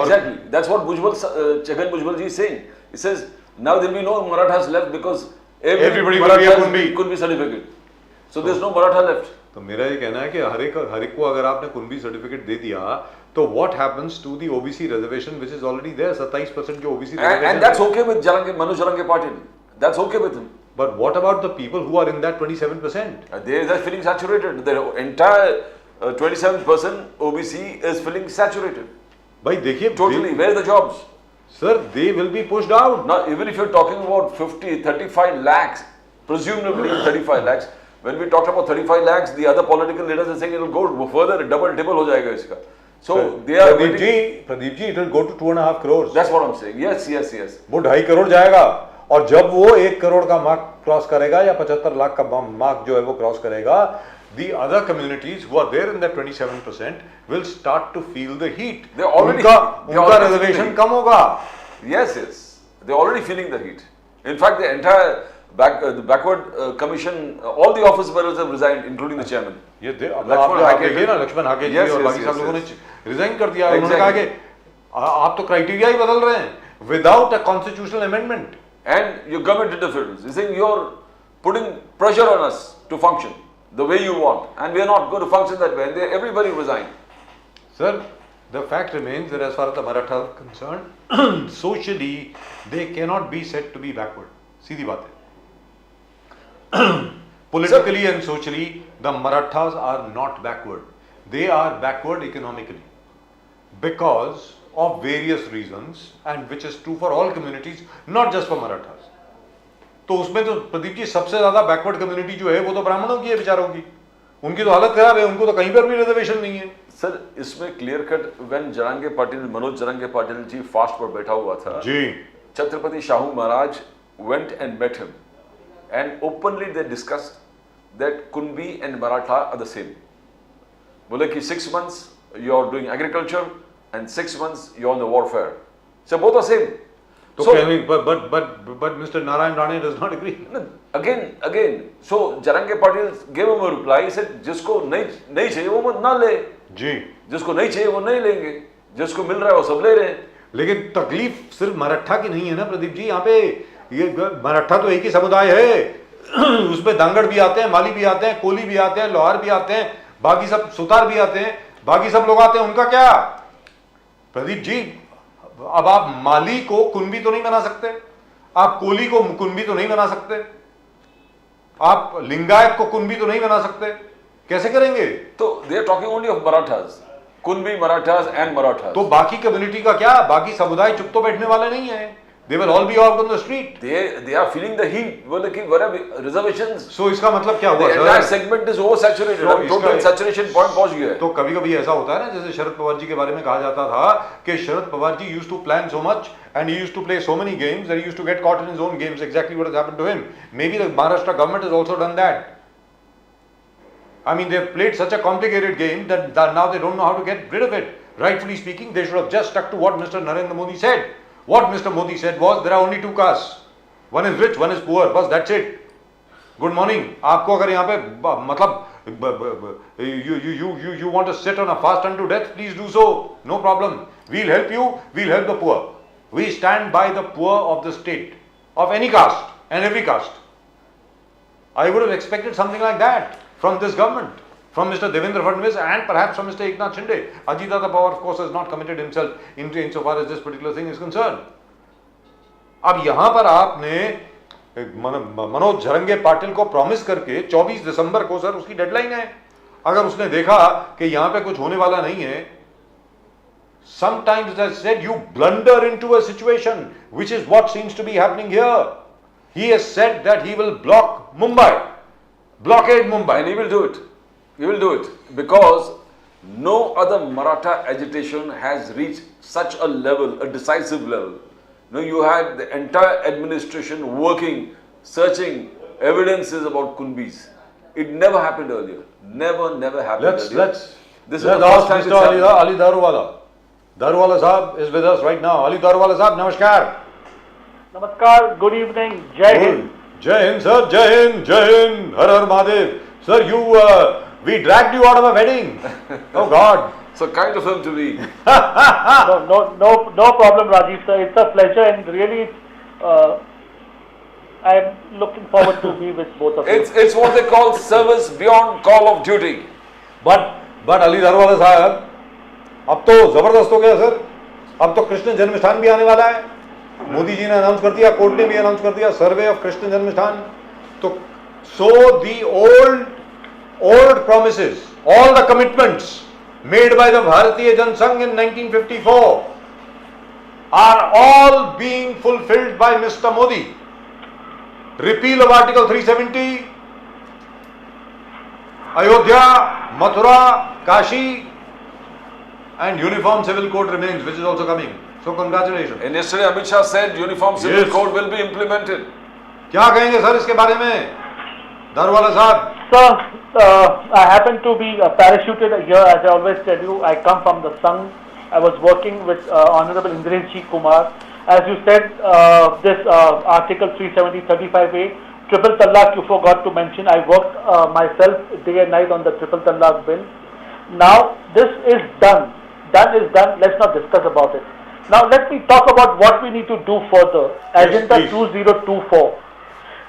[SPEAKER 2] Exactly. That's what Chagan Bhujbal ji is saying. He says now there will be no Marathas left because
[SPEAKER 1] Everybody will
[SPEAKER 2] Maratha
[SPEAKER 1] be a
[SPEAKER 2] has
[SPEAKER 1] Kunbi.
[SPEAKER 2] Kunbi certificate. So there's no Maratha left.
[SPEAKER 1] तो मेरा ये कहना है कि हर एक को अगर आपने कुनबी सर्टिफिकेट दे दिया तो what happens to the OBC reservation which is already there 27% की OBC
[SPEAKER 2] And that's okay with Manoj Jarange Patil. That's okay with him.
[SPEAKER 1] But what about the people who are in that 27%?
[SPEAKER 2] They're feeling saturated. The entire 27% OBC is feeling saturated.
[SPEAKER 1] भाई देखिए
[SPEAKER 2] Totally. Where are the jobs?
[SPEAKER 1] Sir, they will be pushed out.
[SPEAKER 2] Now, even if you're talking about 35 lakhs, presumably 35 lakhs, when we talked about 35 lakhs, the other political leaders are saying it will go further, double, triple हो जाएगा इसका. So they are
[SPEAKER 1] Pradeep ji, it will go to 2.5 crores.
[SPEAKER 2] That's what I'm saying. Yes.
[SPEAKER 1] वो 2.5 करोड़ जाएगा और जब वो 1 करोड़ का mark cross करेगा या 75 लाख का मार्क जो है वो क्रॉस करेगा, the other communities who are there in that 27% will start to feel the heat. उनका रिजर्वेशन कम होगा.
[SPEAKER 2] Yes. They're already feeling the heat. In fact, the entire the backward commission, all the office bearers have resigned, including the chairman.
[SPEAKER 1] ये लक्ष्मण हाके जी और बाकी सब लोगों ने resign कर दिया. उन्होंने कहा कि आप तो क्राइटेरिया ही बदल रहे हैं without a constitutional amendment.
[SPEAKER 2] And your government interference. You're saying you're putting pressure on us to function the way you want, and we are not going to function that way. And everybody resigned.
[SPEAKER 1] Sir, the fact remains that as far as the Marathas are concerned, socially they cannot be said to be backward. सीधी बात है. Politically and socially, the Marathas are not backward. They are backward economically because of various reasons, and which is true for all communities, not just for Marathas. तो उसमें तो प्रदीप जी सबसे ज्यादा backward community जो है वो तो ब्राह्मणों की है, बेचारों की. उनकी तो हालत खराब है, उनको तो कहीं पर भी रिजर्वेशन नहीं है.
[SPEAKER 2] सर, इसमें clear cut when Manoj Jarange Patil ji fast पर बैठा हुआ था
[SPEAKER 1] जी,
[SPEAKER 2] Chhatrapati Shahu Maharaj went and met him and openly they discussed that Kunbi and Maratha are the same. बोले कि 6 months you are doing agriculture and 6 months you are on the warfare. So both are same.
[SPEAKER 1] तो
[SPEAKER 2] So,
[SPEAKER 1] but Mr. Narayan Rane does not agree.
[SPEAKER 2] again. So Jarange Patil gave him a reply. He said, जिसको नहीं चाहिए वो मत ना ले.
[SPEAKER 1] जी,
[SPEAKER 2] जिसको नहीं चाहिए वो नहीं लेंगे. जिसको मिल रहा है वो सब ले रहे हैं.
[SPEAKER 1] लेकिन तकलीफ सिर्फ मराठा की नहीं है ना प्रदीप जी. यहाँ पे ये मराठा तो एक ही समुदाय है. उसमें दांगड़ भी आते हैं, माली भी आते हैं, कोली भी आते हैं, लोहार भी आते हैं, बाकी सब सुतार भी आते हैं, बाकी सब लोग आते हैं. उनका क्या प्रदीप जी? अब आप माली को कुनबी तो नहीं बना सकते, आप कोली को कुनबी तो नहीं बना सकते, आप लिंगायत को कुनबी तो नहीं बना सकते. कैसे करेंगे?
[SPEAKER 2] तो they are talking only of Marathas, Kunbi, Marathas and Marathas.
[SPEAKER 1] तो बाकी कम्युनिटी का क्या? बाकी समुदाय चुप तो बैठने वाले नहीं है. They will all be out on the street.
[SPEAKER 2] They are feeling the heat. बोले कि whatever reservations.
[SPEAKER 1] So इसका मतलब क्या हुआ?
[SPEAKER 2] The entire segment is oversaturated.
[SPEAKER 1] So
[SPEAKER 2] Total saturation point पहुंच गया है.
[SPEAKER 1] तो कभी कभी ऐसा होता है ना, जैसे शरद पवार जी के बारे में कहा जाता था कि Sharad Pawar ji used to plan so much and he used to play so many games that he used to get caught in his own games. Exactly what has happened to him. Maybe the Maharashtra government has also done that. I mean, they have played such a complicated game that now they don't know how to get rid of it. Rightfully speaking, they should have just stuck to what Mr. Narendra Modi said. What Mr. Modi said was there are only 2 castes. One is rich, one is poor. बस that's it. Good morning. आपको अगर यहाँ पे मतलब you want to sit on a fast unto death, please do so. No problem. We'll help you. We'll help the poor. We stand by the poor of the state, of any caste and every caste. I would have expected something like that from this government, from Mr. Devendra Fadnavis and perhaps from Mr. Eknath Shinde. Ajit Pawar, of course, has not committed himself insofar as this particular thing is concerned. अब यहां पर आपने मनोज झरंगे पाटिल को promise करके 24 दिसंबर को, sir उसकी deadline है, अगर उसने देखा कि यहां पे कुछ होने वाला नहीं है, sometimes as I said, you blunder into a situation which is what seems to be happening here. He has said that he will block Mumbai, blockade Mumbai.
[SPEAKER 2] And he will do it. He will do it because no other Maratha agitation has reached such a level, a decisive level. No, you had the entire administration working, searching evidences about Kunbis. It never happened earlier. Never happened earlier.
[SPEAKER 1] Let's ask Mr. Ali Daruwala. Daruwala Sahab is with us right now. Ali Daruwala Sahab, namaskar.
[SPEAKER 6] Namaskar, good evening, Jai Hind.
[SPEAKER 1] Jai Hind, sir, Jai Hind, Jai Hind, Har Har Mahadev. Sir, we dragged you out of a wedding. Oh God.
[SPEAKER 2] So kind of him to be.
[SPEAKER 6] No problem, Rajiv sir. It's a pleasure, and really, I'm looking forward to be with both of you.
[SPEAKER 2] It's what they call service beyond call of duty.
[SPEAKER 1] But Ali दरवाजा साहब, अब तो जबरदस्त हो गया sir. अब तो कृष्ण जन्मस्थान भी आने वाला है। मोदी जी ने अनाउंस कर दिया, कोर्ट ने भी अनाउंस कर दिया, सर्वे ऑफ कृष्ण जन्मस्थान। तो सो दी old promises, all the commitments made by the Bharatiya Jansangh in 1954 are all being fulfilled by Mr. Modi. Repeal of Article 370, Ayodhya, Mathura, Kashi, and Uniform Civil Code remains, which is also coming. So congratulations.
[SPEAKER 2] And yesterday Amit Shah said Uniform Civil Code will be implemented.
[SPEAKER 1] क्या कहेंगे sir इसके बारे में, दारवाला साहब?
[SPEAKER 6] Sir, I happen to be parachuted here, as I always tell you. I come from the SANGH. I was working with Honorable Indresh G. Kumar. As you said, this Article 370-35A, Triple Talaq, you forgot to mention. I worked myself day and night on the Triple Talaq bill. Now, this is done. Done is done. Let's not discuss about it. Now, let me talk about what we need to do further. Agenda 2024.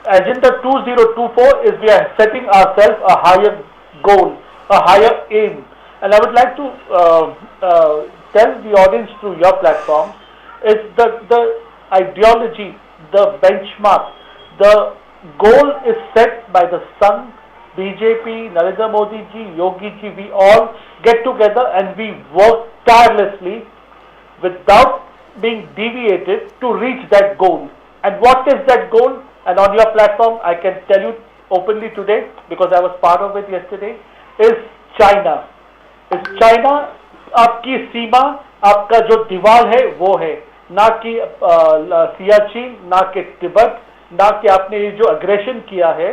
[SPEAKER 6] Agenda 2024 is we are setting ourselves a higher goal, a higher aim. And I would like to tell the audience through your platform, is the ideology, the benchmark, the goal is set by the Sangh, BJP, Narendra Modi ji, Yogi ji. We all get together and we work tirelessly without being deviated to reach that goal. And what is that goal? And on your platform, I can tell you openly today, because I was part of it yesterday, is China. Is China, आपकी सीमा, आपका जो दीवार है वो है, ना कि सियाचिन, ना कि तिब्बत, ना कि आपने ये जो अग्रेशन किया है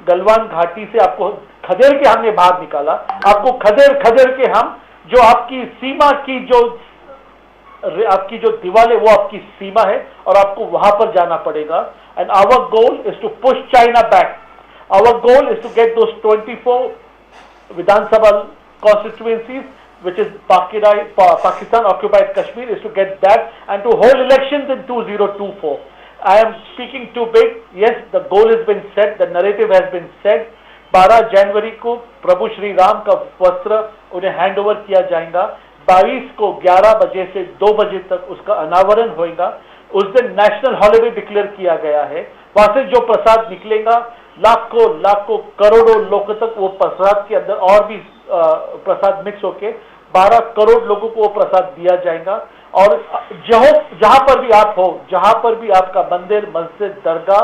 [SPEAKER 6] गलवान घाटी से, आपको खदेड़ के हमने बाहर निकाला, आपको खदेड़ के हम जो आपकी सीमा की जो दीवार है वो आपकी सीमा है और आपको वहां पर जाना पड़ेगा. And our goal is to push China back. Our goal is to get those 24 Vidhan Sabha constituencies, which is Pakistan occupied Kashmir, is to get that and to hold elections in 2024. I am speaking too big. Yes, the goal has been set, the narrative has been set. 12 जनवरी को प्रभु श्री राम का वस्त्र उन्हें hand over किया जाएगा. 22 को 11 बजे से 2 बजे तक उसका अनावरण होगा. उस दिन नेशनल हॉलीडे डिक्लेयर किया गया है. वहां से जो प्रसाद निकलेगा, लाखों करोड़ों लोगों तक वो प्रसाद के अंदर और भी प्रसाद मिक्स होके 12 करोड़ लोगों को वो प्रसाद दिया जाएगा. और जहां पर भी आप हो, जहां पर भी आपका मंदिर, मस्जिद, दरगाह,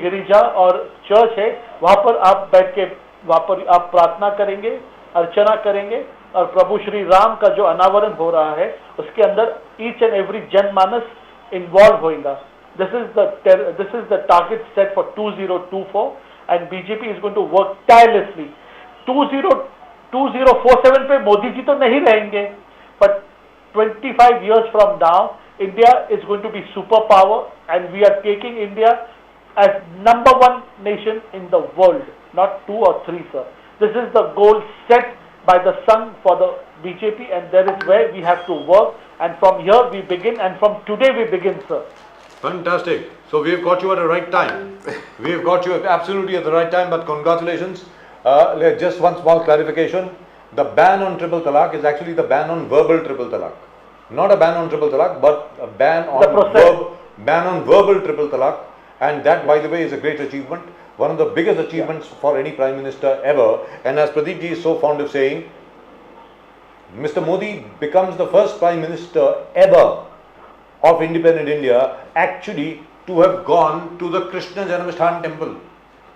[SPEAKER 6] गिरिजा और चर्च है, वहां पर आप बैठ के वहां पर आप प्रार्थना करेंगे, अर्चना करेंगे और प्रभु श्री राम का जो अनावरण हो रहा है उसके अंदर ईच एंड एवरी जनमानस इन्वॉल्व होगा. This is the target set for 2024 and BJP is going to work tirelessly. 2047 पे मोदी जी तो नहीं रहेंगे, but 25 years from now, India is going to be superpower and we are taking India as #1 nation in the world, not 2 or 3, sir. This is the goal set by the Sangh for the BJP and that is where we have to work, and from here we begin and from today we begin, sir.
[SPEAKER 1] Fantastic. So we have got you at the right time. We have got you absolutely at the right time, but congratulations. Just one small clarification. The ban on triple talaq is actually the ban on verbal triple talaq. Not a ban on triple talaq, but a ban on verbal triple talaq. And that, by the way, is a great achievement. One of the biggest achievements for any Prime Minister ever. And as Pradeep ji is so fond of saying, Mr. Modi becomes the first Prime Minister ever of independent India actually to have gone to the Krishna Janmasthan temple.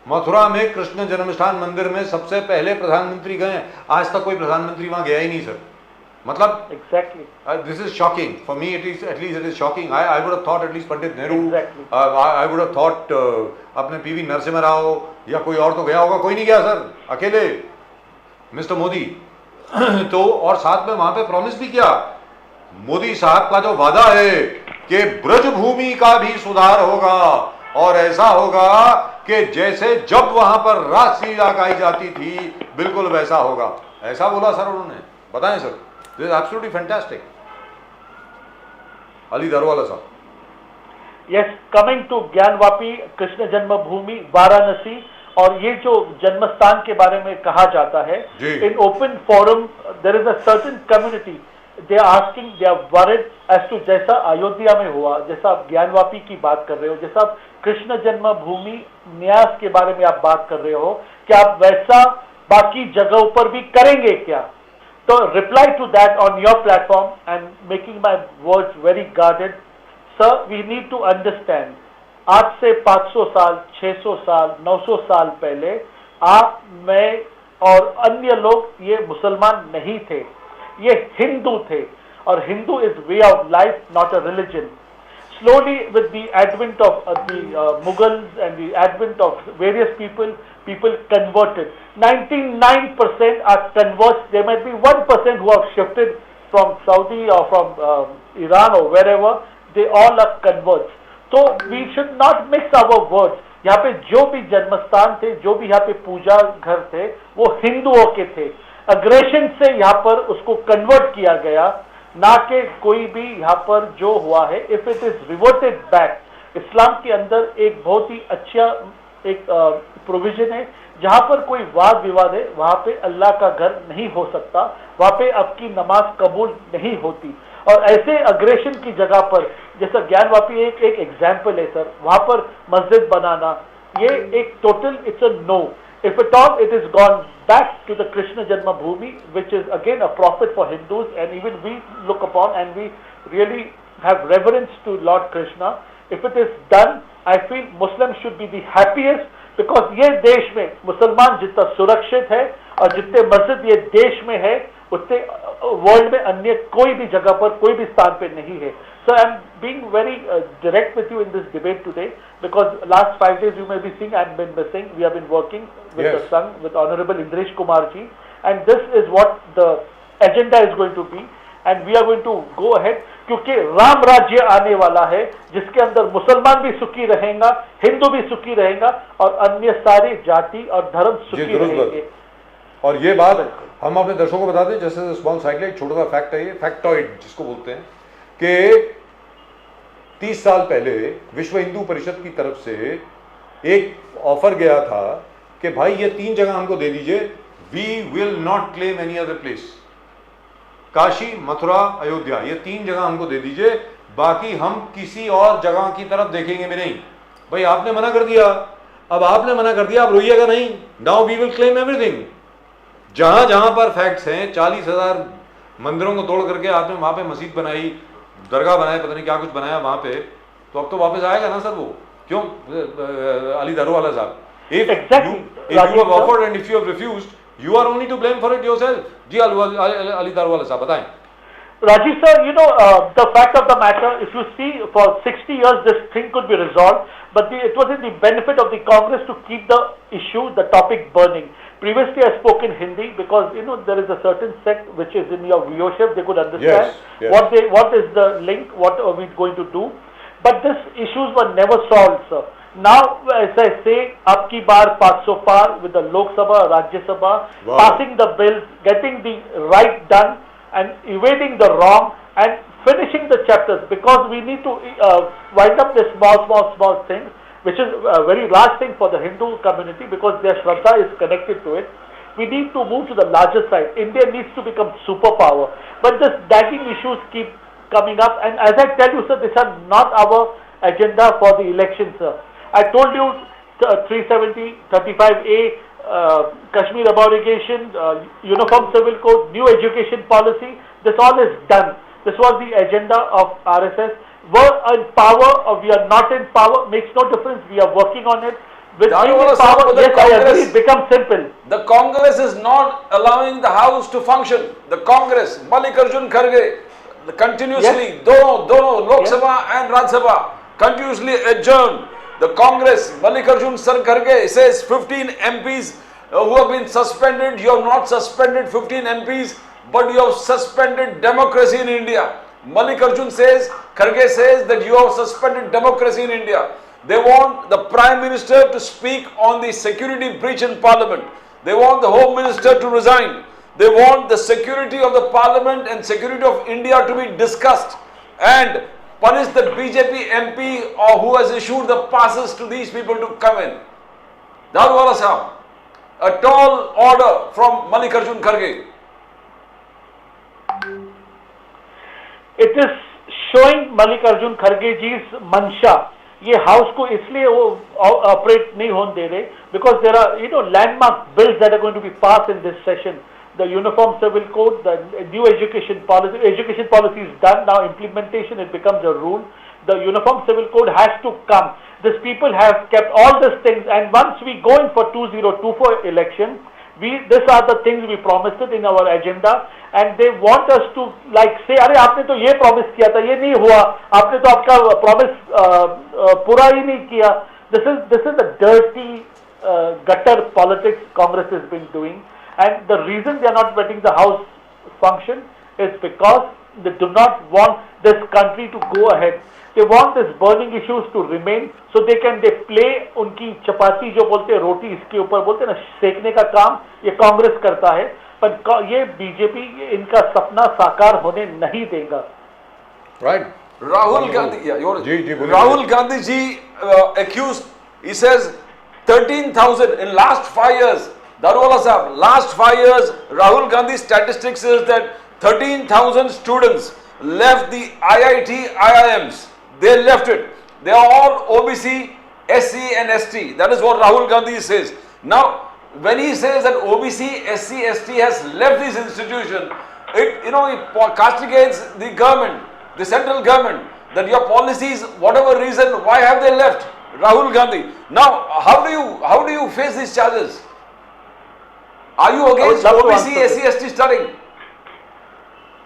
[SPEAKER 1] Mathura में कृष्ण जन्मस्थान मंदिर में सबसे पहले प्रधानमंत्री गए. आज तक कोई प्रधानमंत्री वहां गया ही नहीं सर. मतलब
[SPEAKER 6] exactly
[SPEAKER 1] this is shocking for me. At least it is shocking. I would have thought at least Pandit Nehru, I would have thought अपने PV नरसिम्हा राव या कोई और तो गया होगा. कोई नहीं गया सर, अकेले मिस्टर मोदी. तो और साथ में वहां पे प्रॉमिस भी किया मोदी साहब का जो वादा है कि ब्रज भूमि का भी सुधार होगा और ऐसा होगा कि जैसे जब वहां पर रासलीला गाई जाती थी बिल्कुल वैसा होगा. ऐसा बोला सर उन्होंने. बताएं sir. This is absolutely fantastic. Ali Darwala sahab.
[SPEAKER 6] Yes, coming to Gyanvapi Krishna जन्मभूमि वाराणसी और ये जो जन्मस्थान के बारे में कहा जाता है, in open forum there is a certain community, they are asking, they are worried as to जैसा अयोध्या में हुआ, जैसा आप ज्ञानवापी की बात कर रहे हो, जैसा आप कृष्ण जन्मभूमि न्यास के बारे में आप बात कर रहे हो, क्या आप वैसा बाकी जगहों पर भी करेंगे क्या? तो reply to that on your platform and making my words very guarded. Sir, we need to understand, आज से 500 साल, 600 साल, 900 साल पहले आप, मैं और अन्य लोग ये मुसलमान नहीं थे, ये हिंदू थे, और Hindu is way of life, not a religion. Slowly, with the advent of the Mughals and the advent of various people converted. 99% are converts. There might be 1% who have shifted from Saudi or from Iran or wherever. They all are converts. So we should not mix our words. यहाँ पे जो भी जन्मस्थान थे, जो भी यहाँ पे पूजा घर थे, वो हिंदुओं के थे. अग्रेशन से यहाँ पर उसको कन्वर्ट किया गया, ना कि कोई भी यहाँ पर जो हुआ है. If it is reverted back, Islam के अंदर एक बहुत ही अच्छा एक प्रोविजन है, जहाँ पर कोई वाद विवाद है वहाँ पे अल्लाह का घर नहीं हो सकता, वहाँ पे आपकी नमाज कबूल नहीं होती. और ऐसे अग्रेशन की जगह पर, जैसा ज्ञानवापी एक एग्जाम्पल है सर, वहाँ पर मस्जिद बनाना, ये एक total it's a no. If at all it is gone back to the Krishna Janmabhoomi, which is again a prophet for Hindus, and even we look upon and we really have reverence to Lord Krishna. If it is done, I feel Muslims should be the happiest, because ये देश में मुसलमान जितना सुरक्षित है और जितने मस्जिद ये देश में है, उतने वर्ल्ड में अन्य कोई भी जगह पर, कोई भी स्थान पे नहीं है. So I am being very direct with you in this debate today, because last 5 days you may be seeing I have been missing. We have been working with the Sangh, with Honorable Indresh Kumar ji, and this is what the agenda is going to be, and we are going to go ahead, क्योंकि राम राज्य आने वाला है, जिसके अंदर मुसलमान भी सुखी रहेगा, हिंदू भी सुखी रहेगा, और अन्य सारी जाति और धर्म सुखी रहेंगे.
[SPEAKER 1] और ये बात हम अपने दर्शकों को बताते हैं, जैसे स्मॉल साइकिल, एक छोटा सा फैक्ट है, ये फैक्टॉइड जिसको बोलते हैं, कि 30 साल पहले विश्व हिंदू परिषद की तरफ से एक ऑफर गया था कि भाई ये 3 जगह हमको दे दीजिए, we will not claim any other place. Kashi, Mathura, Ayodhya, ये 3 जगह हमको दे दीजिए, बाकी हम किसी और जगह की तरफ देखेंगे भी नहीं. भाई आपने मना कर दिया, अब आपने मना कर दिया, आप रोइएगा नहीं. Now we will claim everything. जहां जहां पर फैक्ट्स हैं, 40,000 मंदिरों को तोड़ करके आपने वहां पे मस्जिद बनाई, दरगाह बनाया, पता नहीं क्या कुछ बनाया वहां पे, तो अब तो वापस आएगा ना सर वो. क्यों अली दारूवाला साहब? If you have offered and if you have refused, you are only to blame for it yourself. जी अली दारूवाला साहब बताएं.
[SPEAKER 6] Rajiv sir, you know, the fact of the matter, if you see, for 60 years this thing could be resolved, but it was in the benefit of the Congress to keep the issue, the topic burning. Previously I spoke in Hindi because, you know, there is a certain sect which is in your viewership, they could understand what is the link, what are we going to do, but these issues were never solved, sir. Now, as I say, ab ki baar 500 par with the Lok Sabha, Rajya Sabha, passing the bills, getting the right done, and evading the wrong, and finishing the chapters, because we need to wind up the small things, which is a very large thing for the Hindu community, because their Shraddha is connected to it. We need to move to the larger side. India needs to become superpower, but this nagging issues keep coming up, and as I tell you sir, these are not our agenda for the election, sir. I told you 370, 35A, Kashmir abrogation, Uniform Civil Code, new education policy, this all is done. This was the agenda of RSS. We're in power or we are not in power, makes no difference. We are working on it. With being in power, yes, I agree, it becomes simple.
[SPEAKER 2] The Congress is not allowing the House to function. The Congress, Mallikarjun Kharge, continuously, dono, Lok Sabha and Rajya Sabha, continuously adjourned. The Congress, Mallikarjun Kharge says 15 MPs who have been suspended. You have not suspended 15 MPs, but you have suspended democracy in India. Mallikarjun says, Kharge says that you have suspended democracy in India. They want the Prime Minister to speak on the security breach in Parliament. They want the Home Minister to resign. They want the security of the parliament and security of India to be discussed and punish the BJP MP or who has issued the passes to these people to come in. Dadwala Sahab, a tall order from Mallikarjun Kharge.
[SPEAKER 6] It is showing Mallikarjun Kharge ji's mansha. ये house को इसलिए वो operate नहीं होने दे रहे because there are landmark bills that are going to be passed in this session. The Uniform Civil Code, the new education policy is done now. Implementation, it becomes a rule. The Uniform Civil Code has to come. These people have kept all these things, and once we go in for 2024 election, these are the things we promised it in our agenda, and they want us to like say, अरे आपने तो ये promise किया था, ये नहीं हुआ, आपने तो आपका promise पूरा ही नहीं किया. This is the dirty gutter politics Congress has been doing, and the reason they are not letting the House function is because they do not want this country to go ahead. They want these burning issues to remain so they play उनकी चपाती जो बोलते हैं रोटी इसके ऊपर बोलते हैं ना सेकने का काम ये कांग्रेस करता है पर ये बीजेपी इनका सपना साकार होने नहीं देगा.
[SPEAKER 1] Right.
[SPEAKER 2] Rahul Gandhi, yeah,
[SPEAKER 1] ji,
[SPEAKER 2] Rahul Gandhi ji accused, he says 13,000 in last 5 years. Darwala Sahab, last 5 years, Rahul Gandhi's statistics says that 13,000 students left the IIT, IIMs. They left it. They are all OBC, SC and ST. That is what Rahul Gandhi says. Now, when he says that OBC, SC, ST has left this institution, it castigates the government, the central government, that your policies, whatever reason, why have they left? Rahul Gandhi. Now, how do you face these charges? Are you against OBC, SC, ST studying?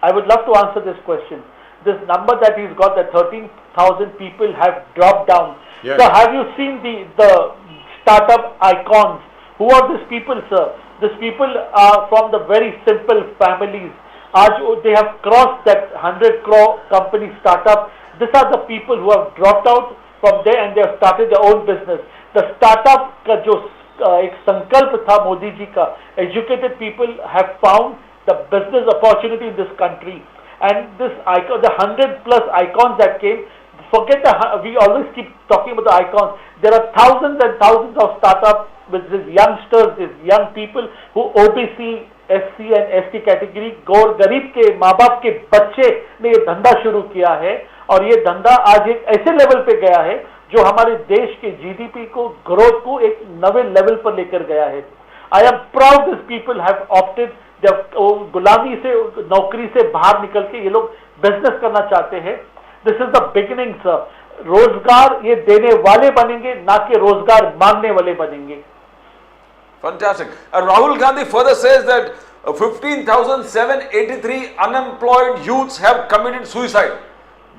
[SPEAKER 6] I would love to answer this question. This number that he's got, that 13,000 people have dropped down.
[SPEAKER 1] Yes.
[SPEAKER 6] So have you seen the startup icons? Who are these people, sir? These people are from the very simple families. They have crossed that 100 crore company startup. These are the people who have dropped out from there and they have started their own business. The startup का जो एक संकल्प था मोदी जी का, educated people have found the business opportunity in this country. And this icon, the 100 plus icons that came, we always keep talking about the icons. There are thousands and thousands of startups with these youngsters, these young people who OBC, SC and ST category, गरीब के माँ बाप के बच्चे ने ये धंधा शुरू किया है और ये धंधा आज एक ऐसे लेवल पे गया है जो हमारे देश के GDP को, ग्रोथ को एक नवे लेवल पर लेकर गया है. I am proud these people have opted, जब गुलामी से नौकरी से बाहर निकल के ये लोग बिजनेस करना चाहते हैं. This is the beginning sir. रोजगार ये देने वाले बनेंगे, ना कि रोजगार मांगने वाले बनेंगे.
[SPEAKER 2] Fantastic. Rahul Gandhi further says that 15,783 unemployed youths have committed suicide.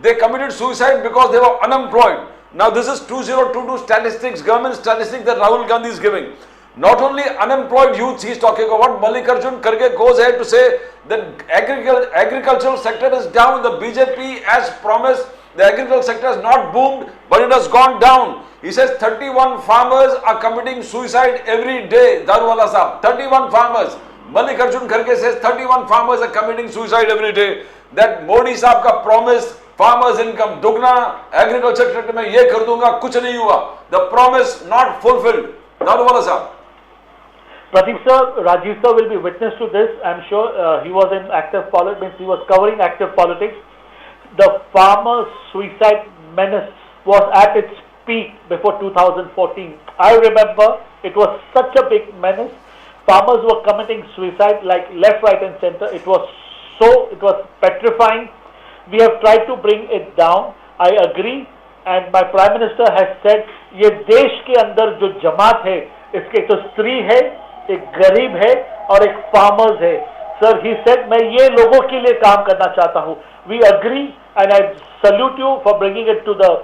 [SPEAKER 2] They committed suicide because they were unemployed. Now this is 2022 statistics, government statistics that Rahul Gandhi is giving. Not only unemployed youths he is talking about, Mallikarjun Kharge goes ahead to say that agricultural sector is down. The BJP as promised, the agricultural sector has not boomed, but it has gone down. He says 31 farmers are committing suicide every day. Darwala Sahab, 31 farmers. Mallikarjun Kharge says 31 farmers are committing suicide every day. That Modi Sahab ka promise, farmers income dugna, agriculture sector mein ye kar dunga, kuch nahi hua. The promise not fulfilled. Darwala Sahab.
[SPEAKER 6] Pradeep sir, Rajiv sir will be witness to this. I'm sure he was in active politics, he was covering active politics. The farmer suicide menace was at its peak before 2014. I remember it was such a big menace. Farmers were committing suicide like left, right and center. It was petrifying. We have tried to bring it down. I agree. And my Prime Minister has said, ये देश के अंदर जो जमात है, इसके तो स्त्री है, एक गरीब है और एक फार्मर्स है. Sir, he said, मैं ये लोगों के लिए काम करना चाहता हूँ. We agree and I salute you for bringing it to the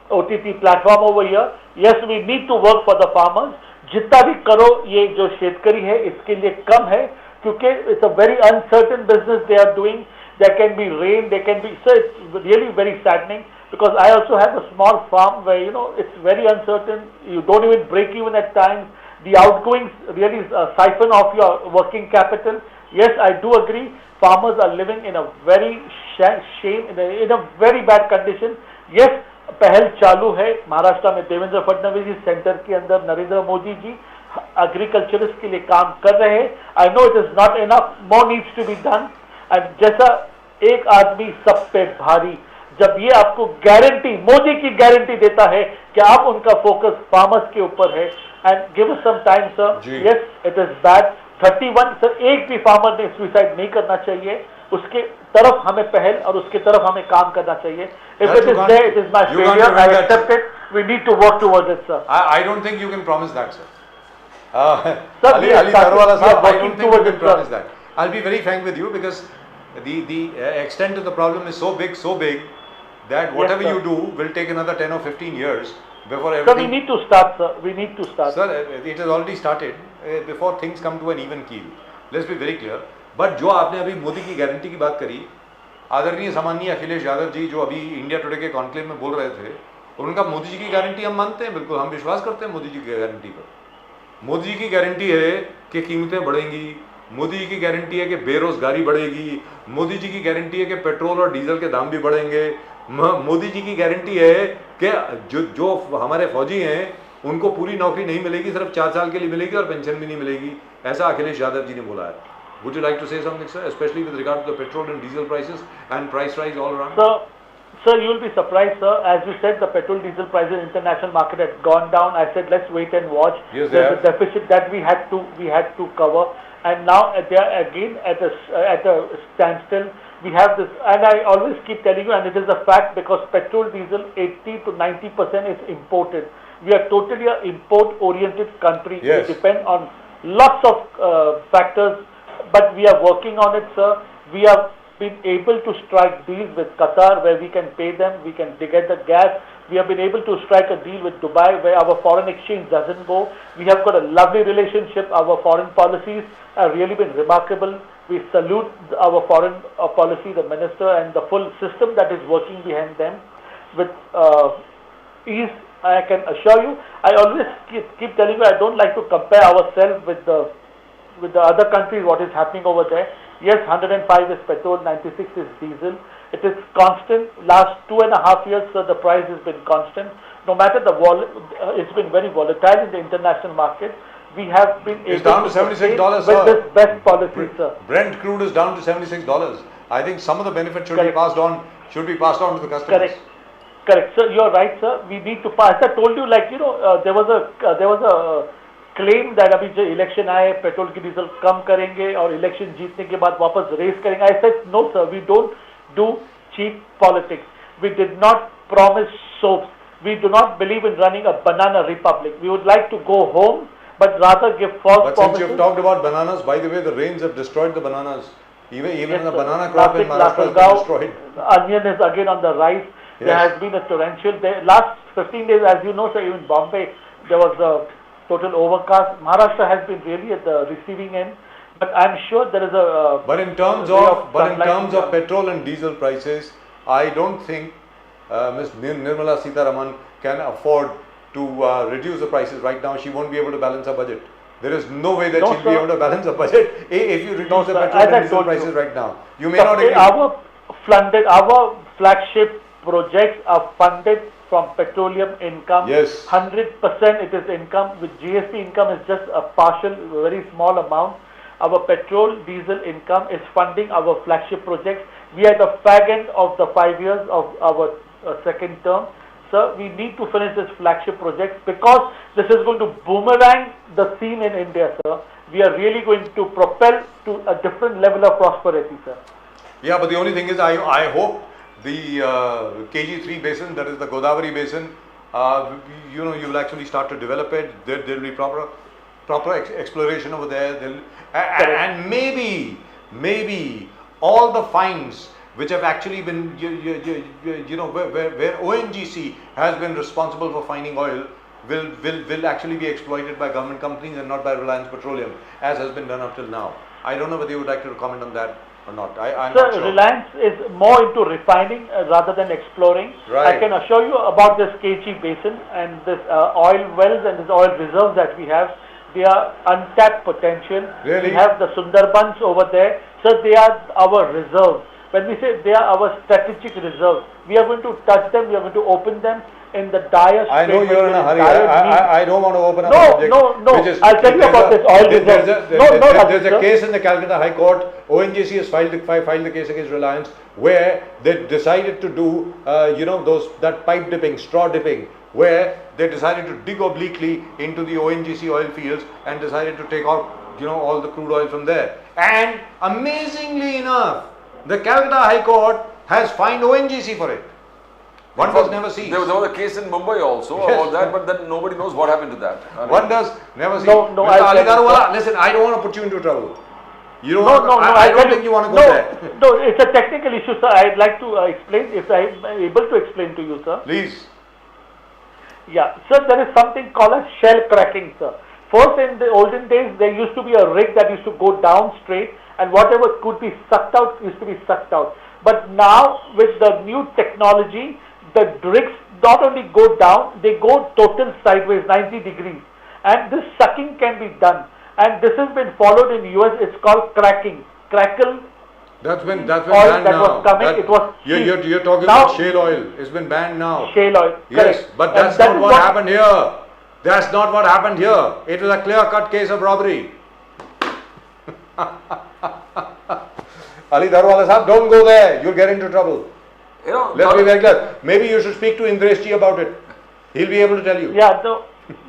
[SPEAKER 6] OTT platform over here. Yes, we need to work for the farmers. जितना भी करो ये जो शेतकरी है इसके लिए कम है क्योंकि it's a very uncertain business they are doing. There can be rain, there can be, so it's really very saddening because I also have a small farm where it's very uncertain. You don't even break even at times. The outgoings really siphon off your working capital. Yes, I do agree. Farmers are living in a very shame, in a very bad condition. Yes, पहल चालू है महाराष्ट्र में, देवेंद्र फडणवीस जी centre के अंदर Narendra Modi ji agriculturist के लिए काम कर रहे हैं. I know it is not enough, more needs to be done. And जैसा एक आदमी सब पे भारी, जब ये आपको गारंटी, मोदी की गारंटी देता है कि आप उनका फोकस फार्मर्स के ऊपर है, and give us some time sir. Yes it is bad. 31 sir, एक भी फार्मर ने सुसाइड नहीं करना चाहिए. उसके तरफ हमें पहल और उसके तरफ हमें काम करना चाहिए. If it is there, it is my failure. I accept it. We need to work towards it, sir.
[SPEAKER 1] I don't think you can promise that, sir. Ali Tarwala sir, I don't think you can promise that. I'll be very frank with you, because the extent of the problem is so big that whatever you do will take another 10 or 15 years before everything.
[SPEAKER 6] So we need to start, sir. We need to start.
[SPEAKER 1] Sir, it has already started before things come to an even keel. Let's be very clear. But जो आपने अभी मोदी की guarantee की बात करी, आदरणीय सम्माननीय अखिलेश यादव जी जो अभी इंडिया टुडे के कॉन्क्लेव में बोल रहे थे, उनका मोदी जी की गारंटी हम मानते हैं, बिल्कुल हम विश्वास करते हैं मोदी जी की गारंटी पर. मोदी जी की गारंटी है कि कीमतें बढ़ेंगी, मोदी जी की गारंटी है कि बेरोजगारी बढ़ेगी, मोदी जी की गारंटी है कि पेट्रोल और डीजल के दाम भी बढ़ेंगे, मोदी जी की गारंटी है कि जो हमारे फौजी हैं उनको पूरी नौकरी नहीं मिलेगी, सिर्फ 4 साल के लिए मिलेगी और पेंशन भी नहीं मिलेगी. ऐसा अखिलेश यादव जी ने बोला है. Would you like to say something, sir, especially with regard to the petrol and diesel prices and price rise all around?
[SPEAKER 6] Sir, you will be surprised, sir. As you said, the petrol diesel prices in international market had gone down. I said, let's wait and watch.
[SPEAKER 1] Yes,
[SPEAKER 6] there's a deficit that we had to cover, and now they are again at a standstill. We have this, and I always keep telling you, and it is a fact, because petrol, diesel, 80 to 90% is imported. We are totally an import-oriented country.
[SPEAKER 1] Yes.
[SPEAKER 6] We depend on lots of factors. But we are working on it, sir. We have been able to strike deals with Qatar where we can pay them, we can get the gas. We have been able to strike a deal with Dubai where our foreign exchange doesn't go. We have got a lovely relationship. Our foreign policies have really been remarkable. We salute our foreign policy, the minister, and the full system that is working behind them with ease. I can assure you. I always keep telling you, I don't like to compare ourselves with the other countries, what is happening over there. Yes, 105 is petrol, 96 is diesel. It is constant. Last 2.5 years, sir, the price has been constant. No matter it's been very volatile in the international market. We have been
[SPEAKER 1] It's
[SPEAKER 6] able
[SPEAKER 1] down to $76,
[SPEAKER 6] with
[SPEAKER 1] sir.
[SPEAKER 6] this best policy, sir.
[SPEAKER 1] Brent crude is down to $76. I think some of the benefits should be passed on to the customers.
[SPEAKER 6] Correct, sir. You are right, sir. We need to pass. I told you, like, there was a claim that अभी जो election आए petrol की diesel कम करेंगे और election जीतने के बाद वापस रेस करेंगे. I said no, sir. We don't do cheap politics. We did not promise soaps. We do not believe in running a banana republic. We would like to go home, but rather give false promises.
[SPEAKER 1] But since you've talked about bananas, by the way, the rains have destroyed the bananas. Even the banana crop in Maharashtra has been destroyed.
[SPEAKER 6] Onion is again on the rise. Yes. There has been a torrential. Last 15 days, as you know, sir, even Bombay, there was a total overcast. Maharashtra has been really at the receiving end, but I'm sure there is a.
[SPEAKER 1] But in terms of petrol and diesel prices, I don't think Ms. Nirmala Sitharaman can afford to reduce the prices right now. She won't be able to balance her budget. There is no way that she'll be able to balance her budget if you reduce the petrol and diesel prices right now. You may not agree.
[SPEAKER 6] Our flagship projects are funded from petroleum income.
[SPEAKER 1] Yes.
[SPEAKER 6] 100% it is income. With GST income is just a partial, very small amount. Our petrol, diesel income is funding our flagship projects. We are at the fag end of the 5 years of our second term. Sir, we need to finish this flagship project because this is going to boomerang the scene in India, sir. We are really going to propel to a different level of prosperity, sir.
[SPEAKER 1] Yeah, but the only thing is, I hope the KG3 basin, that is the Godavari basin, you will actually start to develop it. There will be proper exploration over there. And maybe all the finds which have actually been, where ONGC has been responsible for finding oil, will actually be exploited by government companies and not by Reliance Petroleum, as has been done up till now. I don't know whether you would like to comment on that or not. I'm not sure.
[SPEAKER 6] Reliance is more into refining rather than exploring.
[SPEAKER 1] Right.
[SPEAKER 6] I can assure you about this KG basin and this oil wells and this oil reserves that we have. They are untapped potential.
[SPEAKER 1] Really?
[SPEAKER 6] We have the Sundarbans over there. So they are our reserve. When we say they are our strategic reserve, we are going to touch them, we are going to open them in the dire
[SPEAKER 1] I know
[SPEAKER 6] state
[SPEAKER 1] you're in a hurry. I don't want to open up
[SPEAKER 6] No,
[SPEAKER 1] a subject.
[SPEAKER 6] no.
[SPEAKER 1] which is-
[SPEAKER 6] I'll tell you about this oil reserve.
[SPEAKER 1] There's a case in the Calcutta High Court. ONGC has filed the case against Reliance, where they decided to do, that pipe dipping, straw dipping, where they decided to dig obliquely into the ONGC oil fields and decided to take out, all the crude oil from there. And amazingly enough, the Calcutta High Court has fined ONGC for it. One does never see.
[SPEAKER 2] There was a case in Mumbai also about that, but then nobody knows what happened to that. I mean,
[SPEAKER 1] One does never see.
[SPEAKER 6] No,
[SPEAKER 1] Mr.
[SPEAKER 6] I'll
[SPEAKER 1] Ali
[SPEAKER 6] tell you,
[SPEAKER 1] Daruwala, listen, I don't want to put you into trouble. You don't
[SPEAKER 6] No,
[SPEAKER 1] want to, I don't think you want to go there.
[SPEAKER 6] No, it's a technical issue, sir. I'd like to explain, if I'm able to explain to you, sir.
[SPEAKER 1] Please.
[SPEAKER 6] Yeah, sir, there is something called as shell cracking, sir. First, in the olden days, there used to be a rig that used to go down straight, and whatever could be sucked out used to be sucked out. But now, with the new technology, the rigs not only go down, they go total sideways, 90 degrees. And this sucking can be done. And this has been followed in US, it's called cracking. Crackle.
[SPEAKER 1] That's been
[SPEAKER 6] oil
[SPEAKER 1] banned
[SPEAKER 6] that
[SPEAKER 1] now.
[SPEAKER 6] was coming, it was
[SPEAKER 1] You're talking
[SPEAKER 6] now,
[SPEAKER 1] about shale oil. It's been banned now.
[SPEAKER 6] Shale oil.
[SPEAKER 1] Yes,
[SPEAKER 6] correct.
[SPEAKER 1] but
[SPEAKER 6] And
[SPEAKER 1] that's
[SPEAKER 6] that
[SPEAKER 1] not
[SPEAKER 6] is
[SPEAKER 1] what happened here. That's not what happened here. It was a clear-cut case of robbery. Ali Daruwala sahab, don't go there. You'll get into trouble. Let's be very clear. Maybe you should speak to Indresh about it. He'll be able to tell you.
[SPEAKER 6] Yeah,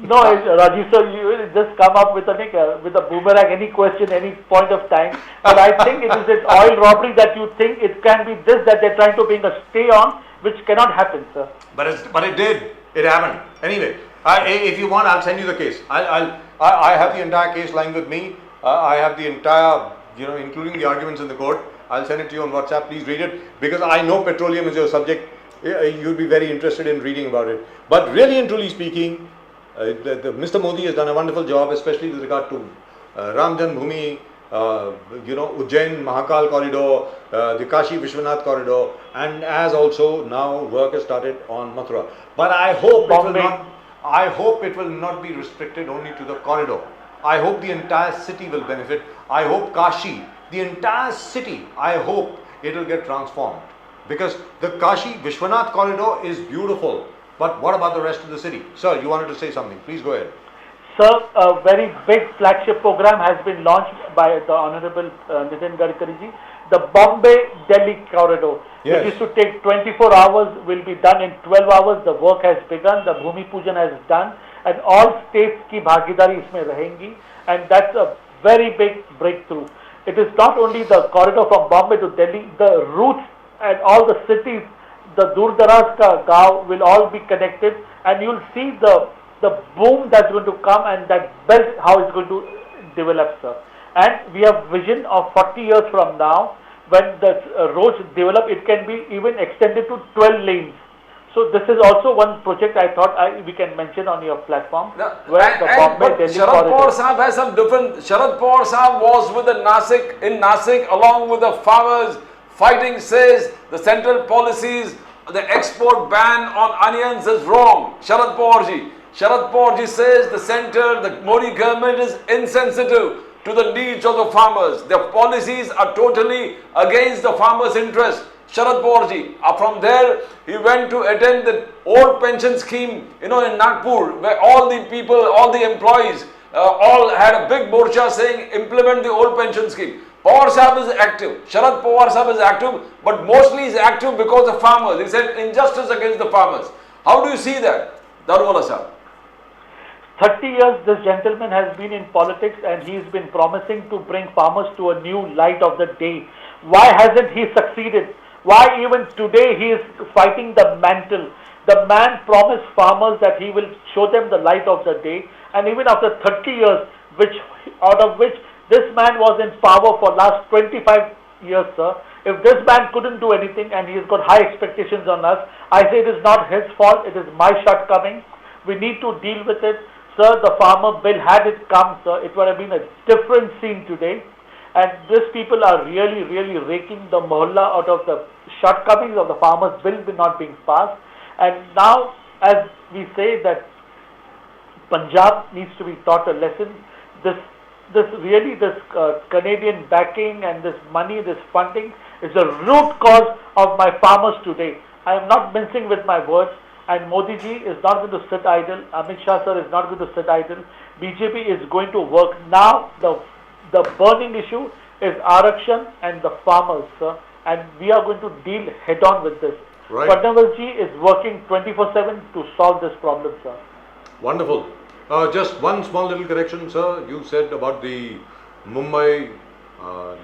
[SPEAKER 6] Rajiv sir, you will just come up with a boomerang, any question, any point of time. But I think it is this oil robbery that you think it can be this that they're trying to bring a stay on, which cannot happen, sir.
[SPEAKER 1] But it did. It happened. Anyway, if you want, I'll send you the case. I have the entire case lying with me. I have the entire, including the arguments in the court. I'll send it to you on WhatsApp. Please read it, because I know petroleum is your subject. You'll be very interested in reading about it. But really and truly speaking, Mr. Modi has done a wonderful job, especially with regard to Ram Janmabhoomi, Ujjain Mahakal corridor, the Kashi Vishwanath corridor, and as also now work has started on Mathura. But I hope it will not be restricted only to the corridor. I hope the entire city will benefit. I hope Kashi, the entire city, I hope it will get transformed. Because the Kashi Vishwanath corridor is beautiful. But what about the rest of the city? Sir, you wanted to say something. Please go ahead.
[SPEAKER 6] Sir, a very big flagship program has been launched by the Honorable Nitin Gadkari ji. The Bombay-Delhi corridor.
[SPEAKER 1] Yes.
[SPEAKER 6] It used to take 24 hours, will be done in 12 hours. The work has begun. The Bhumi Pujan has done. And all states ki bhagidari isme rahengi. And that's a very big breakthrough. It is not only the corridor from Bombay to Delhi, the routes and all the cities, the Dur-Daraz ka gaon will all be connected, and you'll see the boom that's going to come and that belt how it's going to develop, sir. And we have vision of 40 years from now, when the roads develop, it can be even extended to 12 lanes. So this is also one project I thought we can mention on your platform.
[SPEAKER 2] But
[SPEAKER 6] Bombay-Delhi
[SPEAKER 2] Sharad Pawar Sahab has some different. Sharad Pawar Sahab was with the Nasik along with the farmers fighting, says the central policies, the export ban on onions is wrong. Sharad Pawar ji says the center, the Modi government is insensitive to the needs of the farmers. Their policies are totally against the farmers' interest. Sharad Pawar ji, from there he went to attend the old pension scheme, in Nagpur, where all the people, all the employees, all had a big morcha saying implement the old pension scheme. Pawar Sahab is active. Sharad Pawar Sahab is active, but mostly is active because of farmers. He said injustice against the farmers. How do you see that, Daruwala Sahab?
[SPEAKER 6] 30 years this gentleman has been in politics, and he's been promising to bring farmers to a new light of the day. Why hasn't he succeeded? Why even today he is fighting the mantle? The man promised farmers that he will show them the light of the day, and even after 30 years, out of which this man was in power for last 25 years, sir. If this man couldn't do anything and he's got high expectations on us, I say it is not his fault, it is my shortcoming. We need to deal with it. Sir, the farmer bill, had it come, sir, it would have been a different scene today. And these people are really, really raking the mohalla out of the shortcomings of the farmer's bill not being passed. And now, as we say that Punjab needs to be taught a lesson. This Canadian backing and this money, this funding is the root cause of my farmers today. I am not mincing with my words, and Modi ji is not going to sit idle. Amit Shah sir is not going to sit idle. BJP is going to work. Now the burning issue is Arakshan and the farmers, sir, and we are going to deal head on with this.
[SPEAKER 1] Right.
[SPEAKER 6] Fadnavis ji is working 24/7 to solve this problem, sir.
[SPEAKER 1] Wonderful. Just one small little correction, sir. You said about the Mumbai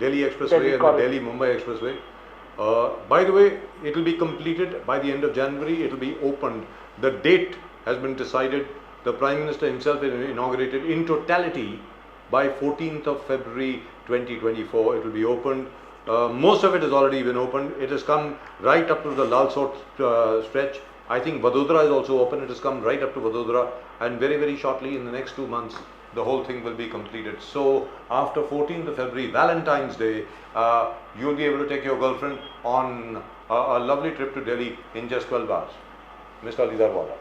[SPEAKER 1] Delhi Expressway
[SPEAKER 6] Delhi
[SPEAKER 1] and
[SPEAKER 6] corridor.
[SPEAKER 1] the Delhi Mumbai Expressway. By the way, it will be completed by the end of January. It will be opened. The date has been decided. The Prime Minister himself has inaugurated in totality by 14th of February 2024. It will be opened. Most of it has already been opened. It has come right up to the Lal Sort stretch. I think Vadodara is also open. It has come right up to Vadodara, and very, very shortly in the next 2 months, the whole thing will be completed. So after 14th of February, Valentine's Day, you'll be able to take your girlfriend on a lovely trip to Delhi in just 12 hours. Mr. Ali Darwala.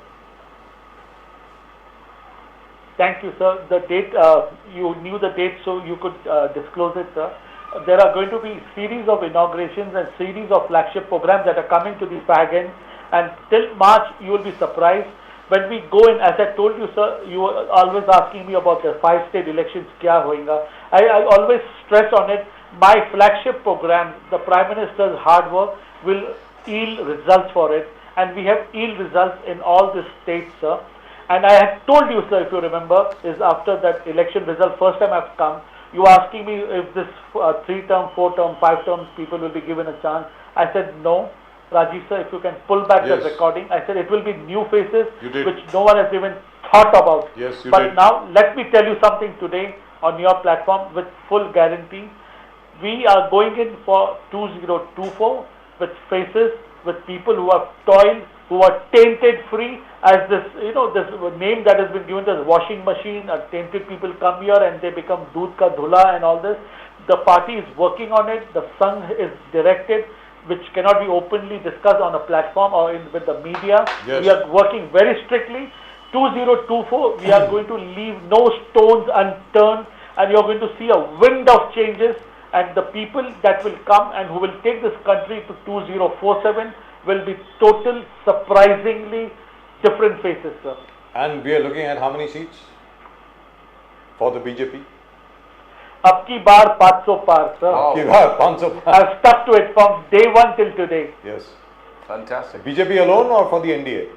[SPEAKER 6] Thank you, sir. The date, you knew the date, so you could disclose it, sir. There are going to be series of inaugurations and series of flagship programs that are coming to the fag end, and till March you will be surprised when we go in. As I told you, sir, you were always asking me about the 5 state elections, kya hoinga. I always stress on it. My flagship program, the Prime Minister's hard work, will yield results for it, and we have yield results in all the states, sir. And I had told you, sir, if you remember, is after that election result, first time I've come, you asking me if this 3-term, 4-term, 5-term people will be given a chance. I said no. Rajiv sir, if you can pull back the recording, I said it will be new faces which no one has even thought about.
[SPEAKER 1] Yes, you
[SPEAKER 6] but
[SPEAKER 1] did.
[SPEAKER 6] Now let me tell you something today on your platform with full guarantee. We are going in for 2024 with faces, with people who have toiled, who are tainted free, as this, this name that has been given as washing machine. Tainted people come here and they become doodh ka dhula and all this. The party is working on it. The Sangh is directed, which cannot be openly discussed on a platform or with the media.
[SPEAKER 1] Yes.
[SPEAKER 6] We are working very strictly. 2024, we are going to leave no stones unturned, and you are going to see a wind of changes, and the people that will come and who will take this country to 2047 will be total, surprisingly different faces, sir.
[SPEAKER 1] And we are looking at how many seats for the BJP?
[SPEAKER 6] Ab ki baar 500 par, sir.
[SPEAKER 1] Wow. 500 par.
[SPEAKER 6] I've stuck to it from day one till today.
[SPEAKER 1] Yes.
[SPEAKER 2] Fantastic.
[SPEAKER 1] BJP alone or for the NDA?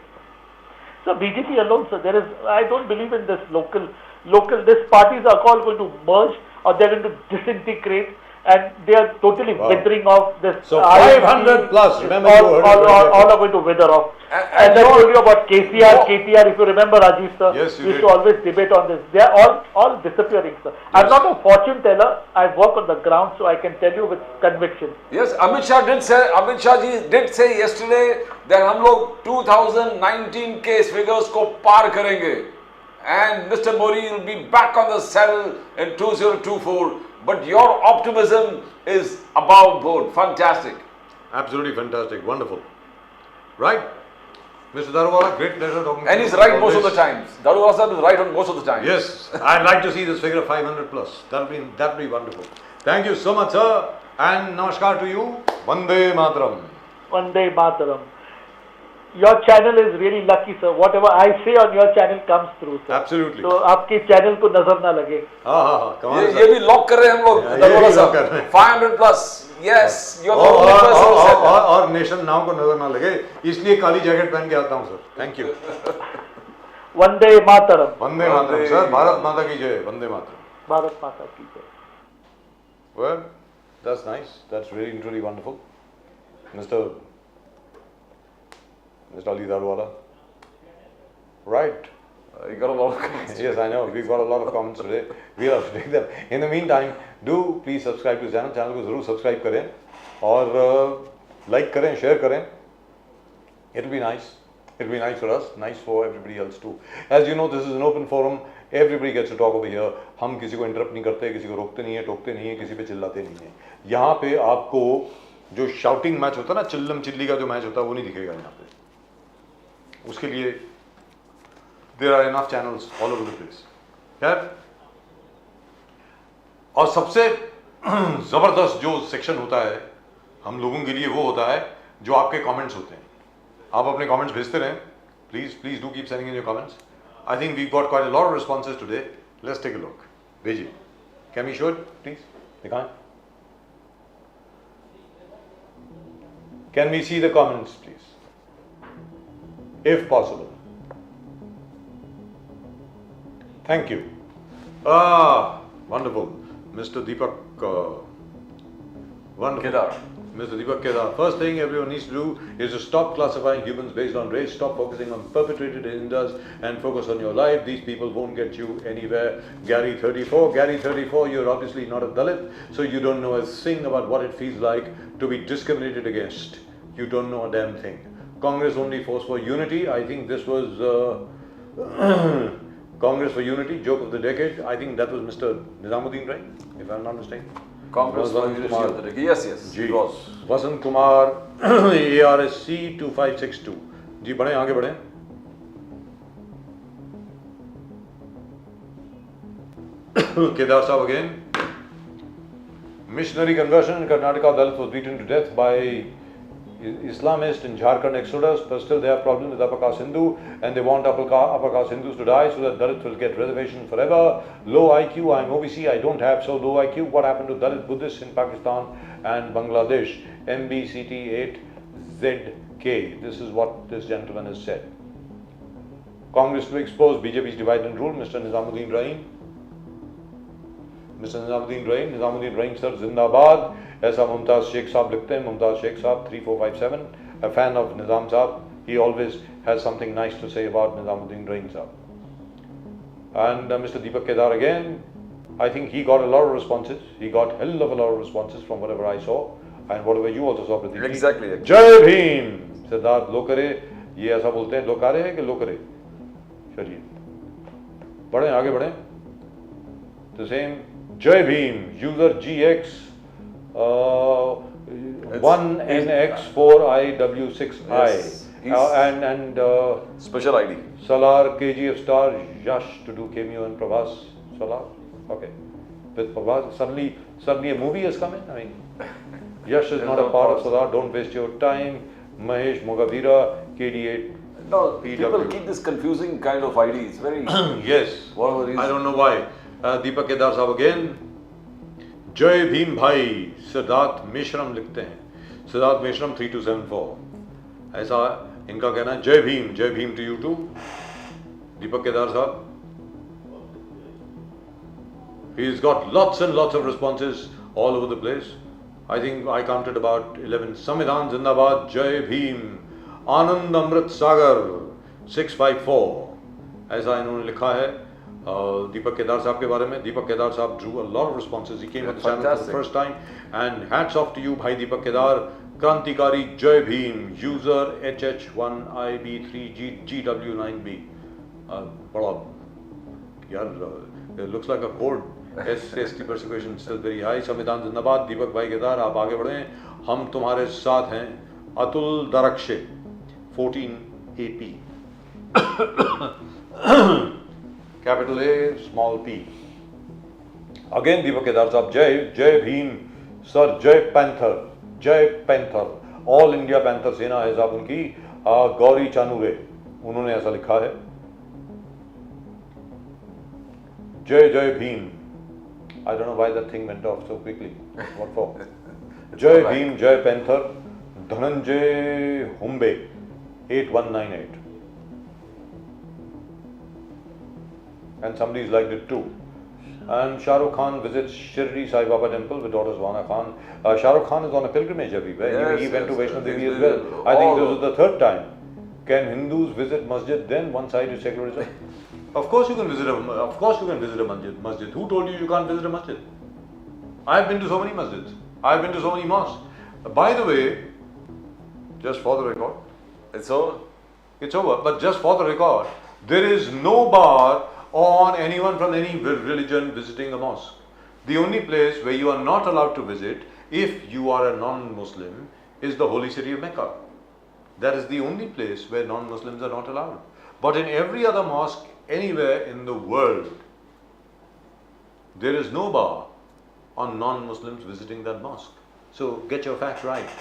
[SPEAKER 6] So BJP alone, sir. I don't believe in this local. These parties are all going to merge, or they're going to disintegrate, and they are totally withering off this.
[SPEAKER 1] So 500 plus. Remember,
[SPEAKER 6] all are going to wither off. And I told you about KCR, KTR. If you remember, Rajiv sir,
[SPEAKER 1] yes,
[SPEAKER 6] we used to always debate on this. They are all disappearing, sir. Yes. I'm not a fortune teller. I work on the ground, so I can tell you with conviction.
[SPEAKER 2] Yes, Amit Shah ji did say yesterday that हम लोग 2019 के figures को पार करेंगे, and Mr. Modi will be back on the saddle in 2024. But your optimism is above board. Fantastic.
[SPEAKER 1] Absolutely fantastic. Wonderful. Right? Mr. Darwala, great pleasure talking to you.
[SPEAKER 2] And he's right most of the times. Darwala sir is right on most of the time.
[SPEAKER 1] Yes, I'd like to see this figure of 500 plus. That'll be wonderful. Thank you so much, sir. And namaskar to you. Vande Mataram.
[SPEAKER 6] Vande Mataram. Your channel is really lucky, sir. Whatever I say on your channel comes through, sir.
[SPEAKER 1] Absolutely.
[SPEAKER 6] So आपके channel को नजर ना लगे.
[SPEAKER 1] हाँ, come on.
[SPEAKER 2] ये भी lock कर रहे हैं हम लोग. Darwala sir. 500 plus. Yes, you're the only person who said that.
[SPEAKER 1] और नेशन नाव को नजर ना लगे, इसलिए काली जैकेट पहन के आता हूँ, sir. Thank you.
[SPEAKER 6] Vande Mataram.
[SPEAKER 1] Vande Mataram, sir. Bharat माता की जय. वंदे मातरम.
[SPEAKER 6] भारत माता की जय.
[SPEAKER 1] Well, that's nice. That's really, truly wonderful. Mr. Ali Darwala. Right.
[SPEAKER 2] You got a lot of comments.
[SPEAKER 1] Yes, I know. We've got a lot of comments today. We'll have to take them. In the meantime, do please subscribe to the channel. Channel को जरूर subscribe करें और like करें, share करें. It'll be nice. It'll be nice for us, nice for everybody else too. As you know, this is an open forum. Everybody gets to talk over here. हम किसी को interrupt नहीं करते, किसी को रोकते नहीं है, टोकते नहीं है, किसी पे चिल्लाते नहीं है. यहाँ पे आपको जो shouting match होता है ना, चिल्लम चिल्ली का जो मैच होता है, वो नहीं दिखेगा यहाँ पे. उसके लिए There are enough channels all over the place. खैर, और सबसे जबरदस्त जो सेक्शन होता है हम लोगों के लिए वो होता है जो आपके कमेंट्स होते हैं. आप अपने कमेंट्स भेजते रहें. Please do keep sending in your comments. I think we've got quite a lot of responses today. Let's take a look. भेजिए. Can we show it, please? दिखाएं. Can we see the comments, please? If possible. Thank you. Wonderful. Mr. Deepak, wonderful.
[SPEAKER 2] Kedar.
[SPEAKER 1] Mr. Deepak Kedar. First thing everyone needs to do is to stop classifying humans based on race, stop focusing on perpetrated agendas and focus on your life. These people won't get you anywhere. Gary 34, you're obviously not a Dalit, so you don't know a thing about what it feels like to be discriminated against. You don't know a damn thing. Congress only force for unity. I think this was Congress for Unity, joke of the decade. I think that was Mr. Nizamuddin, right? If I'm not mistaken.
[SPEAKER 2] Congress for Unity of the decade. Yes, it was.
[SPEAKER 1] Vasant Kumar, ARSC 2562. जी बढ़े आगे बढ़े. Kedar Saab again. Missionary conversion in Karnataka, Dalit was beaten to death by Islamists in Jharkhand exodus, but still they have problems with upper caste Hindu and they want upper caste Hindus to die so that Dalit will get reservation forever. Low IQ, I'm OBC, I don't have so low IQ. What happened to Dalit Buddhists in Pakistan and Bangladesh? MBCT8ZK. This is what this gentleman has said. Congress to expose BJP's divide and rule, Mr. Nizamuddin Rahim. Mr. Nizamuddin Rahim sir, Zindabad. ऐसा मुमताज़ शेख साहब लिखते हैं. मुमताज़ शेख साहब 3457, a fan of Nizam साहब. He always has something nice to say about Nizamuddin Rahim साहब. And Mr. Deepak Kedar again, I think he got a lot of responses. He got hell of a lot of responses from whatever I saw and whatever you also saw, Pradeep.
[SPEAKER 2] Exactly.
[SPEAKER 1] जय भीम. सिद्धार्थ लोकरे, ये ऐसा बोलते हैं लोकारे है कि लोकरे? चलिए बढ़े आगे बढ़े. The same जय Bhim. User GX 1NX4IW6I.
[SPEAKER 2] Yes,
[SPEAKER 1] and
[SPEAKER 2] special ID.
[SPEAKER 1] Salar KGF star Yash to do cameo in Prabhas. Salar, okay. With Prabhas, suddenly a movie has come in. I mean, Yash is not a part of Salar. Don't waste your time. Mahesh Mogavira KD8.
[SPEAKER 2] No, people keep this confusing kind of IDs. Very
[SPEAKER 1] Yes.
[SPEAKER 2] Whatever reason.
[SPEAKER 1] I don't know why. Deepak Kedar Saab again. जय भीम भाई. सिद्धार्थ मेश्रम लिखते हैं. सिद्धार्थ मेश्रम 3274. ऐसा इनका कहना है. जय Bhim to you to. दीपक केदार साहब. He's got lots and lots of responses all over the place. I think I counted about 11. Samvidhan Zindabad. Jai Bhim. Anand Amrit Sagar 654. ऐसा इन्होंने लिखा है. Deepak Kedar Saab के बारे में. Deepak Kedar Saab drew a lot of responses. He came on the channel for the first time. And hats off to you, Bhai Deepak Kedar. Krantikari Jai Bhim. User HH1IB3GW9B. बड़ा यार, it looks like a code. ST persecution still very high. संविधान जिंदाबाद. दीपक भाई केदार आप आगे बढ़ें. हम तुम्हारे साथ हैं. Atul दरक्षे 14 AP. Capital A, small p. Again Deepak Kedar Saab, Jai Bhim, Sir, Jai Panther. All India Panther सेना है साहब उनकी. गौरी चानूरे, उन्होंने ऐसा लिखा है. Jai Bhim. I don't know why that thing went off so quickly. What for? Jai Bhim, Jai Panther. Dhananjay Humbe 8198. And somebody's liked it too. And Shah Rukh Khan visits Shirdi Sai Baba temple with daughter Zwana Khan. Shah Rukh Khan is on a pilgrimage everywhere.
[SPEAKER 2] Yes,
[SPEAKER 1] he went to Vaishno Devi as
[SPEAKER 2] well.
[SPEAKER 1] well. I think this is the third time. Can Hindus visit masjid? Then one side is secularism. Of course you can visit a masjid. Who told you can't visit a masjid? I've been to so many masjids. I've been to so many mosques. By the way, just for the record,
[SPEAKER 2] It's over.
[SPEAKER 1] it's over. But just for the record, there is no bar on anyone from any religion visiting a mosque. The only place where you are not allowed to visit, if you are a non-Muslim, is the holy city of Mecca. That is the only place where non-Muslims are not allowed. But in every other mosque anywhere in the world, there is no bar on non-Muslims visiting that mosque. So get your facts right.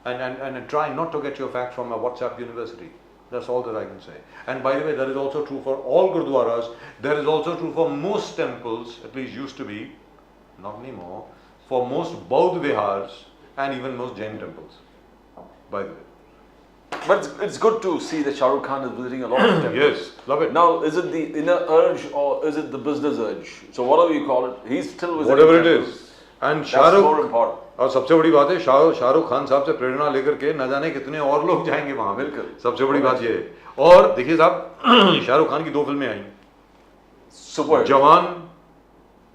[SPEAKER 1] And try not to get your facts from a WhatsApp university. That's all that I can say. And by the way, that is also true for all Gurdwaras. That is also true for most temples, at least used to be, not anymore, for most Baudh Vihars and even most Jain temples, by the way.
[SPEAKER 2] But it's good to see that Shah Rukh Khan is visiting a lot of temples.
[SPEAKER 1] Yes, love it.
[SPEAKER 2] Now, is it the inner urge or is it the business urge? So whatever you call it, he's still visiting
[SPEAKER 1] Whatever it
[SPEAKER 2] temples.
[SPEAKER 1] is. And
[SPEAKER 2] That's more important.
[SPEAKER 1] और सबसे बड़ी बात है शाहरुख खान साहब से प्रेरणा लेकर के न जाने कितने और लोग जाएंगे वहां।
[SPEAKER 2] बिल्कुल।
[SPEAKER 1] सबसे बड़ी बात ये है। और देखिए साहब, शाहरुख खान की 2 फिल्में आई,
[SPEAKER 2] सुपर
[SPEAKER 1] जवान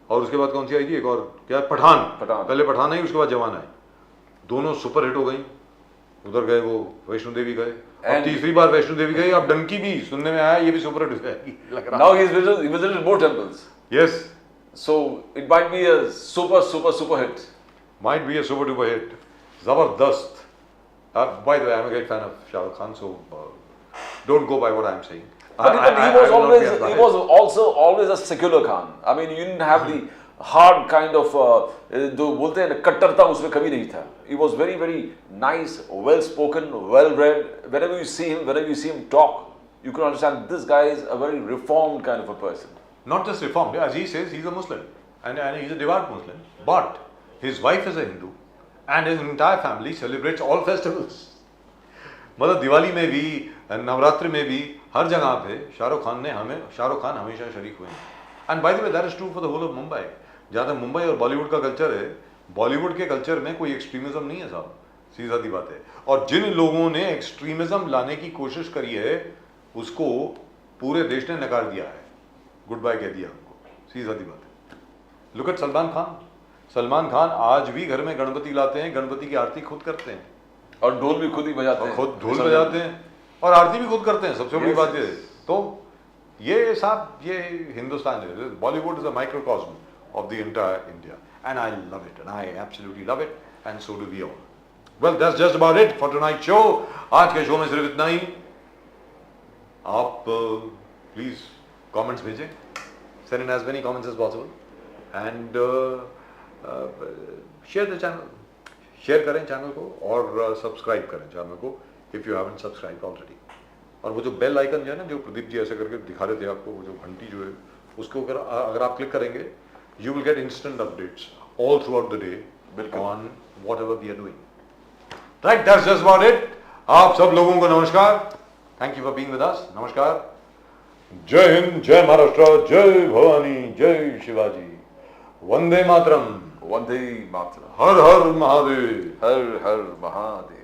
[SPEAKER 1] और उसके बाद कौन सी आई थी, एक और क्या, पठान। पहले पठान आई, उसके बाद जवान आई, दोनों सुपर हिट हो गई। उधर गए वो वैष्णो देवी गए, और तीसरी बार वैष्णो देवी गए, अब डंकी भी सुनने में आया, ये भी सुपर हिट हो जाएगी लग रहा।
[SPEAKER 2] Now he visited more temples.
[SPEAKER 1] Yes.
[SPEAKER 2] So it might be a super hit.
[SPEAKER 1] Might be a super duper hit. Zabardast. By the way, I'm a great fan of Shah Rukh Khan, so don't go by what I'm saying.
[SPEAKER 2] But he was also always a secular Khan. I mean, you didn't have the hard kind of जो बोलते हैं कट्टरता उसमें कभी नहीं था. He was very nice, well spoken, well read. Whenever you see him talk, you can understand this guy is a very reformed kind of a person.
[SPEAKER 1] Not just reformed, as he says, he's a Muslim and he's a devout Muslim, but his wife is a Hindu and his entire family celebrates all festivals. मतलब दिवाली में भी, नवरात्रि में भी, हर जगह पे शाहरुख खान हमेशा शरीक हुए हैं. And by the way, that is true for the whole of Mumbai. जहाँ तक मुंबई और बॉलीवुड का कल्चर है, बॉलीवुड के कल्चर में कोई एक्सट्रीमिज्म नहीं है साहब, सीधी सादी बात है. और जिन लोगों ने एक्सट्रीमिज्म लाने की कोशिश करी है, उसको पूरे देश ने नकार दिया है, गुड बाय कह दिया हमको, सीधी सादी बात है. लुक एट सलमान खान आज भी घर में गणपति लाते हैं, गणपति की आरती खुद करते हैं,
[SPEAKER 2] और ढोल भी खुद ही बजाते हैं,
[SPEAKER 1] खुद ढोल बजाते हैं और आरती भी खुद करते हैं. सबसे बड़ी बात ये है. तो ये साहब, ये हिंदुस्तान है, Bollywood is a microcosm of the entire India, and I love it, and I absolutely love it, and so do we all. Well, that's just about it for tonight show. आज के शो में सिर्फ इतना ही. आप please comments भेजें, send in as many comments as possible, and share the channel, share करें channel को, और सब्सक्राइब करें चैनल को if you haven't subscribed already. और वो जो बेल आइकन जो है ना, जो प्रदीप जी ऐसे करके दिखा रहे थे आपको, वो जो घंटी जो है, उसको अगर आप क्लिक करेंगे, you will get instant updates all throughout the day on whatever we are doing. Right, that's just about it. आप सब लोगों को नमस्कार. Thank you for being with us. नमस्कार. जय हिंद, जय महाराष्ट्र, जय भवानी, जय शिवाजी, वंदे मातरम.
[SPEAKER 2] वंदे मातरम.
[SPEAKER 1] हर हर महादेव.
[SPEAKER 2] हर हर महादेव.